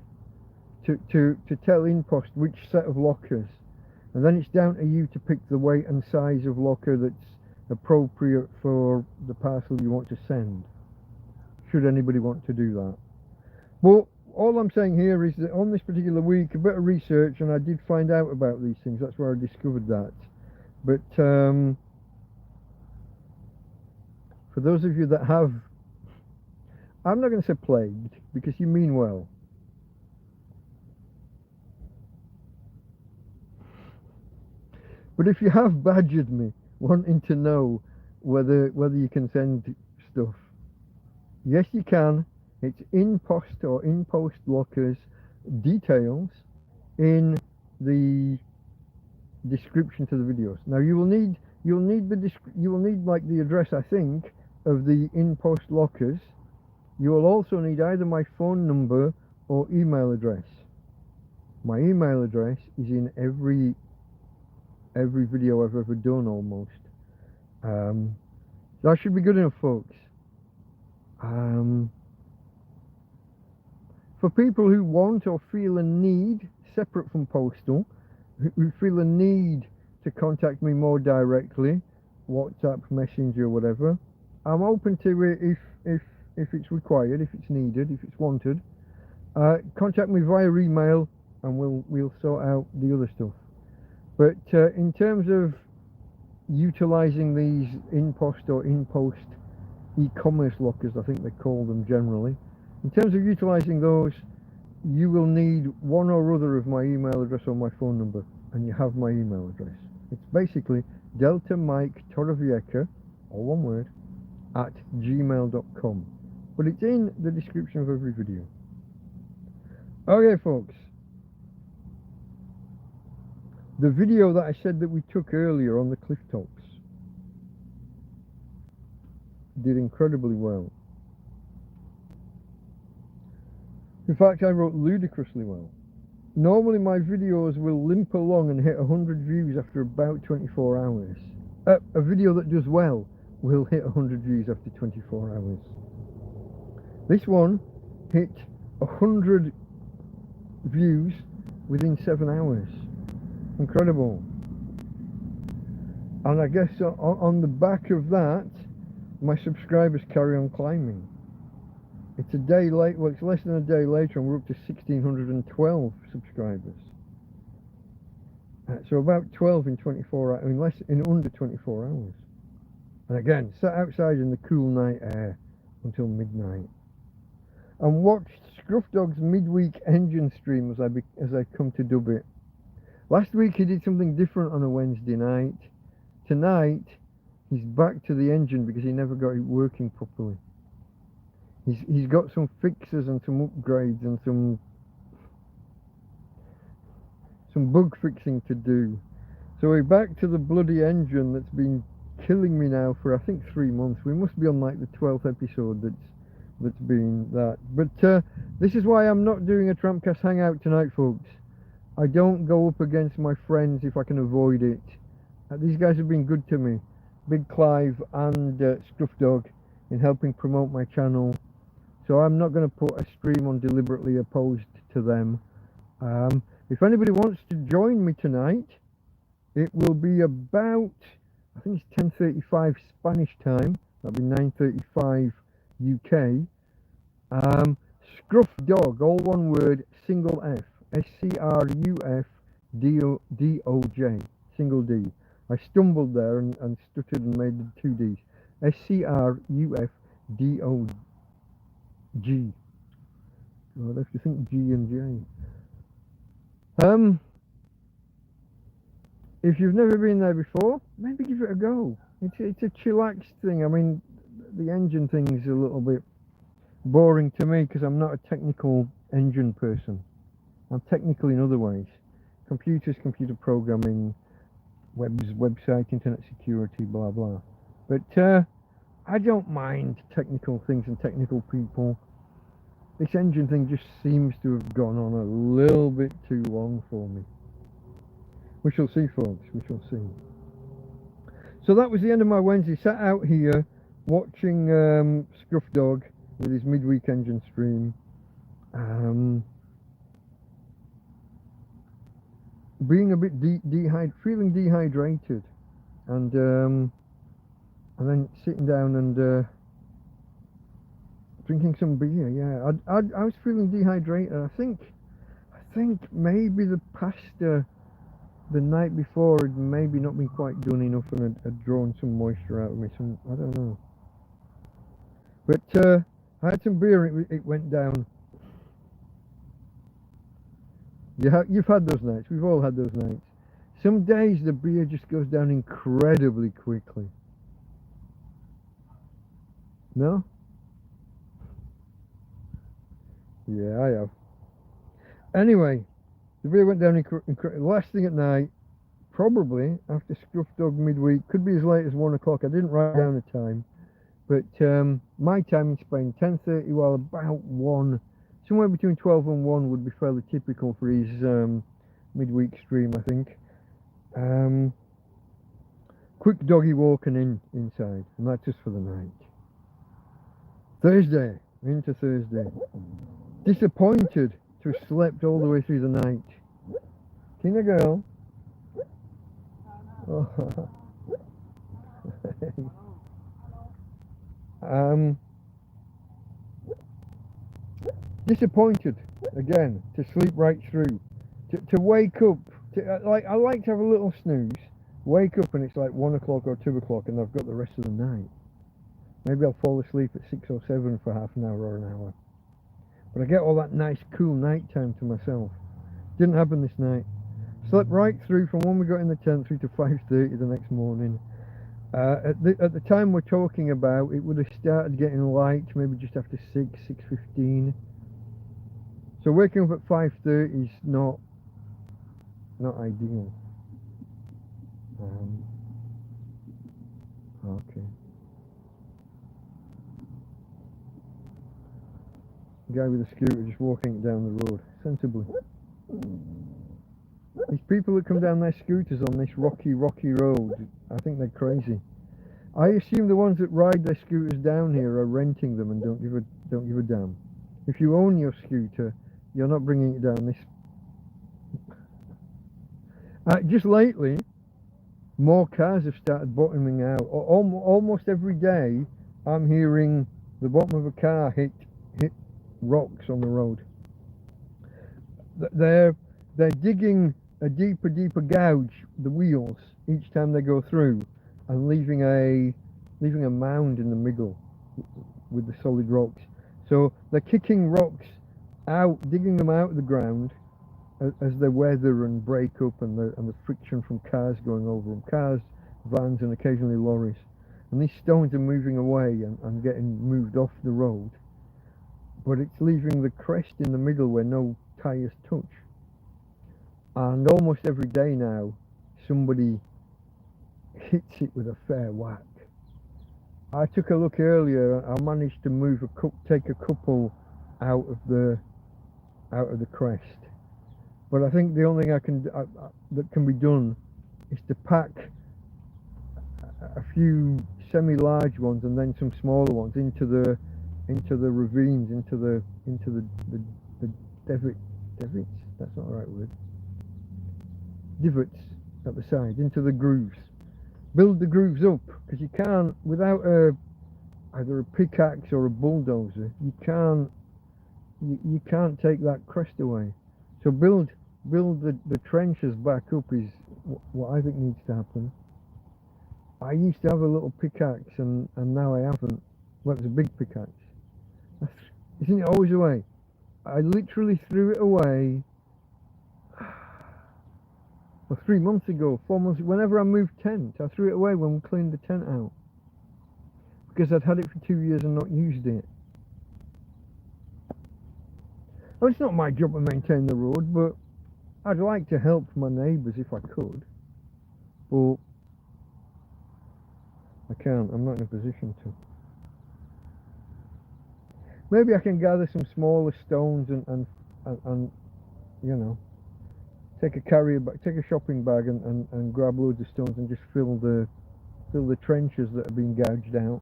A: to tell Inpost which set of lockers, and then it's down to you to pick the weight and size of locker that's appropriate for the parcel you want to send, should anybody want to do that. Well, all I'm saying here is that on this particular week, a bit of research, and I did find out about these things. That's where I discovered that. But for those of you that have, I'm not going to say plagued, because you mean well. But if you have badgered me, wanting to know whether you can send stuff, yes you can. It's Inpost or Inpost lockers details in the description to the videos. Now you'll need like the address, I think, of the Inpost lockers. You will also need either my phone number or email address. My email address is in every video I've ever done almost. That should be good enough, folks. For people who want or feel a need, separate from postal, who feel a need to contact me more directly, WhatsApp, Messenger, whatever, I'm open to it if it's required, if it's needed, if it's wanted. Contact me via email and we'll sort out the other stuff. But in terms of utilising these Inpost or Inpost e-commerce lockers, I think they call them generally, in terms of utilising those, you will need one or other of my email address or my phone number, and you have my email address. It's basically Delta Mike Torrevieja, all one word, at gmail.com. But it's in the description of every video. Okay, folks. The video that I said that we took earlier on the cliff tops did incredibly well. In fact, I wrote ludicrously well. Normally my videos will limp along and hit 100 views after about 24 hours. A video that does well will hit 100 views after 24 hours. This one hit 100 views within 7 hours. Incredible. And I guess on the back of that, my subscribers carry on climbing. It's a day late, well, it's less than a day later and we're up to 1,612 subscribers. So about 12 in 24 hours, in under 24 hours. And again, sat outside in the cool night air until midnight. And watched Scruff Dog's midweek engine stream as I come to dub it. Last week he did something different on a Wednesday night. Tonight he's back to the engine because he never got it working properly. He's got some fixes and some upgrades and some bug fixing to do. So we're back to the bloody engine that's been killing me now for I think 3 months. We must be on like the 12th episode that's been that. But this is why I'm not doing a TrampCast hangout tonight, folks. I don't go up against my friends if I can avoid it. These guys have been good to me, Big Clive and Scruff Dog, in helping promote my channel. So I'm not going to put a stream on deliberately opposed to them. If anybody wants to join me tonight, it will be about, I think it's 10:35 Spanish time. That'll be 9:35 UK. Scruff Dog, all one word, single F. SCRUFDOJ, single D. I stumbled there and stuttered and made the two Ds. SCRUFDOG. I'd have to think G and J. If you've never been there before, maybe give it a go. It's a chillaxed thing. I mean, the engine thing is a little bit boring to me because I'm not a technical engine person. I'm technical in other ways. Computers, computer programming, website, internet security, blah blah. But I don't mind technical things and technical people. This engine thing just seems to have gone on a little bit too long for me. We shall see, folks, we shall see. So that was the end of my Wednesday. Sat out here watching Scruff Dog with his midweek engine stream. Being a bit feeling dehydrated, and then sitting down and drinking some beer. Yeah, I was feeling dehydrated. I think maybe the pasta the night before had maybe not been quite done enough and had drawn some moisture out of me. I don't know. But I had some beer and it went down. Yeah, you've had those nights. We've all had those nights. Some days the beer just goes down incredibly quickly. No? Yeah, I have. Anyway, the beer went down last thing at night, probably after Scruff Dog midweek. Could be as late as 1 o'clock. I didn't write down the time. But my time in Spain, 10:30, well, about 1. Somewhere between 12 and 1 would be fairly typical for his midweek stream, I think. Quick doggy walking inside, and that's just for the night. Thursday, into Thursday. Disappointed to have slept all the way through the night. Tina girl. Oh. Disappointed again to sleep right through, to wake up. I like to have a little snooze, wake up and it's like 1 o'clock or 2 o'clock, and I've got the rest of the night. Maybe I'll fall asleep at 6 or 7 for half an hour or an hour, but I get all that nice cool night time to myself. Didn't happen this night. Slept right through from when we got in the tent through to 5:30 the next morning. At the time we're talking about, it would have started getting light maybe just after 6:15. So waking up at 5:30 is not ideal. Okay. Guy with a scooter just walking down the road sensibly. These people that come down their scooters on this rocky road, I think they're crazy. I assume the ones that ride their scooters down here are renting them and don't give a damn. If you own your scooter, you're not bringing it down this. Just lately, more cars have started bottoming out. Almost every day, I'm hearing the bottom of a car hit rocks on the road. They're digging a deeper gouge, the wheels, each time they go through, and leaving a mound in the middle with the solid rocks. So they're kicking rocks out, digging them out of the ground as they weather and break up, and the friction from cars going over them, cars, vans, and occasionally lorries. And these stones are moving away and getting moved off the road, but it's leaving the crest in the middle where no tyres touch. And almost every day now, somebody hits it with a fair whack. I took a look earlier. I managed to move take a couple out of the crest. But I think the only thing that can be done is to pack a few semi-large ones and then some smaller ones into the ravines, into the divots. That's not the right word. Divots at the side, into the grooves. Build the grooves up, because you can't, without either a pickaxe or a bulldozer, you can't take that crest away. So build the trenches back up is what I think needs to happen. I used to have a little pickaxe and now I haven't. Well, it was a big pickaxe. Isn't it always the way? I literally threw it away 3 months ago, 4 months, whenever I moved tent, I threw it away when we cleaned the tent out. Because I'd had it for 2 years and not used it. Well, it's not my job to maintain the road, but I'd like to help my neighbours if I could. But I can't, I'm not in a position to. Maybe I can gather some smaller stones and you know, take a shopping bag and grab loads of stones and just fill the trenches that have been gouged out.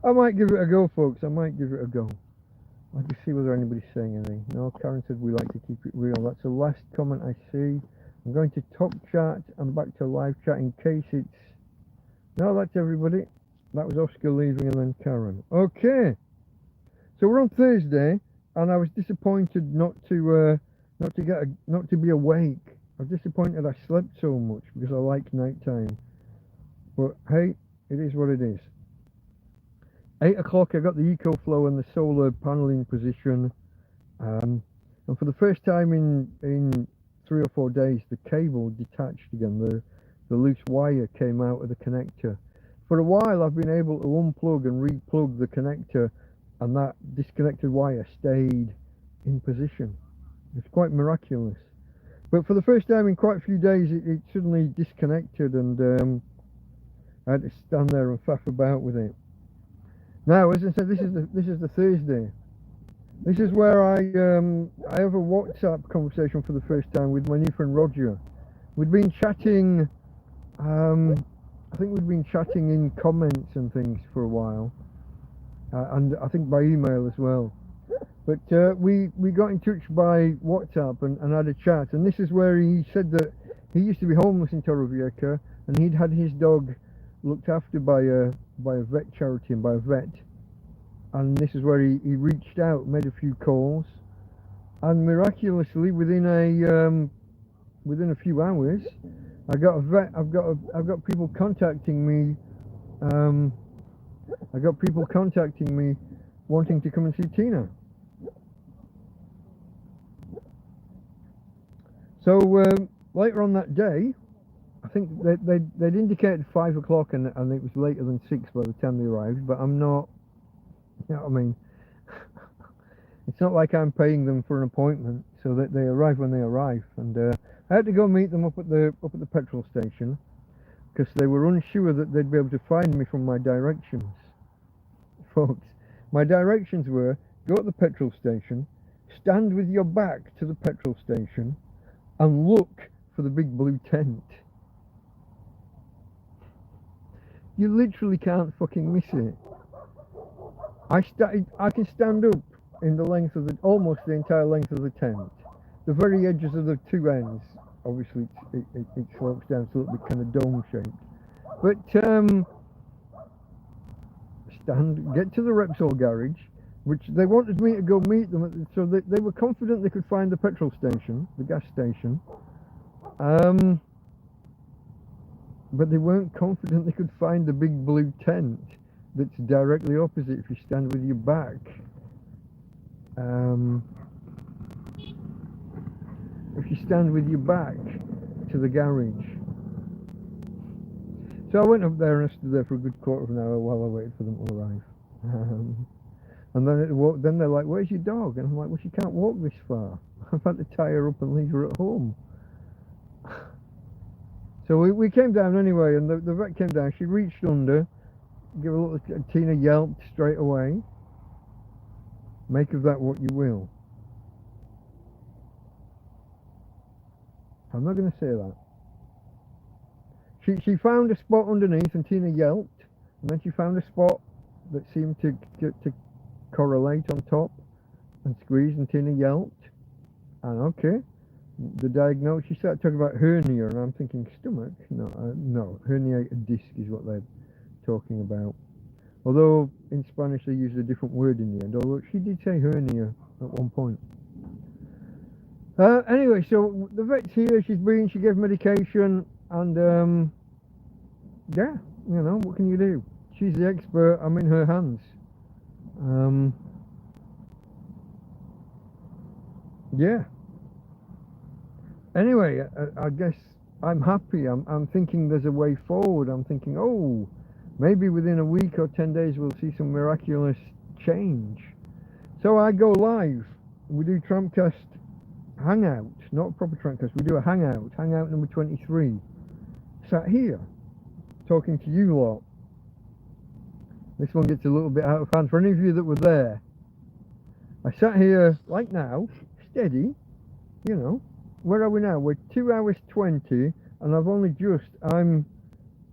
A: I might give it a go, folks. I might give it a go. I'll just see whether anybody's saying anything. No, Karen said we like to keep it real. That's the last comment I see. I'm going to top chat and back to live chat in case it's... No, that's everybody. That was Oscar leaving and then Karen. Okay. So we're on Thursday and I was disappointed not to be awake. I was disappointed I slept so much because I like nighttime. But hey, it is what it is. 8 o'clock I got the EcoFlow and the solar panel in position. And for the first time in 3 or 4 days, the cable detached again. The loose wire came out of the connector. For a while I've been able to unplug and replug the connector, and that disconnected wire stayed in position. It's quite miraculous. But for the first time in quite a few days, it suddenly disconnected, and I had to stand there and faff about with it. Now, as I said, this is the Thursday. This is where I have a WhatsApp conversation for the first time with my new friend Roger. We'd been chatting. I think we'd been chatting in comments and things for a while, and I think by email as well. But we got in touch by WhatsApp and had a chat, and this is where he said that he used to be homeless in Torrevieja, and he'd had his dog looked after by a vet charity and by a vet, and this is where he reached out, made a few calls, and miraculously within a few hours, I got a vet. I've got people contacting me. I got people contacting me wanting to come and see Tina. So later on that day, I think they'd indicated 5 o'clock, and it was later than 6 by the time they arrived. But I'm not, you know what I mean. It's not like I'm paying them for an appointment, so that they arrive when they arrive. And I had to go meet them up at the petrol station because they were unsure that they'd be able to find me from my directions. Folks, my directions were: go at the petrol station, stand with your back to the petrol station, and look for the big blue tent. You literally can't fucking miss it. I can stand up in the length of almost the entire length of the tent. The very edges of the two ends, obviously it slopes down so a little bit kind of dome shaped. But get to the Repsol garage, which they wanted me to go meet them, so they were confident they could find the petrol station, the gas station. But they weren't confident they could find the big blue tent that's directly opposite if you stand with your back. If you stand with your back to the garage. So I went up there and I stood there for a good quarter of an hour while I waited for them to arrive. And then they're like, "Where's your dog?" And I'm like, "Well, she can't walk this far. I've had to tie her up and leave her at home." So we came down anyway, and the vet came down. She reached under, give a little. Tina yelped straight away. Make of that what you will. I'm not going to say that. She found a spot underneath and Tina yelped, and then she found a spot that seemed to correlate on top and squeezed, and Tina yelped. And okay, the diagnosis, she started talking about hernia, and I'm thinking stomach? No, herniated disc is what they're talking about. Although in Spanish they used a different word in the end, although she did say hernia at one point. Anyway, so the vet's here, she gave medication, and yeah, you know, what can you do? She's the expert, I'm in her hands. Yeah. Anyway, I guess I'm happy. I'm thinking there's a way forward. I'm thinking, oh, maybe within a week or 10 days we'll see some miraculous change. So I go live. We do TrampCast hangout, not a proper TrampCast. We do a hangout number 23. Sat here, talking to you lot. This one gets a little bit out of hand. For any of you that were there, I sat here like now, steady, you know. Where are we now? We're 2 hours 20, and I've only just, I'm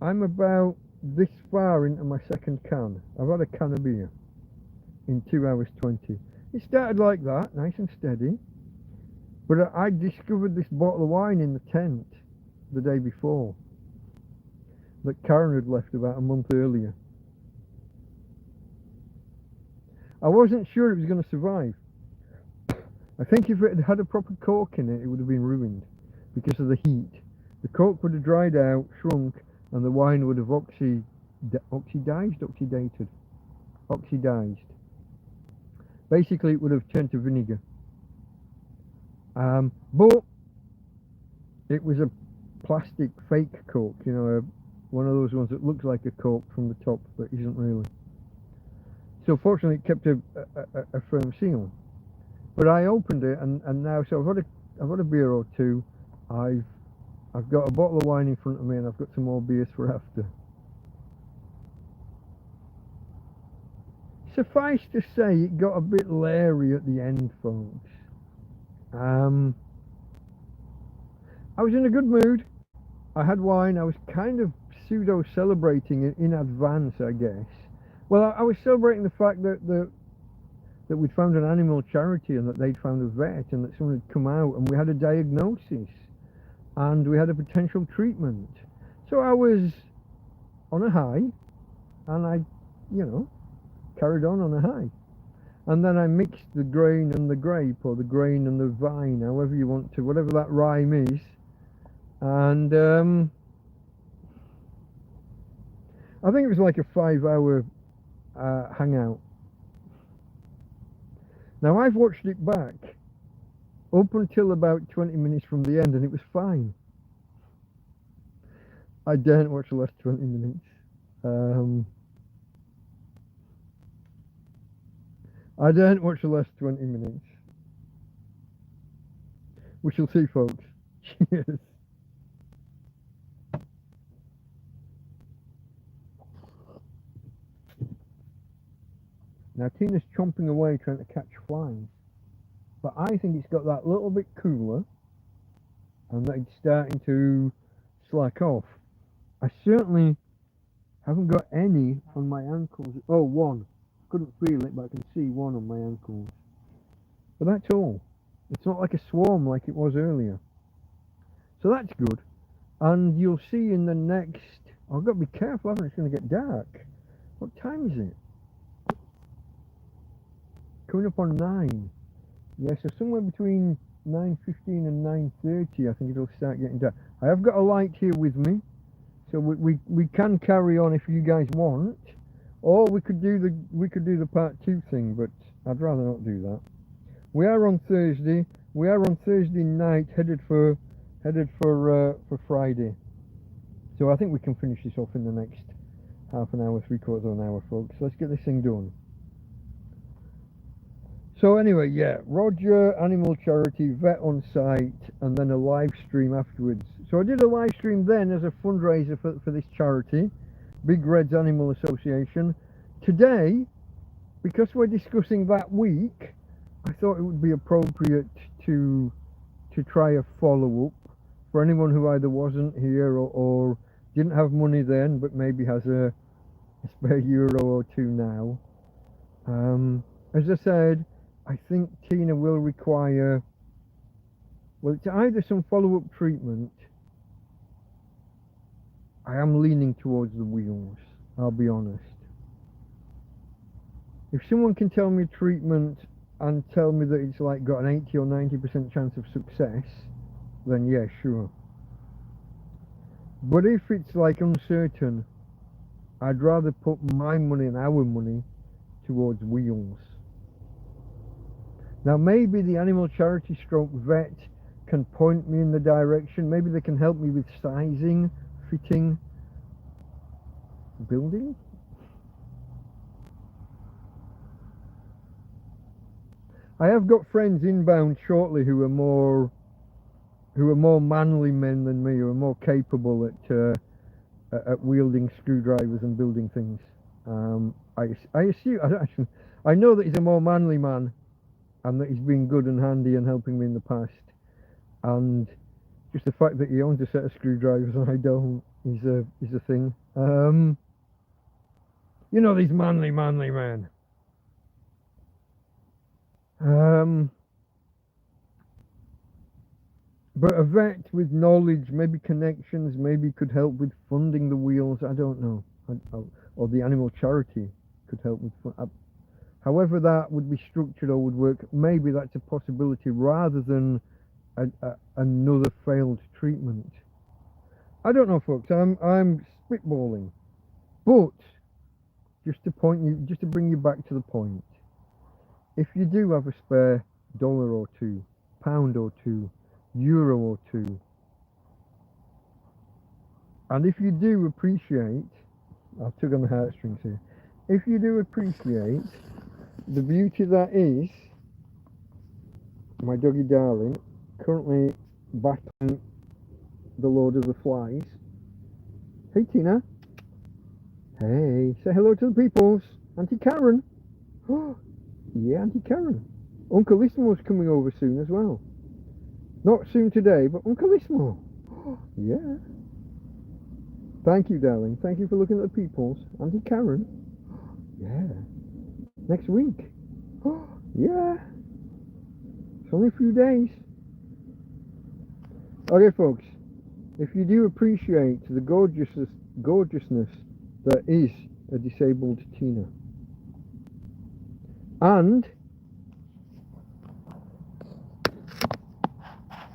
A: about this far into my second can. I've had a can of beer in 2 hours 20. It started like that, nice and steady. But I discovered this bottle of wine in the tent the day before that Karen had left about a month earlier. I wasn't sure it was going to survive. I think if it had had a proper cork in it, it would have been ruined because of the heat. The cork would have dried out, shrunk, and the wine would have oxidized. Basically, it would have turned to vinegar. But it was a plastic fake cork, you know, one of those ones that looks like a cork from the top, but isn't really. So fortunately, it kept a firm seal. But I opened it, and now, so I've had a beer or two. I've got a bottle of wine in front of me, and I've got some more beers for after. Suffice to say, it got a bit leery at the end, folks. I was in a good mood. I had wine. I was kind of pseudo celebrating it in advance, I guess. Well, I was celebrating the fact that we'd found an animal charity, and that they'd found a vet, and that someone had come out, and we had a diagnosis, and we had a potential treatment. So I was on a high, and I, you know, carried on a high. And then I mixed the grain and the grape, or the grain and the vine, however you want to, whatever that rhyme is. And I think it was like a 5-hour hangout. Now I've watched it back up until about 20 minutes from the end, and it was fine. I daren't watch the last 20 minutes. I daren't watch the last 20 minutes. We shall see, folks. Cheers. Now Tina's chomping away trying to catch flies, but I think it's got that little bit cooler, and that it's starting to slack off. I certainly haven't got any on my ankles. Oh, one. Couldn't feel it, but I can see one on my ankles. But that's all. It's not like a swarm like it was earlier. So that's good. And you'll see in the next... Oh, I've got to be careful, haven't I? It's going to get dark. What time is it? Coming up on 9. Yeah, so somewhere between 9:15 and 9:30, I think it'll start getting dark. I have got a light here with me, so we can carry on if you guys want, or we could do the part 2 thing, but I'd rather not do that. We are on Thursday. We are on Thursday night, headed for Friday. So I think we can finish this off in the next half an hour, 3/4 of an hour, folks. Let's get this thing done. So anyway, yeah, Roger, Animal Charity, Vet on Site, and then a live stream afterwards. So I did a live stream then as a fundraiser for this charity. Big Red's Animal Association. Today, because we're discussing that week, I thought it would be appropriate to try a follow-up for anyone who either wasn't here or didn't have money then, but maybe has a spare euro or two now. As I said, I think Tina will require, well, it's either some follow-up treatment. I am leaning towards the wheels, I'll be honest. If someone can tell me treatment and tell me that it's like got an 80 or 90% chance of success, then yeah, sure. But if it's like uncertain, I'd rather put my money and our money towards wheels. Now maybe the animal charity stroke vet can point me in the direction. Maybe they can help me with sizing, fitting, building. I have got friends inbound shortly who are more manly men than me, who are more capable at wielding screwdrivers and building things. I assume I know that he's a more manly man, and that he's been good and handy and helping me in the past. And just the fact that he owns a set of screwdrivers and I don't is a thing. You know, these manly men. But a vet with knowledge, maybe connections, maybe could help with funding the wheels. I don't know. Or the animal charity could help with. However that would be structured or would work, maybe that's a possibility rather than another failed treatment. I don't know, folks. I'm spitballing, but just to bring you back to the point. If you do have a spare dollar or two, pound or two, euro or two, and if you do appreciate, I'll tug on the heartstrings here, if you do appreciate the beauty that is my doggy darling currently battling the Lord of the Flies. Hey Tina. Hey, say hello to the peoples. Auntie Karen. Yeah, Auntie Karen. Uncle Ismo's coming over soon as well. Not soon today, but Uncle Ismo. Yeah. Thank you, darling. Thank you for looking at the peoples. Auntie Karen. Yeah. Next week. Yeah. It's only a few days. Okay, folks. If you do appreciate the gorgeousness that is a disabled Tina, and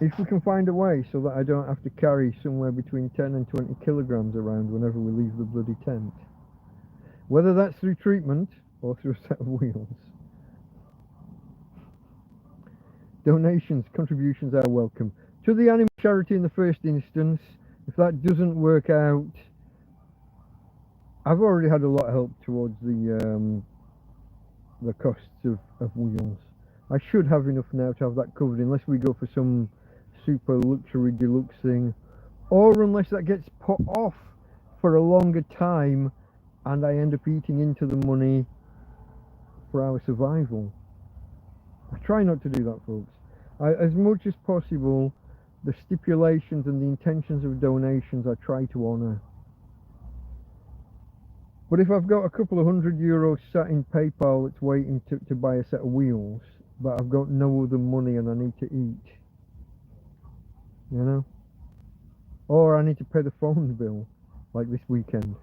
A: if we can find a way so that I don't have to carry somewhere between 10 and 20 kilograms around whenever we leave the bloody tent, whether that's through treatment or through a set of wheels, donations, contributions are welcome. To the animal charity in the first instance. If that doesn't work out, I've already had a lot of help towards the costs of wheels. I should have enough now to have that covered, unless we go for some super luxury deluxe thing, or unless that gets put off for a longer time and I end up eating into the money for our survival. I try not to do that, folks. As much as possible, the stipulations and the intentions of donations I try to honour. But if I've got a couple of €100 sat in PayPal that's waiting to buy a set of wheels, but I've got no other money and I need to eat, you know? Or I need to pay the phone bill, like this weekend.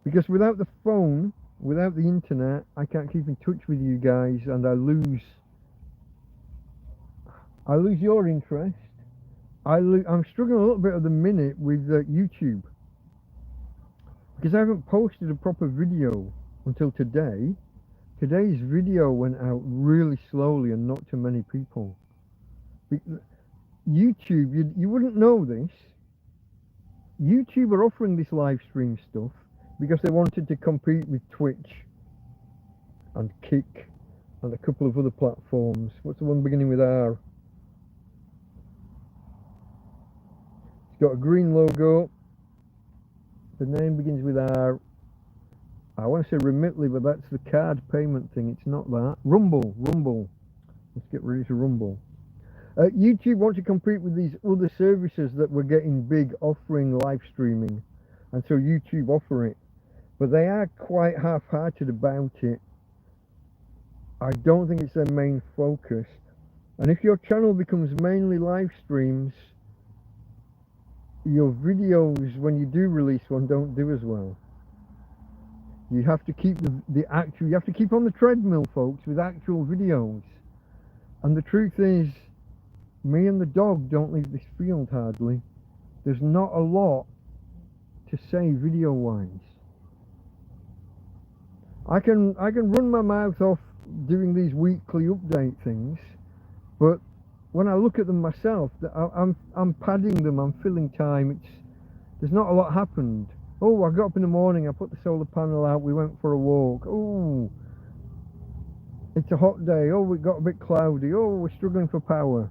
A: Because without the phone, without the internet, I can't keep in touch with you guys, and I lose your interest. I'm struggling a little bit at the minute with YouTube, because I haven't posted a proper video until today. Today's video went out really slowly and not to many people. YouTube, you wouldn't know this. YouTube are offering this live stream stuff because they wanted to compete with Twitch and Kick and a couple of other platforms. What's the one beginning with R? It's got a green logo. The name begins with R. I want to say Remitly, but that's the card payment thing. It's not that. Rumble. Let's get ready to Rumble. YouTube want to compete with these other services that were getting big offering live streaming, and so YouTube offer it, but they are quite half-hearted about it. I don't think it's their main focus, and if your channel becomes mainly live streams, your videos, when you do release one, don't do as well. You have to keep you have to keep on the treadmill, folks, with actual videos. And the truth is, me and the dog don't leave this field hardly. There's not a lot to say video-wise. I can run my mouth off doing these weekly update things, but when I look at them myself, I'm padding them. I'm filling time. There's not a lot happened. Oh, I got up in the morning, I put the solar panel out, we went for a walk. Oh, it's a hot day. Oh, it got a bit cloudy. Oh, we're struggling for power.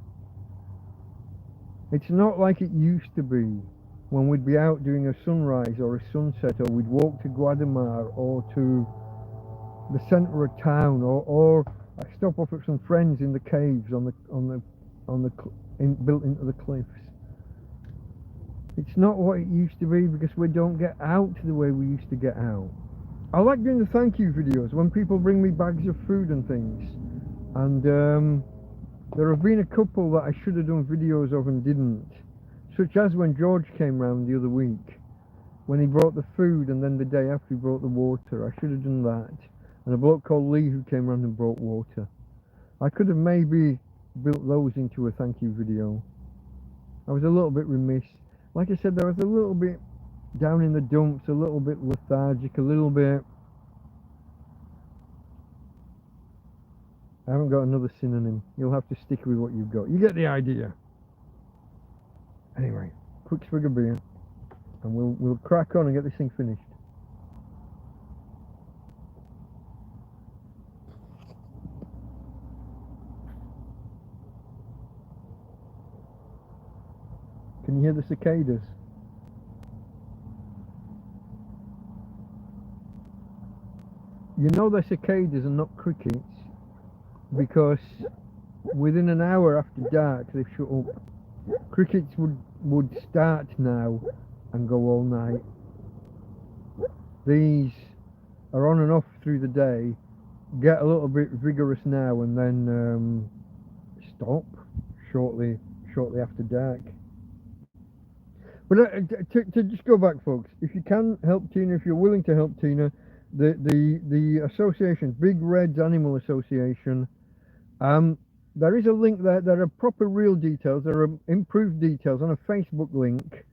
A: It's not like it used to be when we'd be out doing a sunrise or a sunset, or we'd walk to Guadamar or to the centre of town, or I stop off at some friends in the caves built into the cliffs. It's not what it used to be because we don't get out the way we used to get out. I like doing the thank you videos when people bring me bags of food and things, and there have been a couple that I should have done videos of and didn't, such as when George came round the other week, when he brought the food, and then the day after he brought the water. I should have done that. And a bloke called Lee who came round and brought water. I could have maybe built those into a thank you video. I was a little bit remiss. Like I said, I was a little bit down in the dumps, a little bit lethargic, a little bit... I haven't got another synonym. You'll have to stick with what you've got. You get the idea. Anyway, quick swig of beer, and we'll crack on and get this thing finished. Can you hear the cicadas? You know they're cicadas and not crickets, because within an hour after dark they shut up. Crickets would start now and go all night. These are on and off through the day, get a little bit vigorous now and then stop shortly after dark. But to just go back, folks, if you can help Tina, if you're willing to help Tina, the association, Big Red's Animal Association, there is a link there. There are proper real details. There are improved details on a Facebook link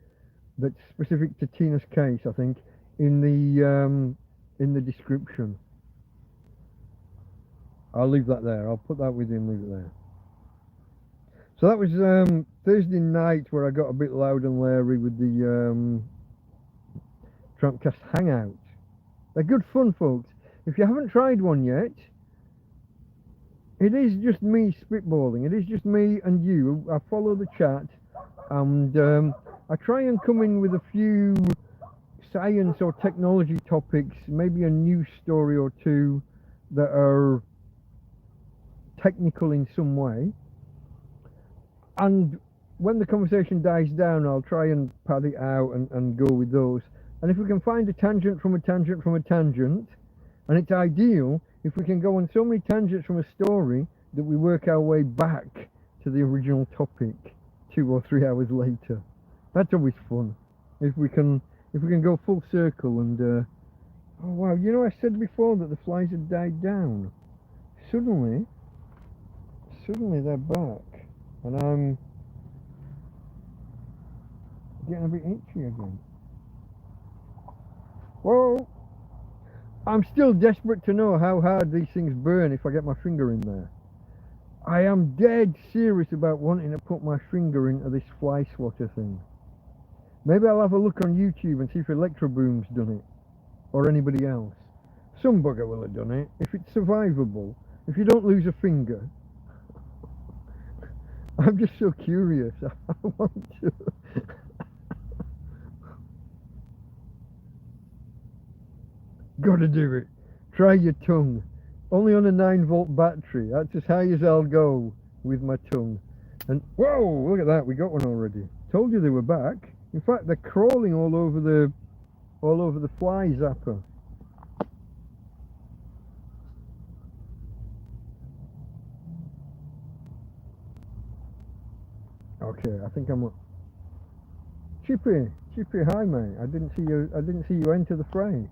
A: that's specific to Tina's case, I think, in the description. I'll leave that there. I'll put that with you and leave it there. So that was Thursday night, where I got a bit loud and leery with the TrampCast Hangout. They're good fun, folks. If you haven't tried one yet, it is just me spitballing. It is just me and you. I follow the chat, and I try and come in with a few science or technology topics, maybe a news story or two that are technical in some way. And when the conversation dies down, I'll try and pad it out and go with those. And if we can find a tangent from a tangent from a tangent, and it's ideal if we can go on so many tangents from a story that we work our way back to the original topic 2 or 3 hours later. That's always fun. If we can go full circle and oh wow, you know, I said before that the flies had died down. Suddenly they're back. And I'm getting a bit itchy again. Whoa! I'm still desperate to know how hard these things burn if I get my finger in there. I am dead serious about wanting to put my finger into this fly swatter thing. Maybe I'll have a look on YouTube and see if Electroboom's done it, or anybody else. Some bugger will have done it, if it's survivable, if you don't lose a finger. I'm just so curious. I want to. Gotta do it. Try your tongue. Only on a 9-volt battery. That's as high as I'll go with my tongue. And whoa, look at that, we got one already. Told you they were back. In fact, they're crawling all over the fly zapper. Okay, I think I'm up. Chippy, hi mate. I didn't see you enter the fray.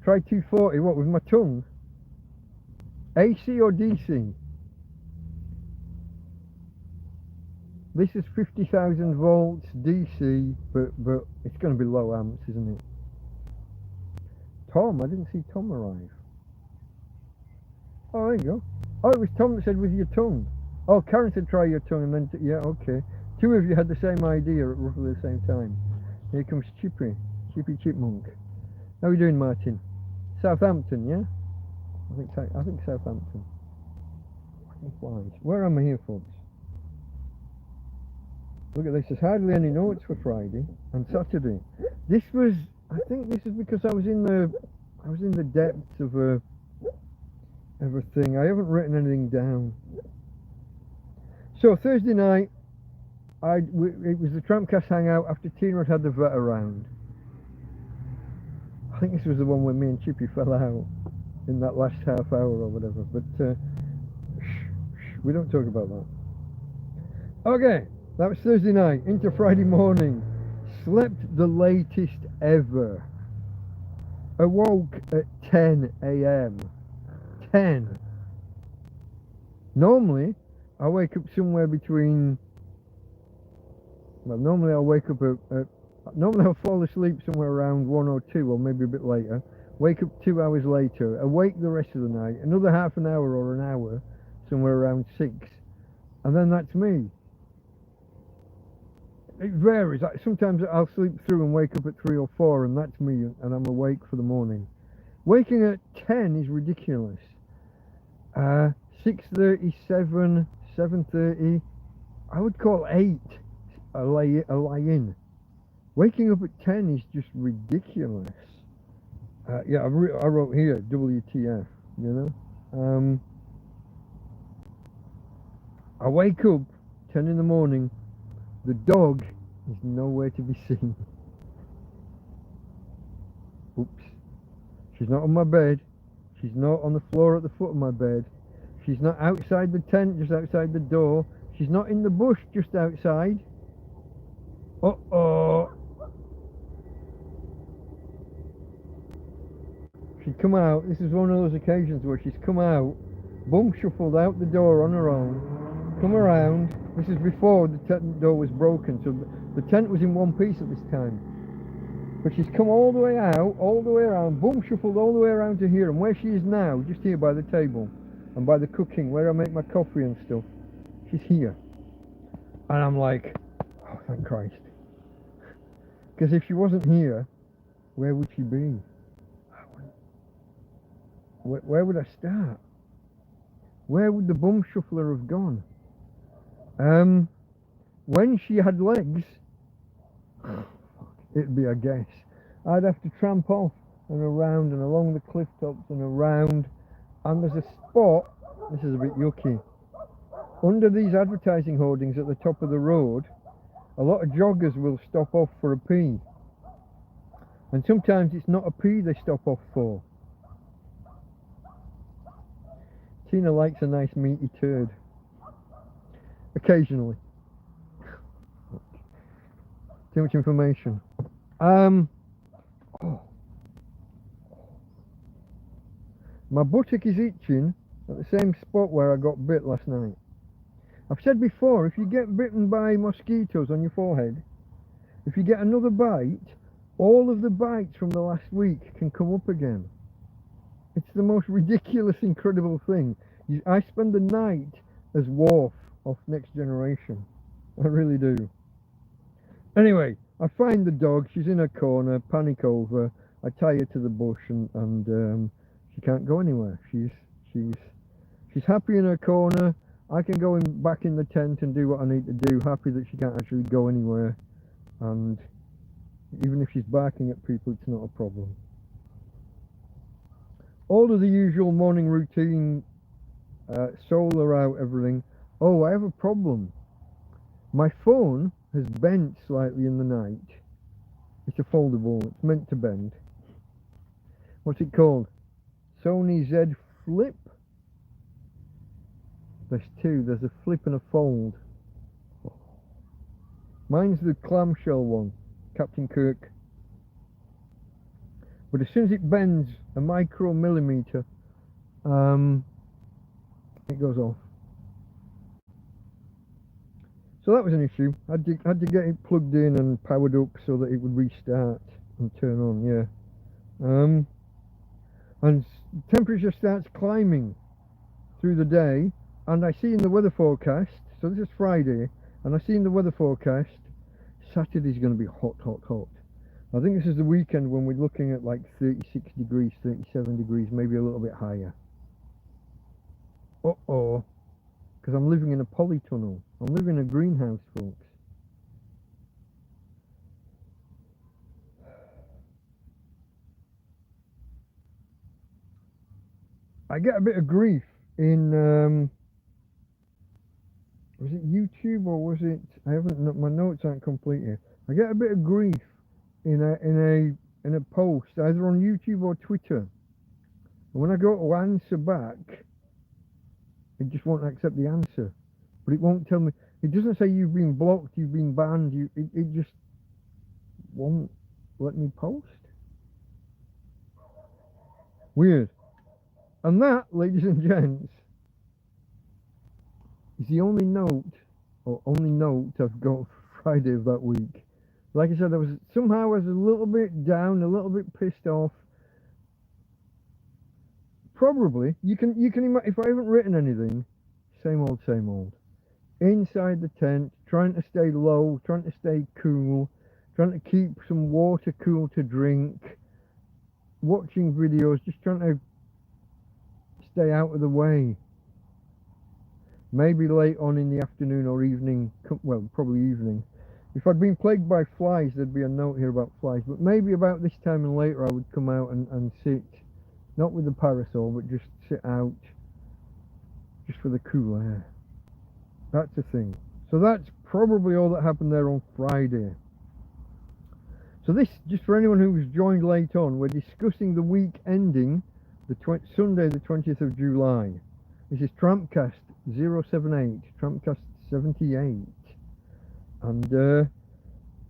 A: Try 240, what, with my tongue? AC or DC? This is 50,000 volts DC, but it's going to be low amps, isn't it? Tom, I didn't see Tom arrive. Oh, there you go. Oh, it was Tom that said with your tongue. Oh, Karen said try your tongue, and then yeah, okay. Two of you had the same idea at roughly the same time. Here comes Chippy Chipmunk. How are you doing, Martin? Southampton, yeah? I think Southampton. Where am I here, folks? Look at this. There's hardly any notes for Friday and Saturday. This was. I think this is because I was in the depths of everything. I haven't written anything down. So Thursday night, it was the TrampCast hangout after Tina had the vet around. I think this was the one where me and Chippy fell out in that last half hour or whatever. But we don't talk about that. Okay, that was Thursday night into Friday morning. Slept the latest ever. Awoke at 10 a.m. 10. Normally, I wake up somewhere between. Well, normally I'll wake up normally I'll fall asleep somewhere around 1 or 2, or maybe a bit later. Wake up 2 hours later. Awake the rest of the night. Another half an hour or an hour, somewhere around 6, and then that's me. It varies. Sometimes I'll sleep through and wake up at 3 or 4, and that's me, and I'm awake for the morning. Waking at 10 is ridiculous. 6:37, 7:30. I would call 8 a lie-in. Waking up at 10 is just ridiculous. Yeah, I wrote here WTF. You know. I wake up 10 in the morning. The dog is nowhere to be seen. Oops. She's not on my bed. She's not on the floor at the foot of my bed. She's not outside the tent, just outside the door. She's not in the bush, just outside. Uh-oh. She'd come out. This is one of those occasions where she's come out, bum shuffled out the door on her own, come around. This is before the tent door was broken, so the tent was in one piece at this time. But she's come all the way out, all the way around, bum shuffled all the way around to here, and where she is now, just here by the table, and by the cooking, where I make my coffee and stuff, she's here. And I'm like, oh, thank Christ. Because if she wasn't here, where would she be? Where would I start? Where would the bum shuffler have gone? When she had legs, it'd be a guess. I'd have to tramp off and around and along the cliff tops and around, and there's a spot, this is a bit yucky, under these advertising hoardings at the top of the road. A lot of joggers will stop off for a pee, and sometimes it's not a pee they stop off for. Tina likes a nice meaty turd. Occasionally. Too much information. My buttock is itching at the same spot where I got bit last night. I've said before, if you get bitten by mosquitoes on your forehead, if you get another bite, all of the bites from the last week can come up again. It's the most ridiculous, incredible thing. I spend the night as Worf off Next Generation. I really do. Anyway, I find the dog. She's in a corner, panic over. I tie her to the bush, and she can't go anywhere. She's happy in her corner. I can go back in the tent and do what I need to do. Happy that she can't actually go anywhere. And even if she's barking at people, it's not a problem. all of the usual morning routine, solar out, everything. Oh, I have a problem. My phone has bent slightly in the night. It's a foldable, it's meant to bend. What's it called? Sony Z Flip? There's two, there's a flip and a fold. Mine's the clamshell one, Captain Kirk. But as soon as it bends a micromillimeter, it goes off. So that was an issue. I had to get it plugged in and powered up so that it would restart and turn on, yeah. And temperature starts climbing through the day, and I see in the weather forecast, so this is Friday, and I see in the weather forecast, Saturday's going to be hot, hot, hot. I think this is the weekend when we're looking at like 36 degrees, 37 degrees, maybe a little bit higher. Uh-oh, because I'm living in a polytunnel. I'm living in a greenhouse, folks. I get a bit of grief in, was it YouTube or was it, I haven't, my notes aren't complete here. I get a bit of grief in a post, either on YouTube or Twitter. And when I go to answer back, it just won't accept the answer. But it won't tell me, it doesn't say you've been blocked, you've been banned, it just won't let me post. Weird. And that, ladies and gents, is the only note I've got Friday of that week. Like I said, I was a little bit down, a little bit pissed off. Probably, you can imagine, if I haven't written anything, same old, same old. Inside the tent, trying to stay low, trying to stay cool, trying to keep some water cool to drink, watching videos, just trying to stay out of the way. Maybe late on in the afternoon or evening, well, probably evening. If I'd been plagued by flies, there'd be a note here about flies, but maybe about this time and later I would come out and sit, not with the parasol, but just sit out, just for the cool air. That's the thing. So that's probably all that happened there on Friday. So this, just for anyone who's joined late on, we're discussing the week ending Sunday the 20th of July. This is TrampCast 078, TrampCast 78. And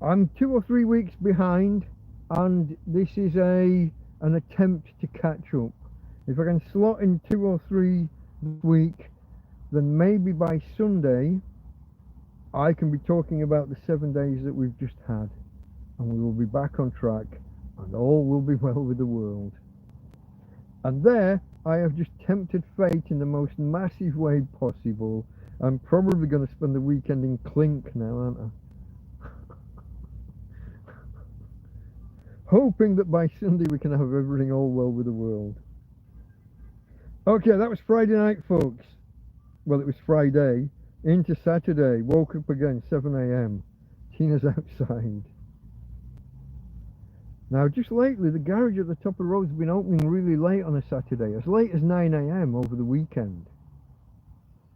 A: I'm 2 or 3 weeks behind, and this is an attempt to catch up. If I can slot in 2 or 3 this week, then maybe by Sunday I can be talking about the 7 days that we've just had, and we will be back on track, and all will be well with the world. And there I have just tempted fate in the most massive way possible. I'm probably going to spend the weekend in Clink now, aren't I? Hoping that by Sunday we can have everything all well with the world. Okay, that was Friday night, folks. Well, it was Friday into Saturday. Woke up again 7 a.m. Tina's outside. Now, just lately, the garage at the top of the road's been opening really late on a Saturday, as late as 9 a.m. over the weekend.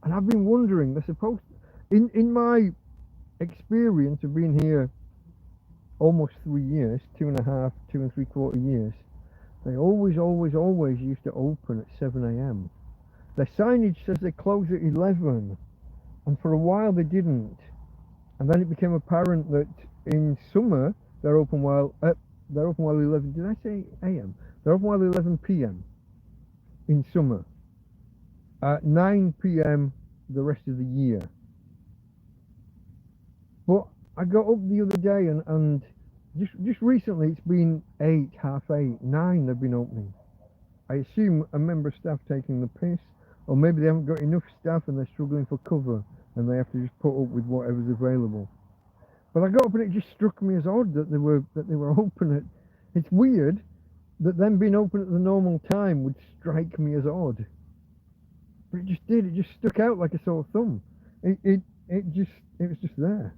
A: And I've been wondering, they're supposed to, in my experience of being here almost 3 years, 2.5, 2 3/4 years, they always used to open at 7 a.m. Their signage says they close at 11, and for a while they didn't. And then it became apparent that in summer they're open while 11. Did I say a.m.? They're open while 11 p.m. in summer. At 9 p.m. the rest of the year. But I got up the other day and just recently it's been 8, half 8, 9 they've been opening. I assume a member of staff taking the piss, or maybe they haven't got enough staff and they're struggling for cover and they have to just put up with whatever's available. But I got up and it just struck me as odd that they were open at. It's weird that them being open at the normal time would strike me as odd. But it just did. It just stuck out like a sore thumb. It was just there.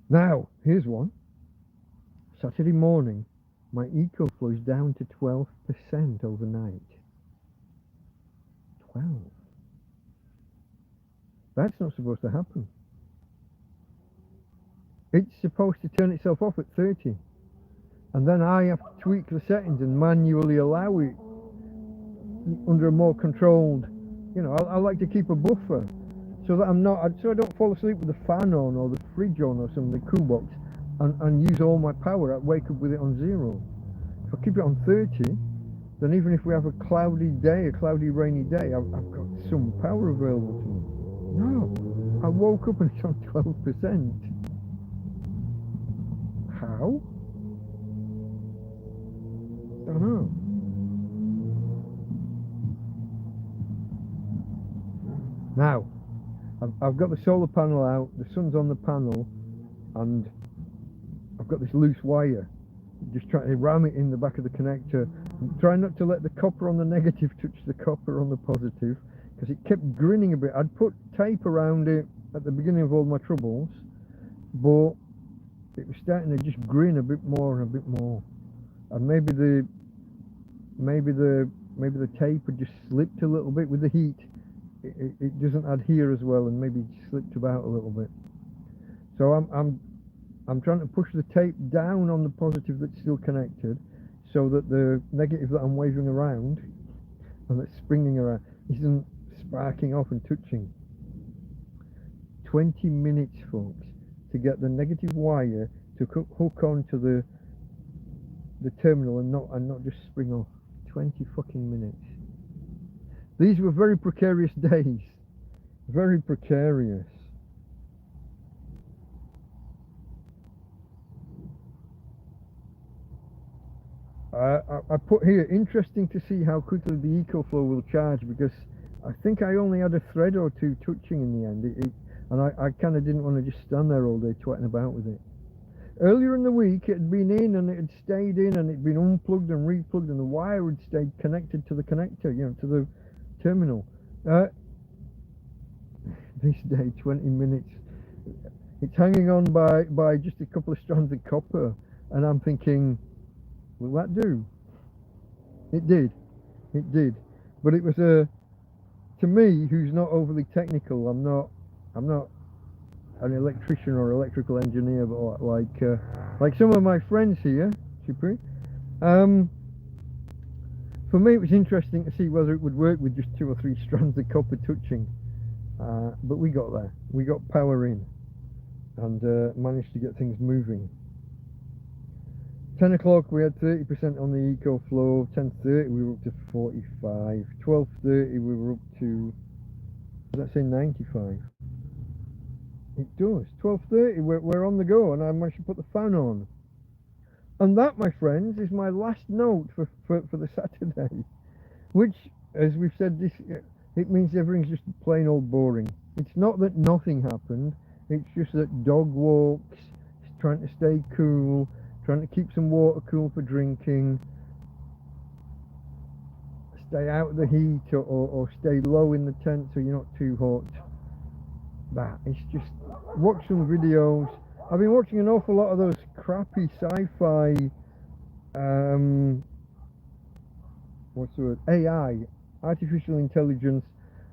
A: Now here's one. Saturday morning, my EcoFlow is down to 12% overnight. 12. That's not supposed to happen. It's supposed to turn itself off at 30. And then I have to tweak the settings and manually allow it under a more controlled, I like to keep a buffer so that so I don't fall asleep with the fan on or the fridge on or something, the cool box, and use all my power. I wake up with it on 0. If I keep it on 30, then even if we have a cloudy day, a cloudy rainy day, I've got some power available to me. No, I woke up and it's on 12%. How? I don't know. Now, I've got the solar panel out, the sun's on the panel, and I've got this loose wire. Just trying to ram it in the back of the connector. I'm trying not to let the copper on the negative touch the copper on the positive, because it kept grinning a bit. I'd put tape around it at the beginning of all my troubles, but it was starting to just grin a bit more and a bit more. And maybe the tape had just slipped a little bit with the heat. It doesn't adhere as well, and maybe it slipped about a little bit. So I'm trying to push the tape down on the positive that's still connected, so that the negative that I'm waving around and that's springing around isn't sparking off and touching. 20 minutes, folks, to get the negative wire to hook onto the terminal and not just spring off. 20 fucking minutes. These were very precarious days. Very precarious. I put here, interesting to see how quickly the EcoFlow will charge, because I think I only had a thread or two touching in the end. And I kind of didn't want to just stand there all day twatting about with it. Earlier in the week it had been in and it had stayed in and it had been unplugged and replugged, and the wire had stayed connected to the connector, to the terminal. This day, 20 minutes. It's hanging on by just a couple of strands of copper, and I'm thinking, will that do? It did. It did. But it was to me, who's not overly technical, I'm not an electrician or electrical engineer, but like some of my friends here, Chipri. For me, it was interesting to see whether it would work with just 2 or 3 strands of copper touching. But we got there. We got power in, and managed to get things moving. 10 o'clock we had 30% on the EcoFlow. 10:30 we were up to 45. 12:30 we were up to, does that say 95? It does. 12:30 we're on the go, and I managed to put the fan on. And that, my friends, is my last note for the Saturday, which, as we've said, it means everything's just plain old boring. It's not that nothing happened, it's just that dog walks, trying to stay cool, trying to keep some water cool for drinking, stay out of the heat, or stay low in the tent so you're not too hot. It's just, watch some videos. I've been watching an awful lot of those crappy sci-fi, what's the word, AI, artificial intelligence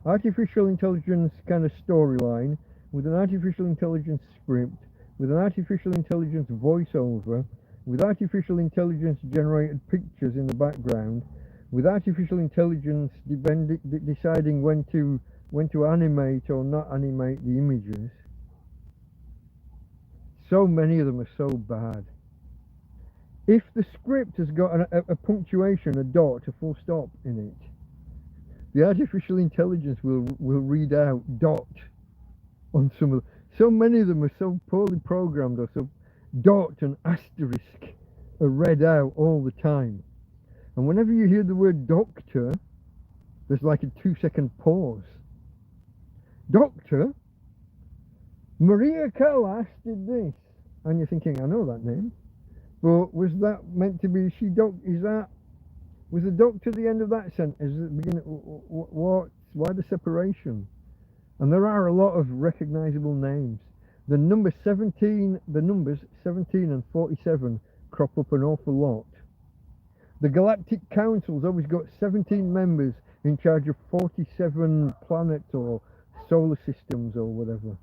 A: kind of storyline, with an artificial intelligence script, with an artificial intelligence voiceover, with artificial intelligence generated pictures in the background, with artificial intelligence deciding when to animate or not animate the images. So many of them are so bad. If the script has got a punctuation, a dot, a full stop in it, the artificial intelligence will read out dot on some of them. So many of them are so poorly programmed, or so dot and asterisk are read out all the time. And whenever you hear the word doctor, there's like a 2-second pause. Doctor, Maria Callas did this, and you're thinking, I know that name, but was that meant to be was the doctor the end of that sentence at the beginning? Why the separation? And there are a lot of recognizable names. The numbers 17 and 47 crop up an awful lot. The Galactic Council's always got 17 members in charge of 47 planets or solar systems or whatever.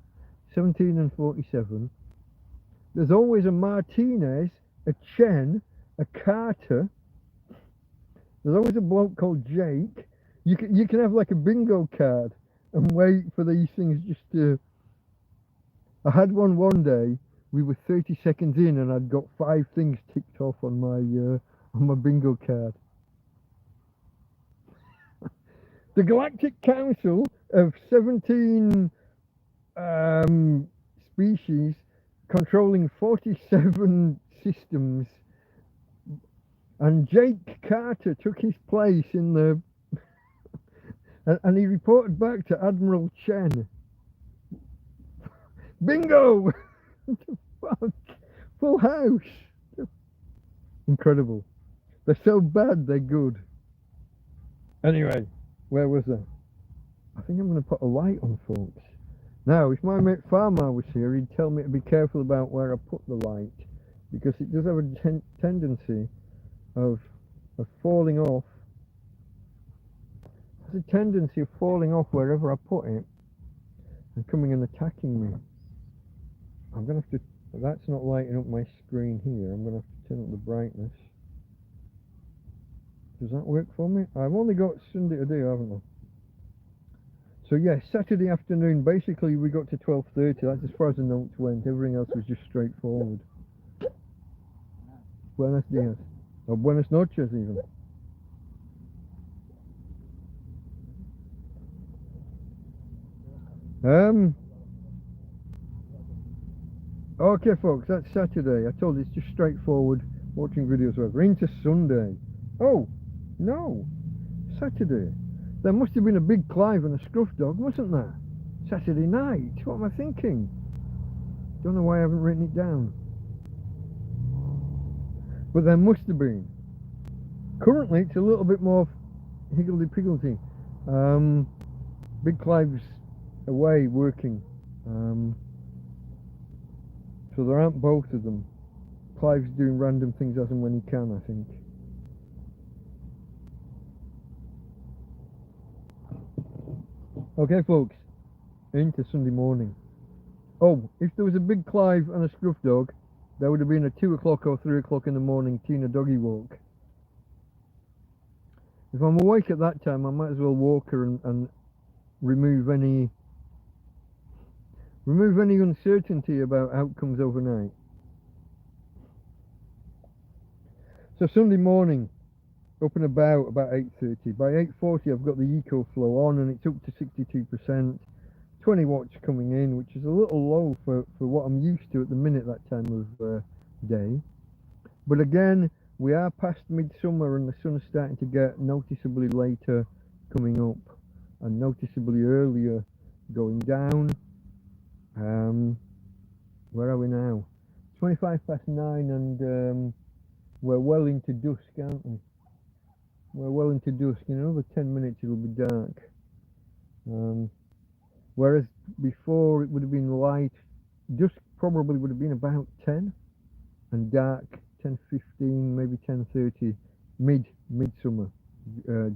A: 17 and 47. There's always a Martinez, a Chen, a Carter. There's always a bloke called Jake. You can have like a bingo card and wait for these things just to... I had one day. We were 30 seconds in and I'd got 5 things ticked off on my bingo card. The Galactic Council of 17 species controlling 47 systems, and Jake Carter took his place in the and he reported back to Admiral Chen. Bingo! Fuck. Full house. Incredible. They're so bad they're good. Anyway, where was I? I think I'm going to put a light on, folks. Now, if my mate Farmer was here, he'd tell me to be careful about where I put the light, because it does have a tendency of falling off. It has a tendency of falling off wherever I put it and coming and attacking me. I'm going to have to... That's not lighting up my screen here. I'm going to have to turn up the brightness. Does that work for me? I've only got Sunday to do, haven't I? So yeah, Saturday afternoon, basically we got to 12:30. That's as far as the notes went. Everything else was just straightforward. Buenos dias. Or buenas noches even. Okay folks, that's Saturday. I told you it's just straightforward, watching videos over. Into Sunday. Oh, no. Saturday. There must have been a big Clive and a Scruff Dog, wasn't there? Saturday night. What am I thinking? Don't know why I haven't written it down. But there must have been. Currently, it's a little bit more higgledy-piggledy. Big Clive's away working. So there aren't both of them. Clive's doing random things as and when he can, I think. Okay folks, into Sunday morning. Oh, if there was a big Clive and a Scruff Dog, there would have been a 2 o'clock or 3 o'clock in the morning Tina doggy walk. If I'm awake at that time, I might as well walk her and remove any uncertainty about outcomes overnight. So Sunday morning, up and about 8:30. By 8:40 I've got the EcoFlow on and it's up to 62%. 20 watts coming in, which is a little low for what I'm used to at the minute that time of day. But again, we are past midsummer and the sun is starting to get noticeably later coming up and noticeably earlier going down. Where are we now? 25 past 9 and we're well into dusk, aren't we? We're well into dusk. In another 10 minutes it'll be dark. Whereas before it would have been light. Dusk probably would have been about 10 and dark 10:15, maybe 10:30, midsummer,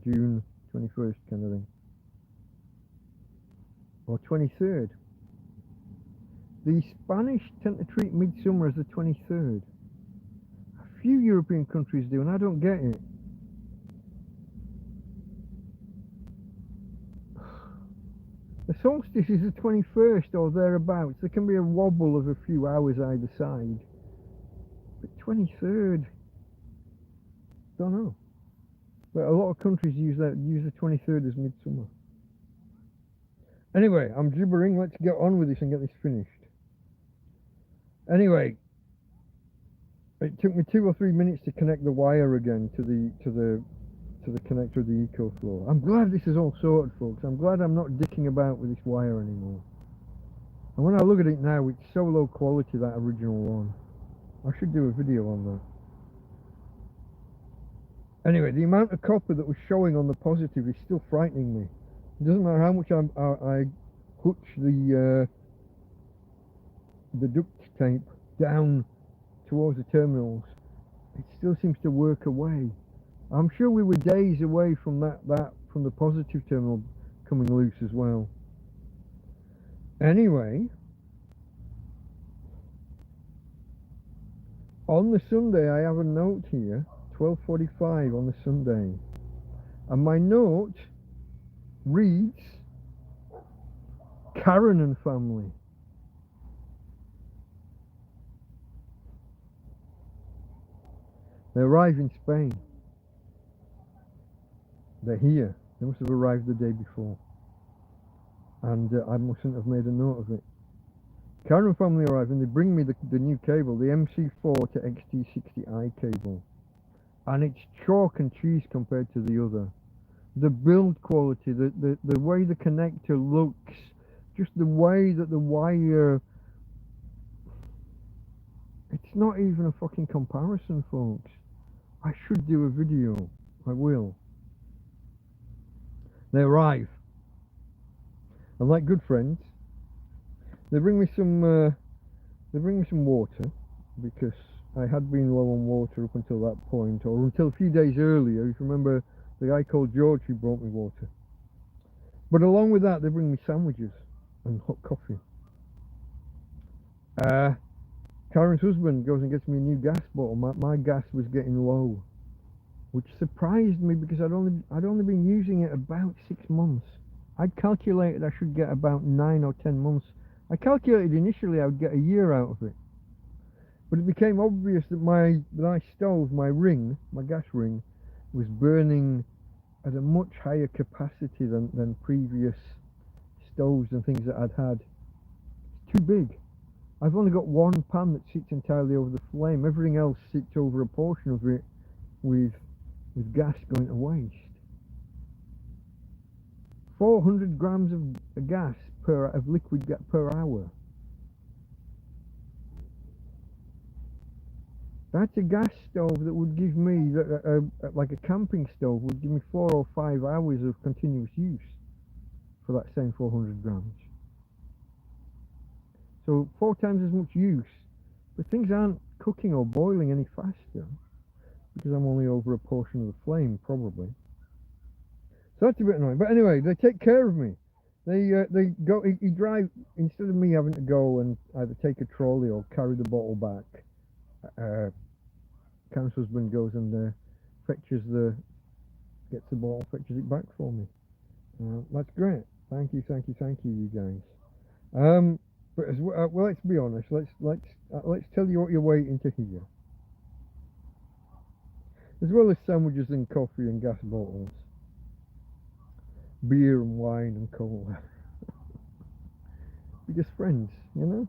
A: June 21st kind of thing, or 23rd. The Spanish tend to treat midsummer as the 23rd. A few European countries do, and I don't get it. The solstice is the 21st or thereabouts. There can be a wobble of a few hours either side. But 23rd, don't know. But a lot of countries use the 23rd as midsummer. Anyway, I'm gibbering. Let's get on with this and get this finished. Anyway, it took me 2 or 3 minutes to connect the wire again to the connector of the EcoFlow. I'm glad this is all sorted, folks. I'm glad I'm not dicking about with this wire anymore. And when I look at it now, it's so low quality, that original one. I should do a video on that. Anyway, the amount of copper that was showing on the positive is still frightening me. It doesn't matter how much I hutch the duct tape down towards the terminals, it still seems to work away. I'm sure we were days away from that from the positive terminal coming loose as well. Anyway, on the Sunday I have a note here, 12:45 on the Sunday, and my note reads, Karen and family. They arrive in Spain. They're here. They must have arrived the day before, and I mustn't have made a note of it. Karen family arrive and they bring me the new cable, the MC4 to XT60i cable, and it's chalk and cheese compared to the other. The build quality, the way the connector looks, just the way that the wire, it's not even a fucking comparison, folks. I should do a video. I will. They arrive, and like good friends, they bring me some water, because I had been low on water up until that point, or until a few days earlier. If you remember the guy called George who brought me water. But along with that, they bring me sandwiches and hot coffee. Karen's husband goes and gets me a new gas bottle. My gas was getting low, which surprised me because I'd only been using it about 6 months. I'd calculated I should get about 9 or 10 months. I calculated initially I would get a year out of it, but it became obvious that my stove, my gas ring, was burning at a much higher capacity than previous stoves and things that I'd had. It's too big. I've only got one pan that sits entirely over the flame. Everything else sits over a portion of it with gas going to waste. 400 grams of gas of liquid gas per hour. That's a gas stove that would give me, like a camping stove, would give me 4 or 5 hours of continuous use for that same 400 grams. So 4 times as much use, but things aren't cooking or boiling any faster because I'm only over a portion of the flame, probably. So that's a bit annoying. But anyway, they take care of me. They go. He drive, instead of me having to go and either take a trolley or carry the bottle back. Karen's husband goes and gets the bottle, fetches it back for me. That's great. Thank you, you guys. But as well, let's be honest. Let's tell you what you're waiting to hear. As well as sandwiches and coffee and gas bottles, beer and wine and cola. We're just friends, you know.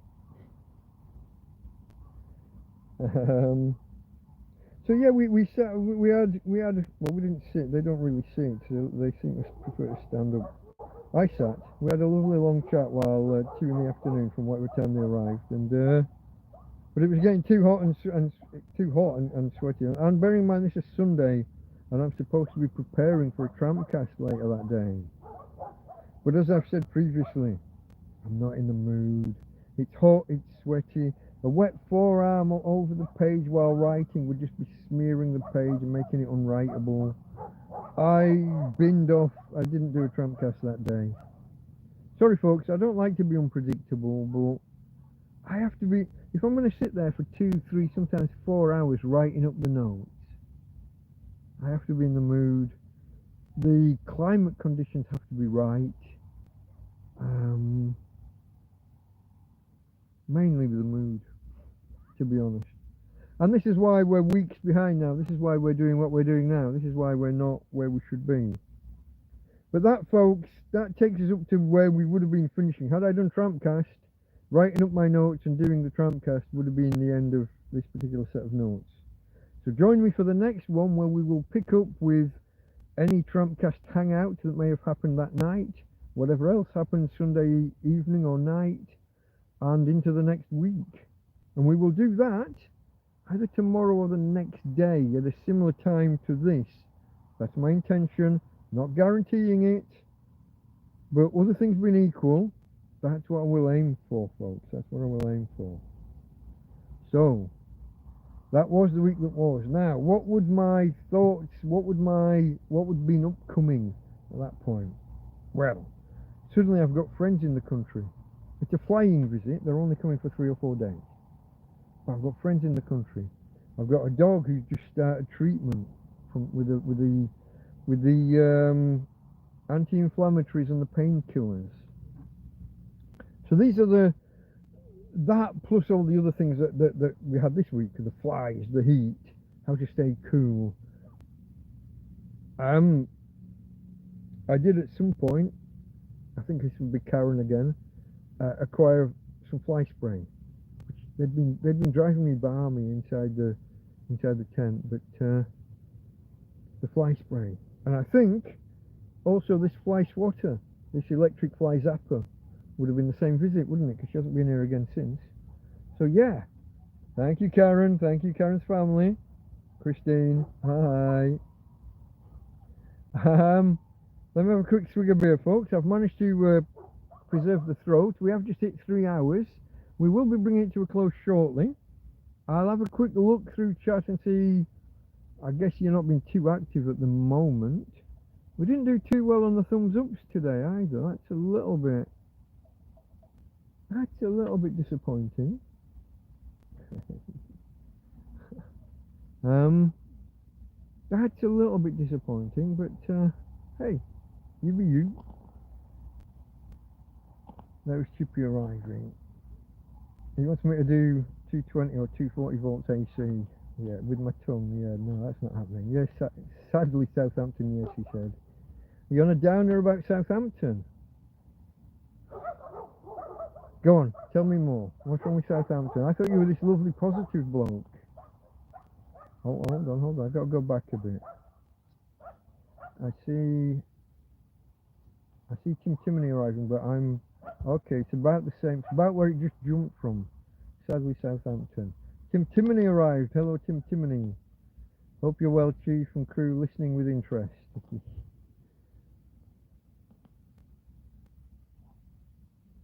A: So yeah, we had well, we didn't sit. They don't really sit. So they seem to prefer to stand up. I sat. We had a lovely long chat while 2 in the afternoon from whatever time they arrived, and but it was getting too hot and sweaty. And bearing in mind this is Sunday, and I'm supposed to be preparing for a TrampCast later that day. But as I've said previously, I'm not in the mood. It's hot. It's sweaty. A wet forearm over the page while writing would just be smearing the page and making it unwritable. I binned off. I didn't do a TrampCast that day. Sorry folks, I don't like to be unpredictable, but I have to be, if I'm going to sit there for 2, 3, sometimes 4 hours writing up the notes, I have to be in the mood. The climate conditions have to be right. Mainly the mood, to be honest. And this is why we're weeks behind now. This is why we're doing what we're doing now. This is why we're not where we should be. But that, folks, that takes us up to where we would have been finishing. Had I done TrampCast, writing up my notes and doing the TrampCast would have been the end of this particular set of notes. So join me for the next one, where we will pick up with any TrampCast hangouts that may have happened that night, whatever else happened Sunday evening or night, and into the next week. And we will do that either tomorrow or the next day at a similar time to this. That's my intention, not guaranteeing it, but other things being equal, that's what I will aim for, folks. That's what I will aim for. So, That was the week that was. Now, what would my thoughts, what would been upcoming at that point? Well, suddenly I've got friends in the country. It's a flying visit. They're only coming for 3 or 4 days. But I've got friends in the country. I've got a dog who's just started treatment with the anti-inflammatories and the painkillers. So these are that plus all the other things that we had this week: the flies, the heat, how to stay cool. I did at some point, I think this would be Karen again, acquire some fly spray. Which they'd been driving me balmy inside the tent, but the fly spray, and I think also this fly swatter, this electric fly zapper, would have been the same visit, wouldn't it? Because she hasn't been here again since. So yeah, thank you, Karen. Thank you, Karen's family. Christine, hi. Let me have a quick swig of beer, folks. I've managed to preserve the throat. We have just hit 3 hours. We will be bringing it to a close shortly. I'll have a quick look through chat and see. I guess you're not being too active at the moment. We didn't do too well on the thumbs ups today either. That's a little bit disappointing. That's a little bit disappointing, but hey, you be you. That was Chippy arriving. He wants me to do 220 or 240 volts AC. Yeah, with my tongue. Yeah, no, that's not happening. Yes, sadly Southampton, yes, he said. Are you on a downer about Southampton? Go on, tell me more. What's wrong with Southampton? I thought you were this lovely positive bloke. Hold on. I've got to go back a bit. I see Tim Timoney arriving, but I'm... Okay, it's about the same. It's about where it just jumped from. Sadly, Southampton. Tim Timoney arrived. Hello, Tim Timoney. Hope you're well, Chief and crew, listening with interest.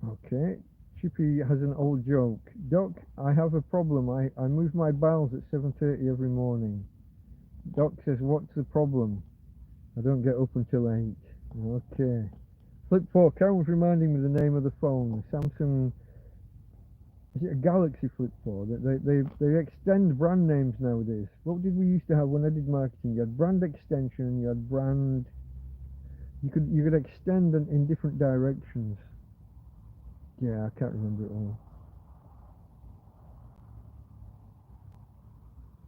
A: Okay. Chippy has an old joke. Doc, I have a problem. I move my bowels at 7:30 every morning. Doc says, what's the problem? I don't get up until 8. Okay. Flip 4. Karen was reminding me the name of the phone. Samsung. Is it a Galaxy Flip 4? They extend brand names nowadays. What did we used to have when I did marketing? You had brand extension. You had brand. You could extend in different directions. Yeah, I can't remember it all.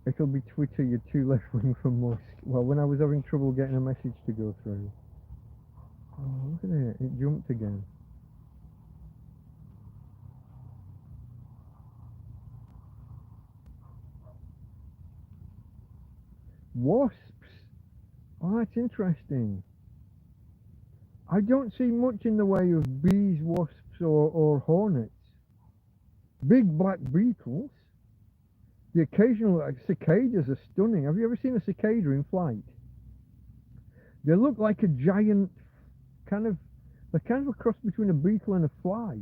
A: It'll be Twitter, you're too left-wing for Musk. Well, when I was having trouble getting a message to go through. Oh, look at it. It jumped again. Wasps? Oh, that's interesting. I don't see much in the way of bees, wasps, or hornets. Big black beetles. The occasional cicadas are stunning. Have you ever seen a cicada in flight? They look like a giant they're kind of a cross between a beetle and a fly.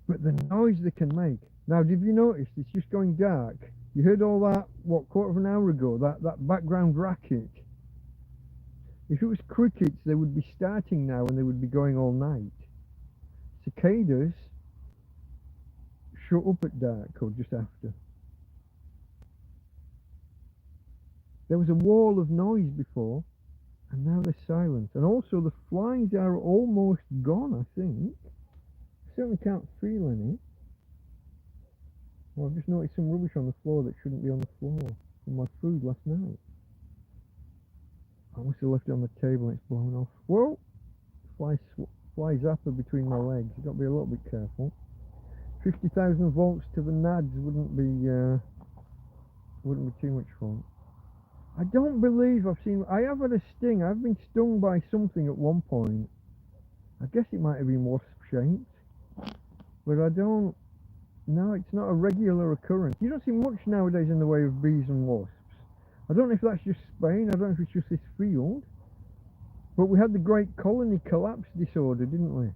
A: But the noise they can make. Now, did you notice it's just going dark? You heard all that, what, quarter of an hour ago, that background racket? If it was crickets, they would be starting now and they would be going all night. Cicadas shut up at dark or just after. There was a wall of noise before, and now they're silent. And also the flies are almost gone, I think. I certainly can't feel any. Well, I've just noticed some rubbish on the floor that shouldn't be on the floor from my food last night. I must have left it on the table and it's blown off. Whoa! Fly zapper between my legs. You've got to be a little bit careful. 50,000 volts to the nads wouldn't be too much fun. I don't believe I have had a sting. I've been stung by something at one point. I guess it might have been wasp shaped. But I don't... No, it's not a regular occurrence. You don't see much nowadays in the way of bees and wasps. I don't know if that's just Spain. I don't know if it's just this field. But we had the Great Colony Collapse disorder, didn't we?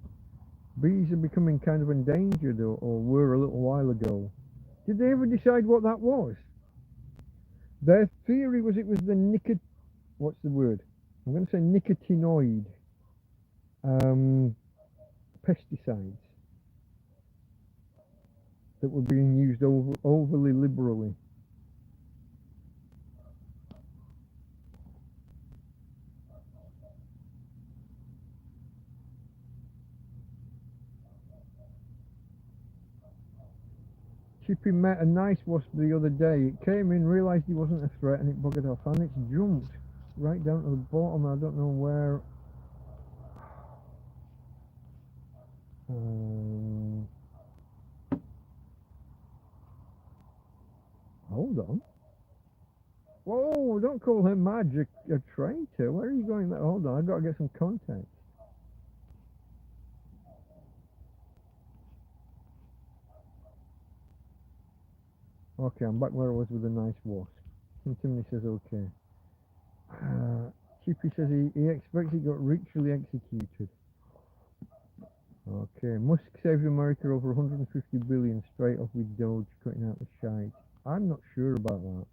A: Bees are becoming kind of endangered, or were a little while ago. Did they ever decide what that was? Their theory was it was the what's the word? I'm going to say nicotinoid pesticides that were being used overly liberally. Chippy met a nice wasp the other day. It came in, realised he wasn't a threat, and it buggered off. And it's jumped right down to the bottom. I don't know where. Hold on. Whoa, don't call him Madge a traitor. Where are you going? Hold on, I've got to get some context. Okay, I'm back where I was with a nice wasp. Timothy says okay. Chippy says he expects he got ritually executed. Okay, Musk saved America over 150 billion straight off with Doge cutting out the shite. I'm not sure about that.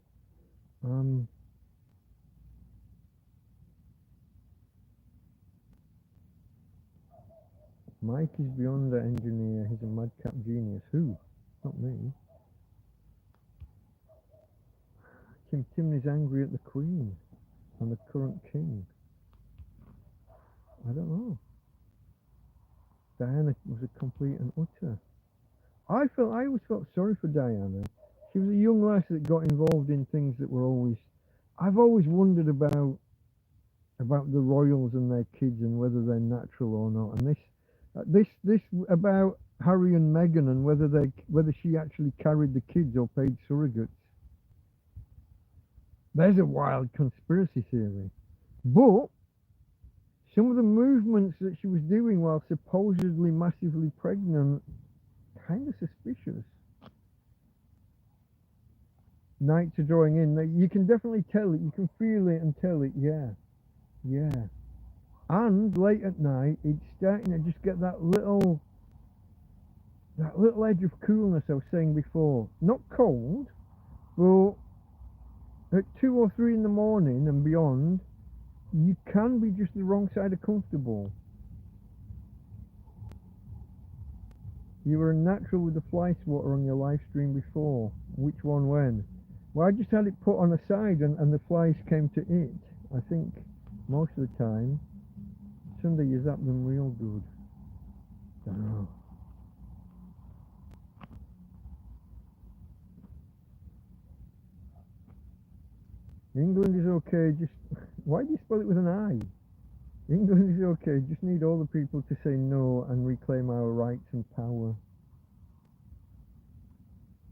A: Mike is beyond the engineer. He's a madcap genius. Who? Not me. Tim Timney's angry at the Queen and the current king. I don't know. Diana was a complete and utter. I always felt sorry for Diana. She was a young lass that got involved in things that were always. I've always wondered about the royals and their kids and whether they're natural or not. And this about Harry and Meghan and whether she actually carried the kids or paid surrogates. There's a wild conspiracy theory. But some of the movements that she was doing while supposedly massively pregnant, kind of suspicious. Nights are drawing in. You can definitely tell it. You can feel it and tell it. Yeah. And late at night, it's starting to just get that little edge of coolness I was saying before. Not cold, but at 2 or 3 in the morning and beyond, you can be just the wrong side of comfortable. You were a natural with the fly swatter on your live stream before. Which one when? Well, I just had it put on a side and the flies came to it. I think most of the time. Sunday you zap them real good. Don't know. England is okay, just why do you spell it with an I? England is okay, just need all the people to say no and reclaim our rights and power.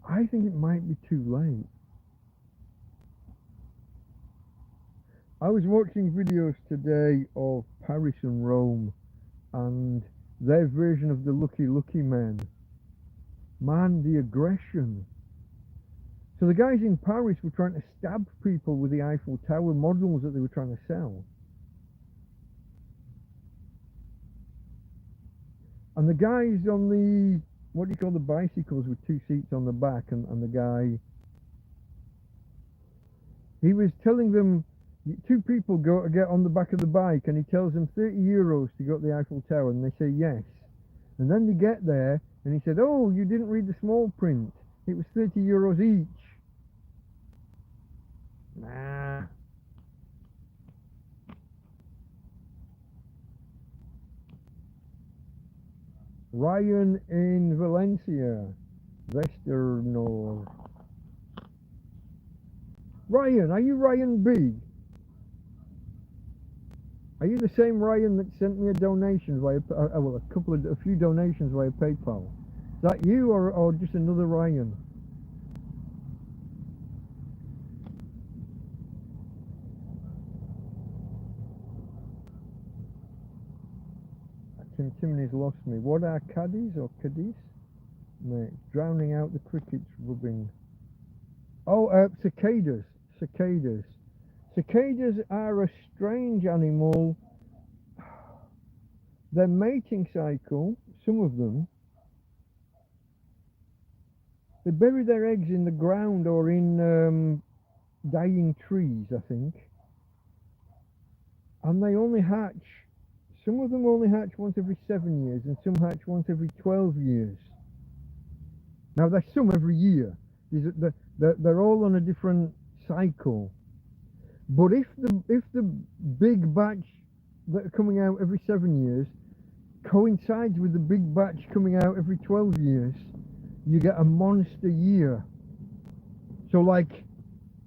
A: I think it might be too late. I was watching videos today of Paris and Rome and their version of the Lucky Men. Man, the aggression. So the guys in Paris were trying to stab people with the Eiffel Tower models that they were trying to sell. And the guys on the, what do you call the bicycles with 2 seats on the back, and the guy, he was telling them, 2 people go to get on the back of the bike, and he tells them 30 euros to go to the Eiffel Tower, and they say yes. And then they get there, and he said, oh, you didn't read the small print. It was 30 euros each. Nah. Ryan in Valencia, Westernor. Ryan, are you Ryan B? Are you the same Ryan that sent me a donation via, a few donations via PayPal? Is that you or just another Ryan? Timothy's lost me. What are caddies or caddies? Mate, drowning out the crickets rubbing. Oh, cicadas. Cicadas. Cicadas are a strange animal. Their mating cycle some of them, they bury their eggs in the ground or in dying trees, I think. And they only hatch, some of them only hatch once every 7 years, and some hatch once every 12 years. Now there's some every year. They're all on a different cycle. But if the big batch that are coming out every 7 years coincides with the big batch coming out every 12 years, you get a monster year. So like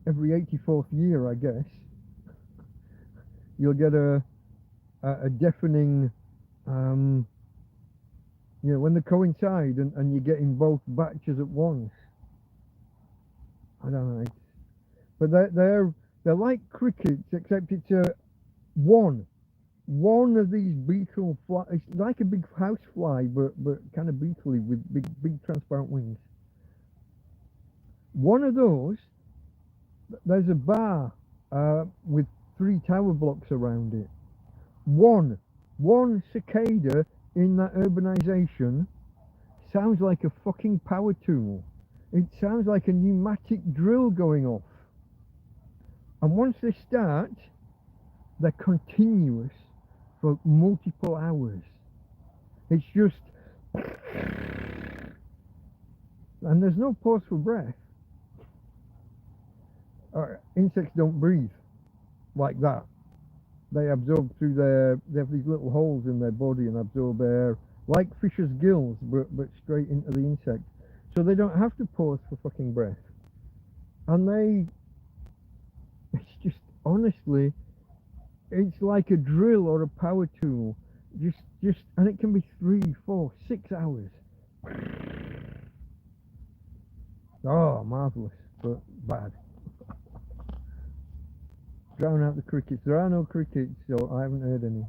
A: every 84th year, I guess, you'll get a deafening, when they coincide and you get in both batches at once. I don't know, but they're like crickets, except it's one of these beetle fly. It's like a big house fly, but kind of beetly with big transparent wings. One of those, there's a bar with 3 tower blocks around it. One cicada in that urbanization sounds like a fucking power tool. It sounds like a pneumatic drill going off. And once they start, they're continuous for multiple hours. It's just, and there's no pause for breath. Insects don't breathe like that. They absorb through they have these little holes in their body and absorb air, like fish's gills, but straight into the insect. So they don't have to pause for fucking breath. And it's just, honestly, it's like a drill or a power tool. And it can be 3, 4, 6 hours. Oh, marvellous, but bad. Drown out the crickets. There are no crickets, so I haven't heard any.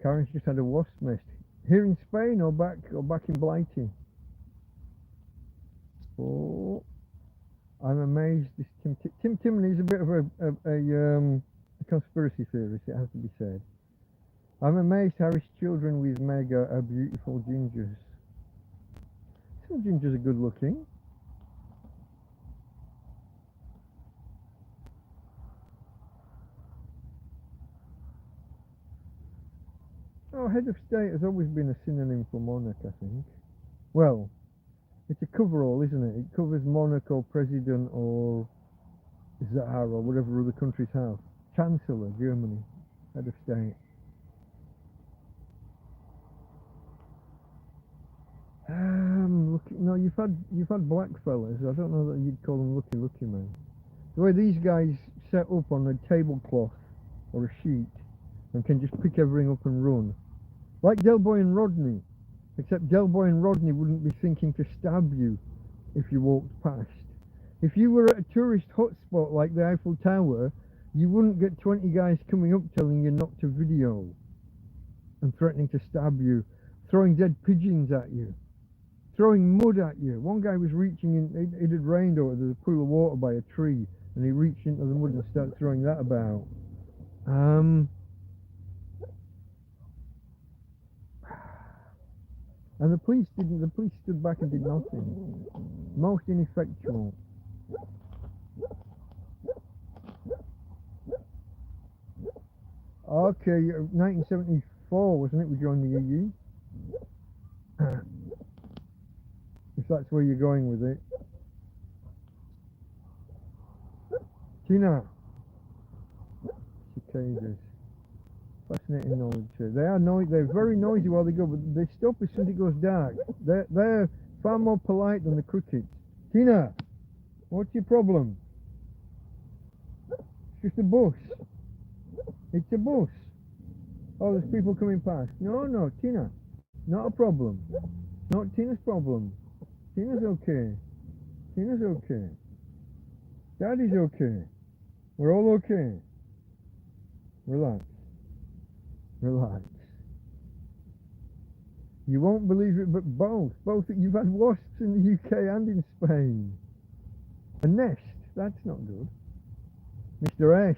A: Karen's just had a wasp nest. Here in Spain or back in Blighty? Oh, I'm amazed. This Tim Timney is a bit of a conspiracy theorist, it has to be said. I'm amazed Harry's children with Mega are beautiful gingers. Some gingers are good looking. Oh, head of state has always been a synonym for monarch, I think. Well, it's a coverall, isn't it? It covers monarch or president or Tsar or whatever other countries have. Chancellor, Germany, head of state. No, you've had black fellas. I don't know that you'd call them lucky men. The way these guys set up on a tablecloth or a sheet and can just pick everything up and run. Like Del Boy and Rodney, except Del Boy and Rodney wouldn't be thinking to stab you if you walked past. If you were at a tourist hotspot like the Eiffel Tower, you wouldn't get 20 guys coming up telling you not to video and threatening to stab you, throwing dead pigeons at you, throwing mud at you. One guy was reaching in, it had rained over, there's a pool of water by a tree, and he reached into the mud and started throwing that about. And the police stood back and did nothing. Most ineffectual. Okay, 1974, wasn't it, we joined the EU? If that's where you're going with it. Tina. Cicadas. Fascinating knowledge. They're very noisy while they go, but they stop as soon as it goes dark. They're far more polite than the crickets. Tina, what's your problem? It's just a bus. It's a bus. Oh, there's people coming past. No, Tina, not a problem. Not Tina's problem. Tina's okay. Tina's okay. Daddy's okay. We're all okay. Relax. Relax. You won't believe it, but both. You've had wasps in the UK and in Spain. A nest. That's not good. Mr. S.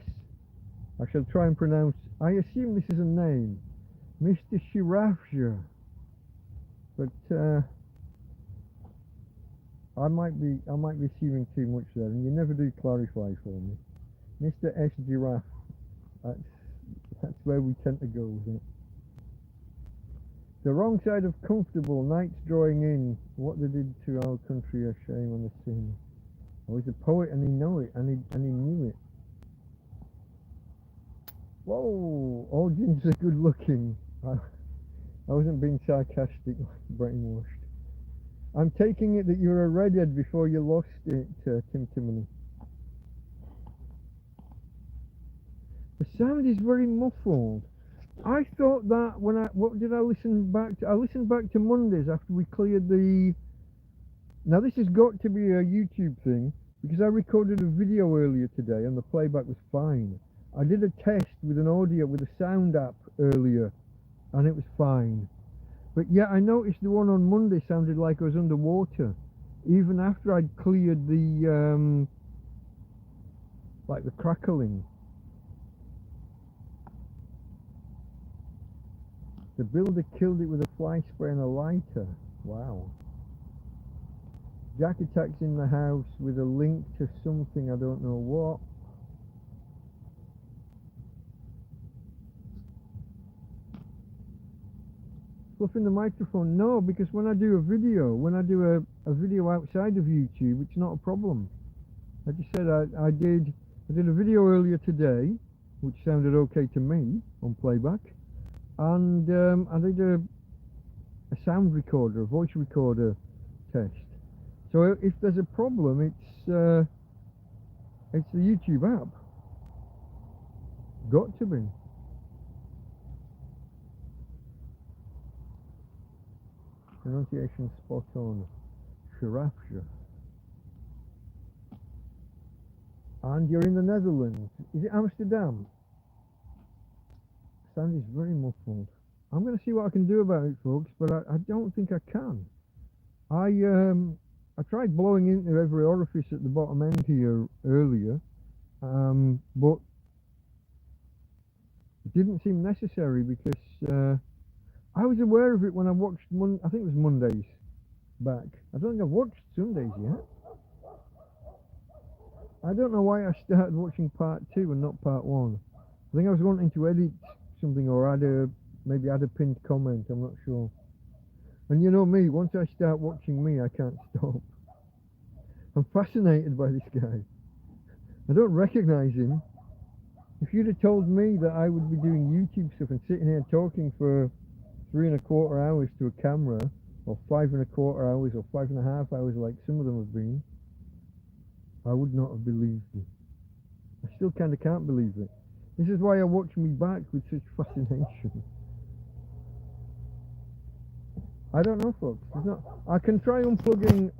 A: I shall try and pronounce. I assume this is a name. Mr. Shirafja. But I might be assuming too much there, and you never do clarify for me. Mr. S. Giraffe. That's where we tend to go with it. The wrong side of comfortable, nights drawing in. What they did to our country, a shame and a sin. Oh, he's a poet and he knew it, and he knew it. Whoa, all gins are good looking. I wasn't being sarcastic, brainwashed. I'm taking it that you're a redhead before you lost it, Tim Timony. The sound is very muffled. I thought that when what did I listen back to? I listened back to Mondays after we cleared the... Now this has got to be a YouTube thing, because I recorded a video earlier today and the playback was fine. I did a test with an audio, with a sound app earlier, and it was fine. But yeah, I noticed the one on Monday sounded like I was underwater, even after I'd cleared the, like the crackling. The builder killed it with a fly spray and a lighter. Wow. Jack attacks in the house with a link to something, I don't know what. Fluffing the microphone? No, because when I do a video, a video outside of YouTube, it's not a problem. I just said I did a video earlier today, which sounded okay to me on playback, and I did a sound recorder, a voice recorder test. So if there's a problem, it's the YouTube app. Got to be. Pronunciation spot on. Shirafja. And you're in the Netherlands. Is it Amsterdam? Sound is very muffled. I'm going to see what I can do about it, folks, but I don't think I can. I tried blowing into every orifice at the bottom end here earlier, but it didn't seem necessary because I was aware of it when I watched, I think it was Mondays back. I don't think I've watched Sundays yet. I don't know why I started watching part 2 and not part 1. I think I was wanting to edit something or maybe add a pinned comment, I'm not sure. And you know me, once I start watching me, I can't stop. I'm fascinated by this guy. I don't recognise him. If you'd have told me that I would be doing YouTube stuff and sitting here talking for 3¼ hours to a camera, or 5¼ hours, or 5½ hours like some of them have been, I would not have believed it. I still kind of can't believe it. This is why I watch me back with such fascination. I don't know, folks. It's not. I can try unplugging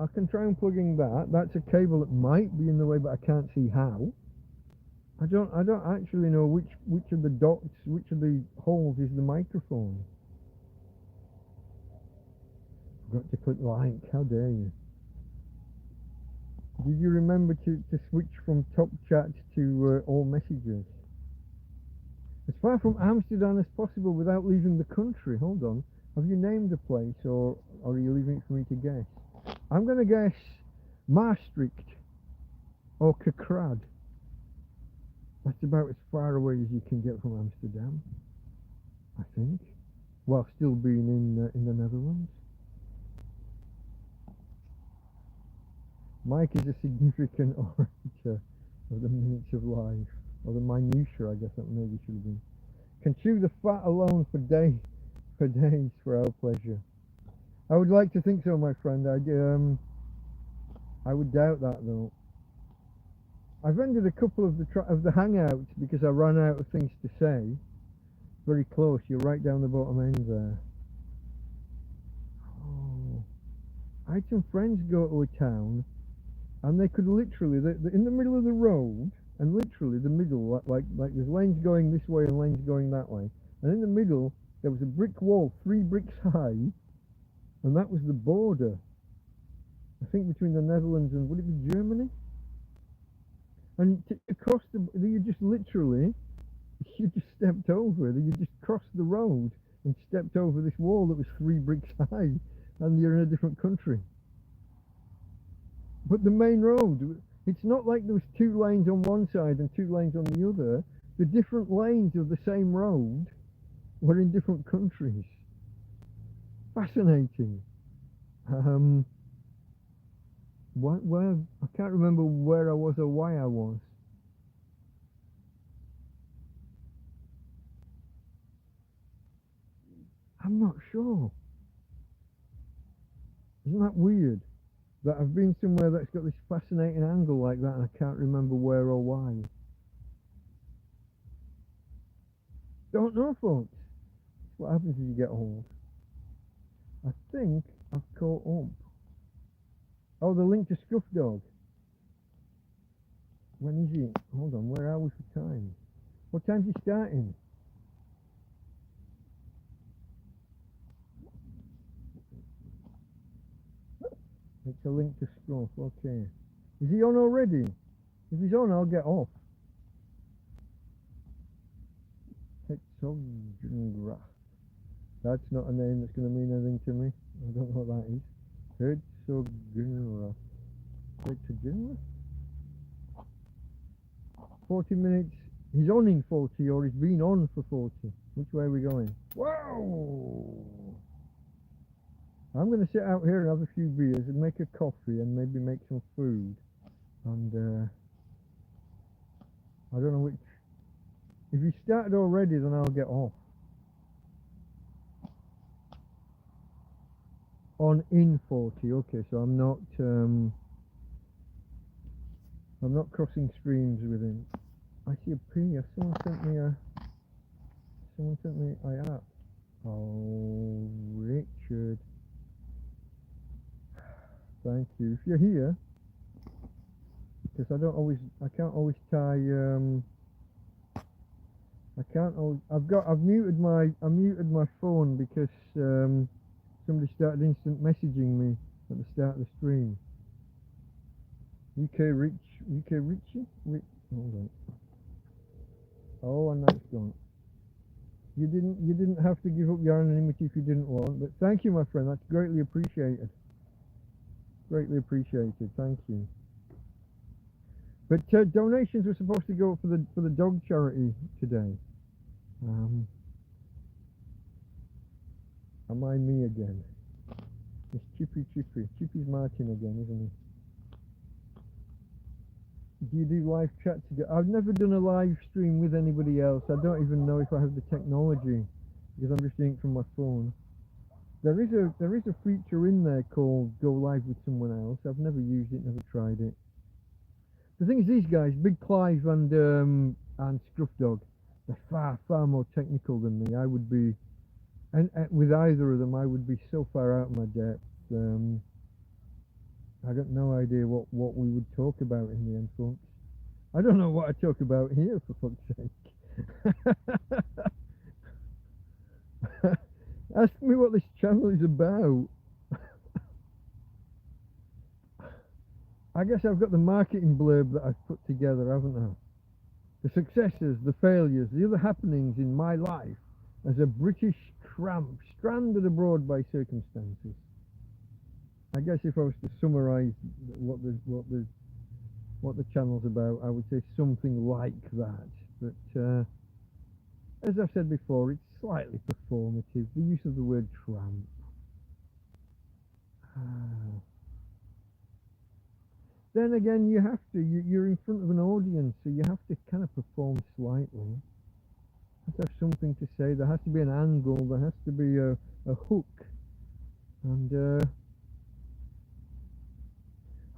A: that. That's a cable that might be in the way, but I can't see how. I don't actually know which of the dots, which of the holes is the microphone. Forgot to click like. How dare you? Did you remember to switch from top chat to all messages? As far from Amsterdam as possible without leaving the country. Hold on. Have you named a place, or are you leaving it for me to guess? I'm going to guess Maastricht or Kerkrade. That's about as far away as you can get from Amsterdam, I think, while still being in the Netherlands. Mike is a significant orator of the minutes of life, or the minutiae, I guess that maybe should have been. Can chew the fat alone for days for our pleasure. I would like to think so, my friend. I would doubt that though. I've ended a couple of the hangouts because I ran out of things to say. Very close. You're right down the bottom end there. Oh, I had some friends go to a town, and they could literally, they're in the middle of the road, and literally the middle, like there's lanes going this way and lanes going that way, and in the middle there was a brick wall 3 bricks high, and that was the border, I think, between the Netherlands and, would it be Germany? And to cross you just literally, you just stepped over, you just crossed the road and stepped over this wall that was 3 bricks high, and you're in a different country. But the main road, it's not like there was 2 lanes on one side and 2 lanes on the other. The different lanes of the same road were in different countries. Fascinating. Where I can't remember where I was or why I was. I'm not sure. Isn't that weird? That I've been somewhere that's got this fascinating angle like that and I can't remember where or why. Don't know, folks. That's what happens as you get old. I think I've caught up. Oh, the link to Scruff Dog. When is it? Hold on, where are we for time? What time's he starting? It's a link to Scruff, okay. Is he on already? If he's on, I'll get off. Hexogengraph. That's not a name that's going to mean anything to me. I don't know what that is. Hexogengraph. Hexogengraph? 40 minutes. He's on in 40 or he's been on for 40. Which way are we going? Whoa! I'm going to sit out here and have a few beers and make a coffee and maybe make some food. And I don't know which. If you started already, then I'll get off. On in 40, okay, so I'm not crossing streams with him. I see a ping. Someone sent me a app. Oh, Richard. Thank you. If you're here, because I can't always tie. I've muted my phone because somebody started instant messaging me at the start of the stream. UK Richie? Hold on. Oh, and that's gone. You didn't have to give up your anonymity if you didn't want, but thank you, my friend. That's greatly appreciated. Greatly appreciated. Thank you. But donations were supposed to go for the dog charity today. Am I me again? It's Chippy. Chippy's Martin again, isn't he? Do you do live chat together? I've never done a live stream with anybody else. I don't even know if I have the technology because I'm just doing it from my phone. There is a feature in there called Go Live with Someone Else. I've never used it, never tried it. The thing is, these guys, Big Clive and Scruff Dog, they're far more technical than me. I would be, and with either of them, I would be so far out of my depth. I got no idea what we would talk about in the end, folks. I don't know what I talk about here, for fuck's sake. Ask me what this channel is about. I guess I've got the marketing blurb that I've put together, haven't I? The successes, the failures, the other happenings in my life as a British tramp stranded abroad by circumstances. I guess if I was to summarise what the channel's about, I would say something like that. But as I've said before, it's slightly performative. The use of the word tramp. Then again, you have to. You're in front of an audience, so you have to kind of perform slightly. You have to have something to say. There has to be an angle. There has to be a hook. And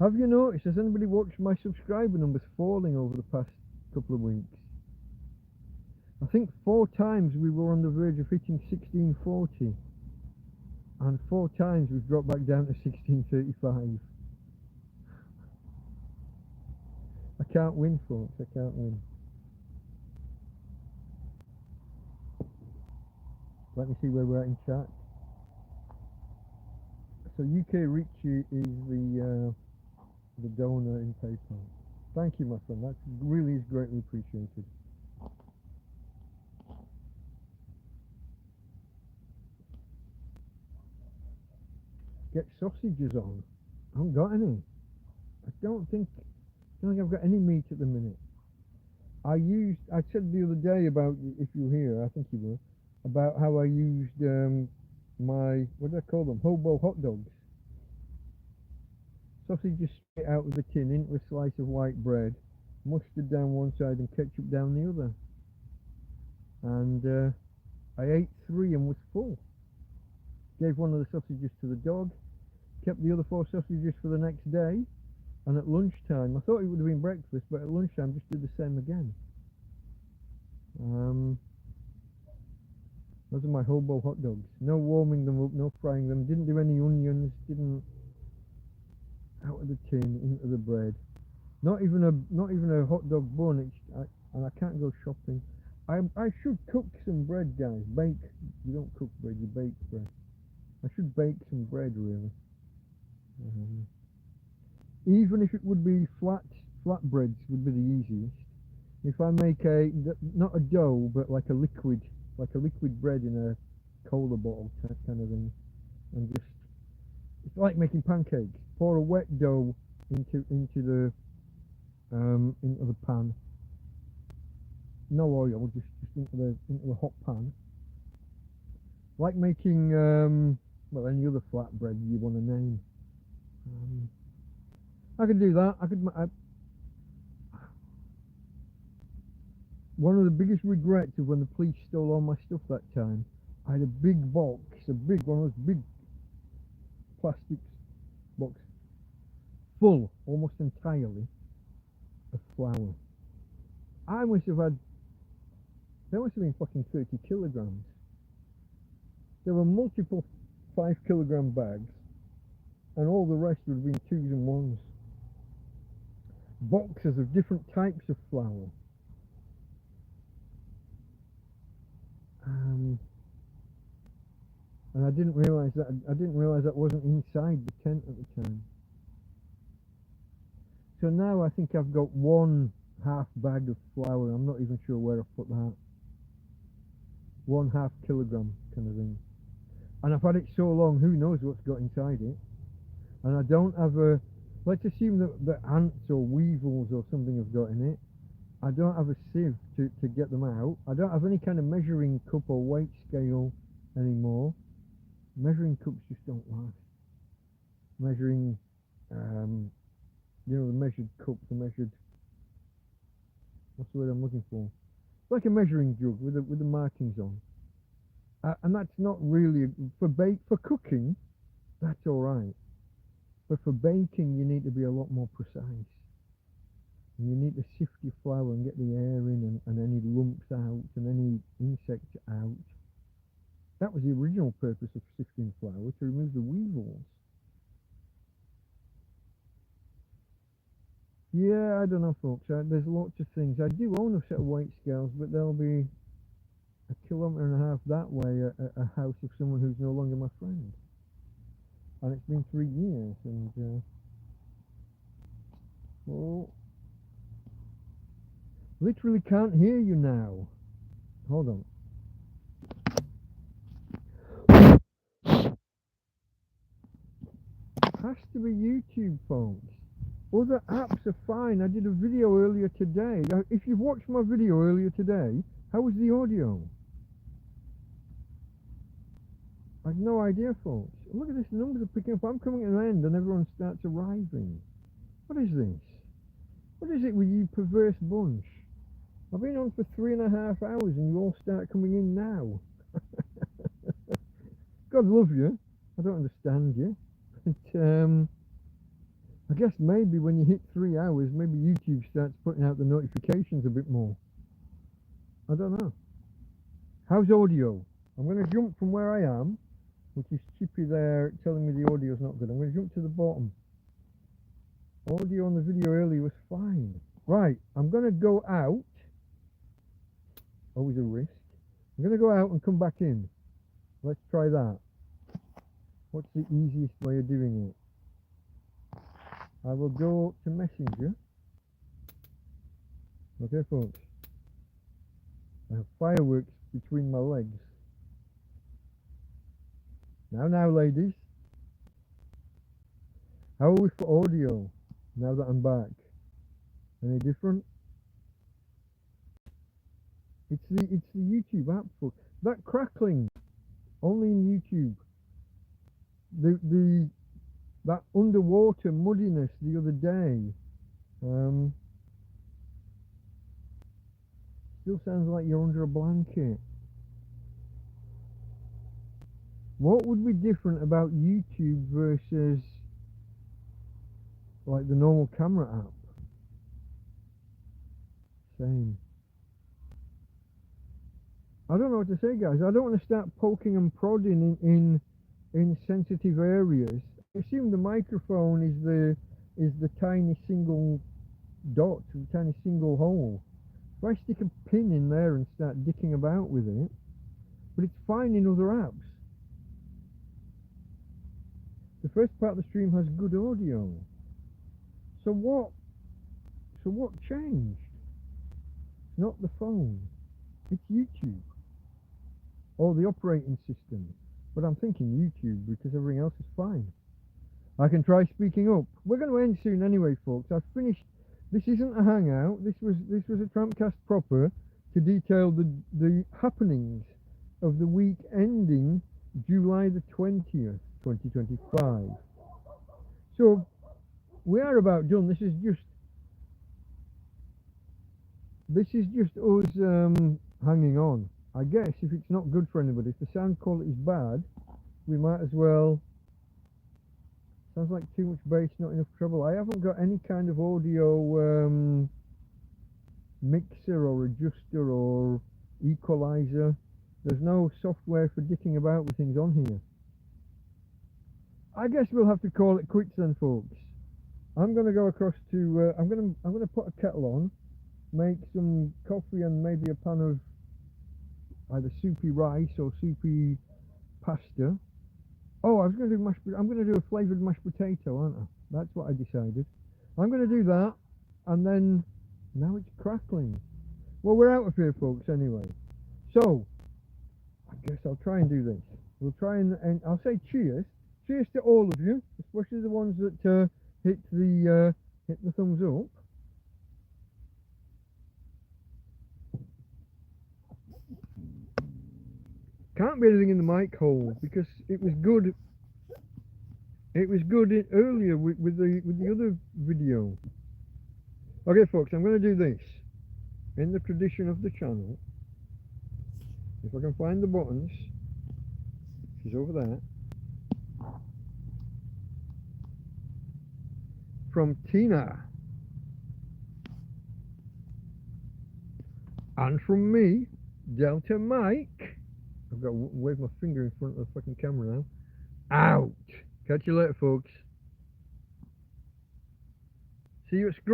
A: have you noticed? Has anybody watched my subscriber numbers falling over the past couple of weeks? I think 4 times we were on the verge of hitting 1640, and 4 times we've dropped back down to 1635. I can't win, folks. I can't win. Let me see where we're at in chat. So UK Richie is the donor in PayPal. Thank you, my friend. That really is greatly appreciated. get sausages on. I haven't got any. I don't think I've got any meat at the minute. I said the other day about, if you were here, I think you were, about how I used my, what do I call them, hobo hot dogs. Sausages straight out of the tin into a slice of white bread, mustard down one side and ketchup down the other. And I ate 3 and was full. Gave one of the sausages to the dog, kept the other 4 sausages for the next day, and at lunchtime, I thought it would have been breakfast, but at lunchtime just did the same again. Those are my hobo hot dogs. No warming them up, no frying them, didn't do any onions, didn't out of the tin into the bread. Not even a hot dog bun. And I can't go shopping. I should cook some bread, guys. Bake. You don't cook bread, you bake bread. I should bake some bread, really. Even if it would be flat breads would be the easiest. If I make not a dough, but like a liquid bread in a cola bottle kind of thing, and just, it's like making pancakes. Pour a wet dough into the pan. No oil, just into the hot pan. Like making well, any other flat bread you want to name. I could do that. One of the biggest regrets of when the police stole all my stuff that time, I had a big box, one of those big plastic box, full almost entirely of flour. There must have been fucking 30 kilograms. There were multiple 5-kilogram bags, and all the rest would have been 2s and 1s. Boxes of different types of flour. And I didn't realise that wasn't inside the tent at the time. So now I think I've got 1 half bag of flour. I'm not even sure where I put that. 1/2 kilogram kind of thing. And I've had it so long, who knows what's got inside it. And I don't have let's assume that ants or weevils or something have got in it. I don't have a sieve to get them out. I don't have any kind of measuring cup or weight scale anymore. Measuring cups just don't last. Measuring, the measured cup, what's the word I'm looking for? It's like a measuring jug with the markings on. And that's not really, for cooking, that's alright. But for baking, you need to be a lot more precise. And you need to sift your flour and get the air in and any lumps out and any insects out. That was the original purpose of sifting flour, to remove the weevils. Yeah, I don't know, folks. There's lots of things. I do own a set of weight scales, but they'll be 1.5 kilometers that way at a house of someone who's no longer my friend. And it's been 3 years, and literally can't hear you now. Hold on. Has to be YouTube, folks. Other apps are fine. I did a video earlier today. Now, if you've watched my video earlier today, how was the audio? I had no idea, folks. Look at this, the numbers are picking up. I'm coming to an end and everyone starts arriving. What is this? What is it with you perverse bunch? I've been on for 3.5 hours and you all start coming in now. God love you. I don't understand you. But, I guess maybe when you hit 3 hours, maybe YouTube starts putting out the notifications a bit more. I don't know. How's audio? I'm going to jump from where I am, which is Chippy there telling me the audio's not good. I'm going to jump to the bottom. Audio on the video earlier was fine. Right, I'm going to go out. Always a risk. I'm going to go out and come back in. Let's try that. What's the easiest way of doing it? I will go to Messenger. Okay, folks. I have fireworks between my legs. Now, ladies. How are we for audio now that I'm back? Any different? It's the YouTube app for that crackling only in YouTube. That underwater muddiness the other day. Still sounds like you're under a blanket. What would be different about YouTube versus like the normal camera app? Same. I don't know what to say, guys. I don't want to start poking and prodding in sensitive areas. I assume the microphone is the tiny single dot, the tiny single hole. If I stick a pin in there and start dicking about with it, but it's fine in other apps. The first part of the stream has good audio. So what changed? It's not the phone. It's YouTube. Or the operating system. But I'm thinking YouTube because everything else is fine. I can try speaking up. We're going to end soon anyway, folks. I've finished. This isn't a hangout. This was a TrampCast proper to detail the happenings of the week ending July the 20th, 2025. So we are about done. This is just us hanging on. I guess if it's not good for anybody, if the sound quality is bad, we might as well. Sounds like too much bass, not enough treble. I haven't got any kind of audio mixer or adjuster or equalizer. There's no software for dicking about with things on here. I guess we'll have to call it quits then, folks. I'm going to go across to. I'm going to put a kettle on, make some coffee and maybe a pan of either soupy rice or soupy pasta. Oh, I was going to do I'm going to do a flavoured mashed potato, aren't I? That's what I decided. I'm going to do that, and then now it's crackling. Well, we're out of here, folks. Anyway, so I guess I'll try and do this. We'll try and I'll say cheers. Cheers to all of you, especially the ones that hit the thumbs up. Can't be anything in the mic hole because it was good. It was good earlier with the other video. Okay, folks, I'm going to do this in the tradition of the channel. If I can find the buttons, she's over there. From Tina, and from me, Delta Mike. I've got to wave my finger in front of the fucking camera now. Out. Catch you later, folks. See you at Scrum.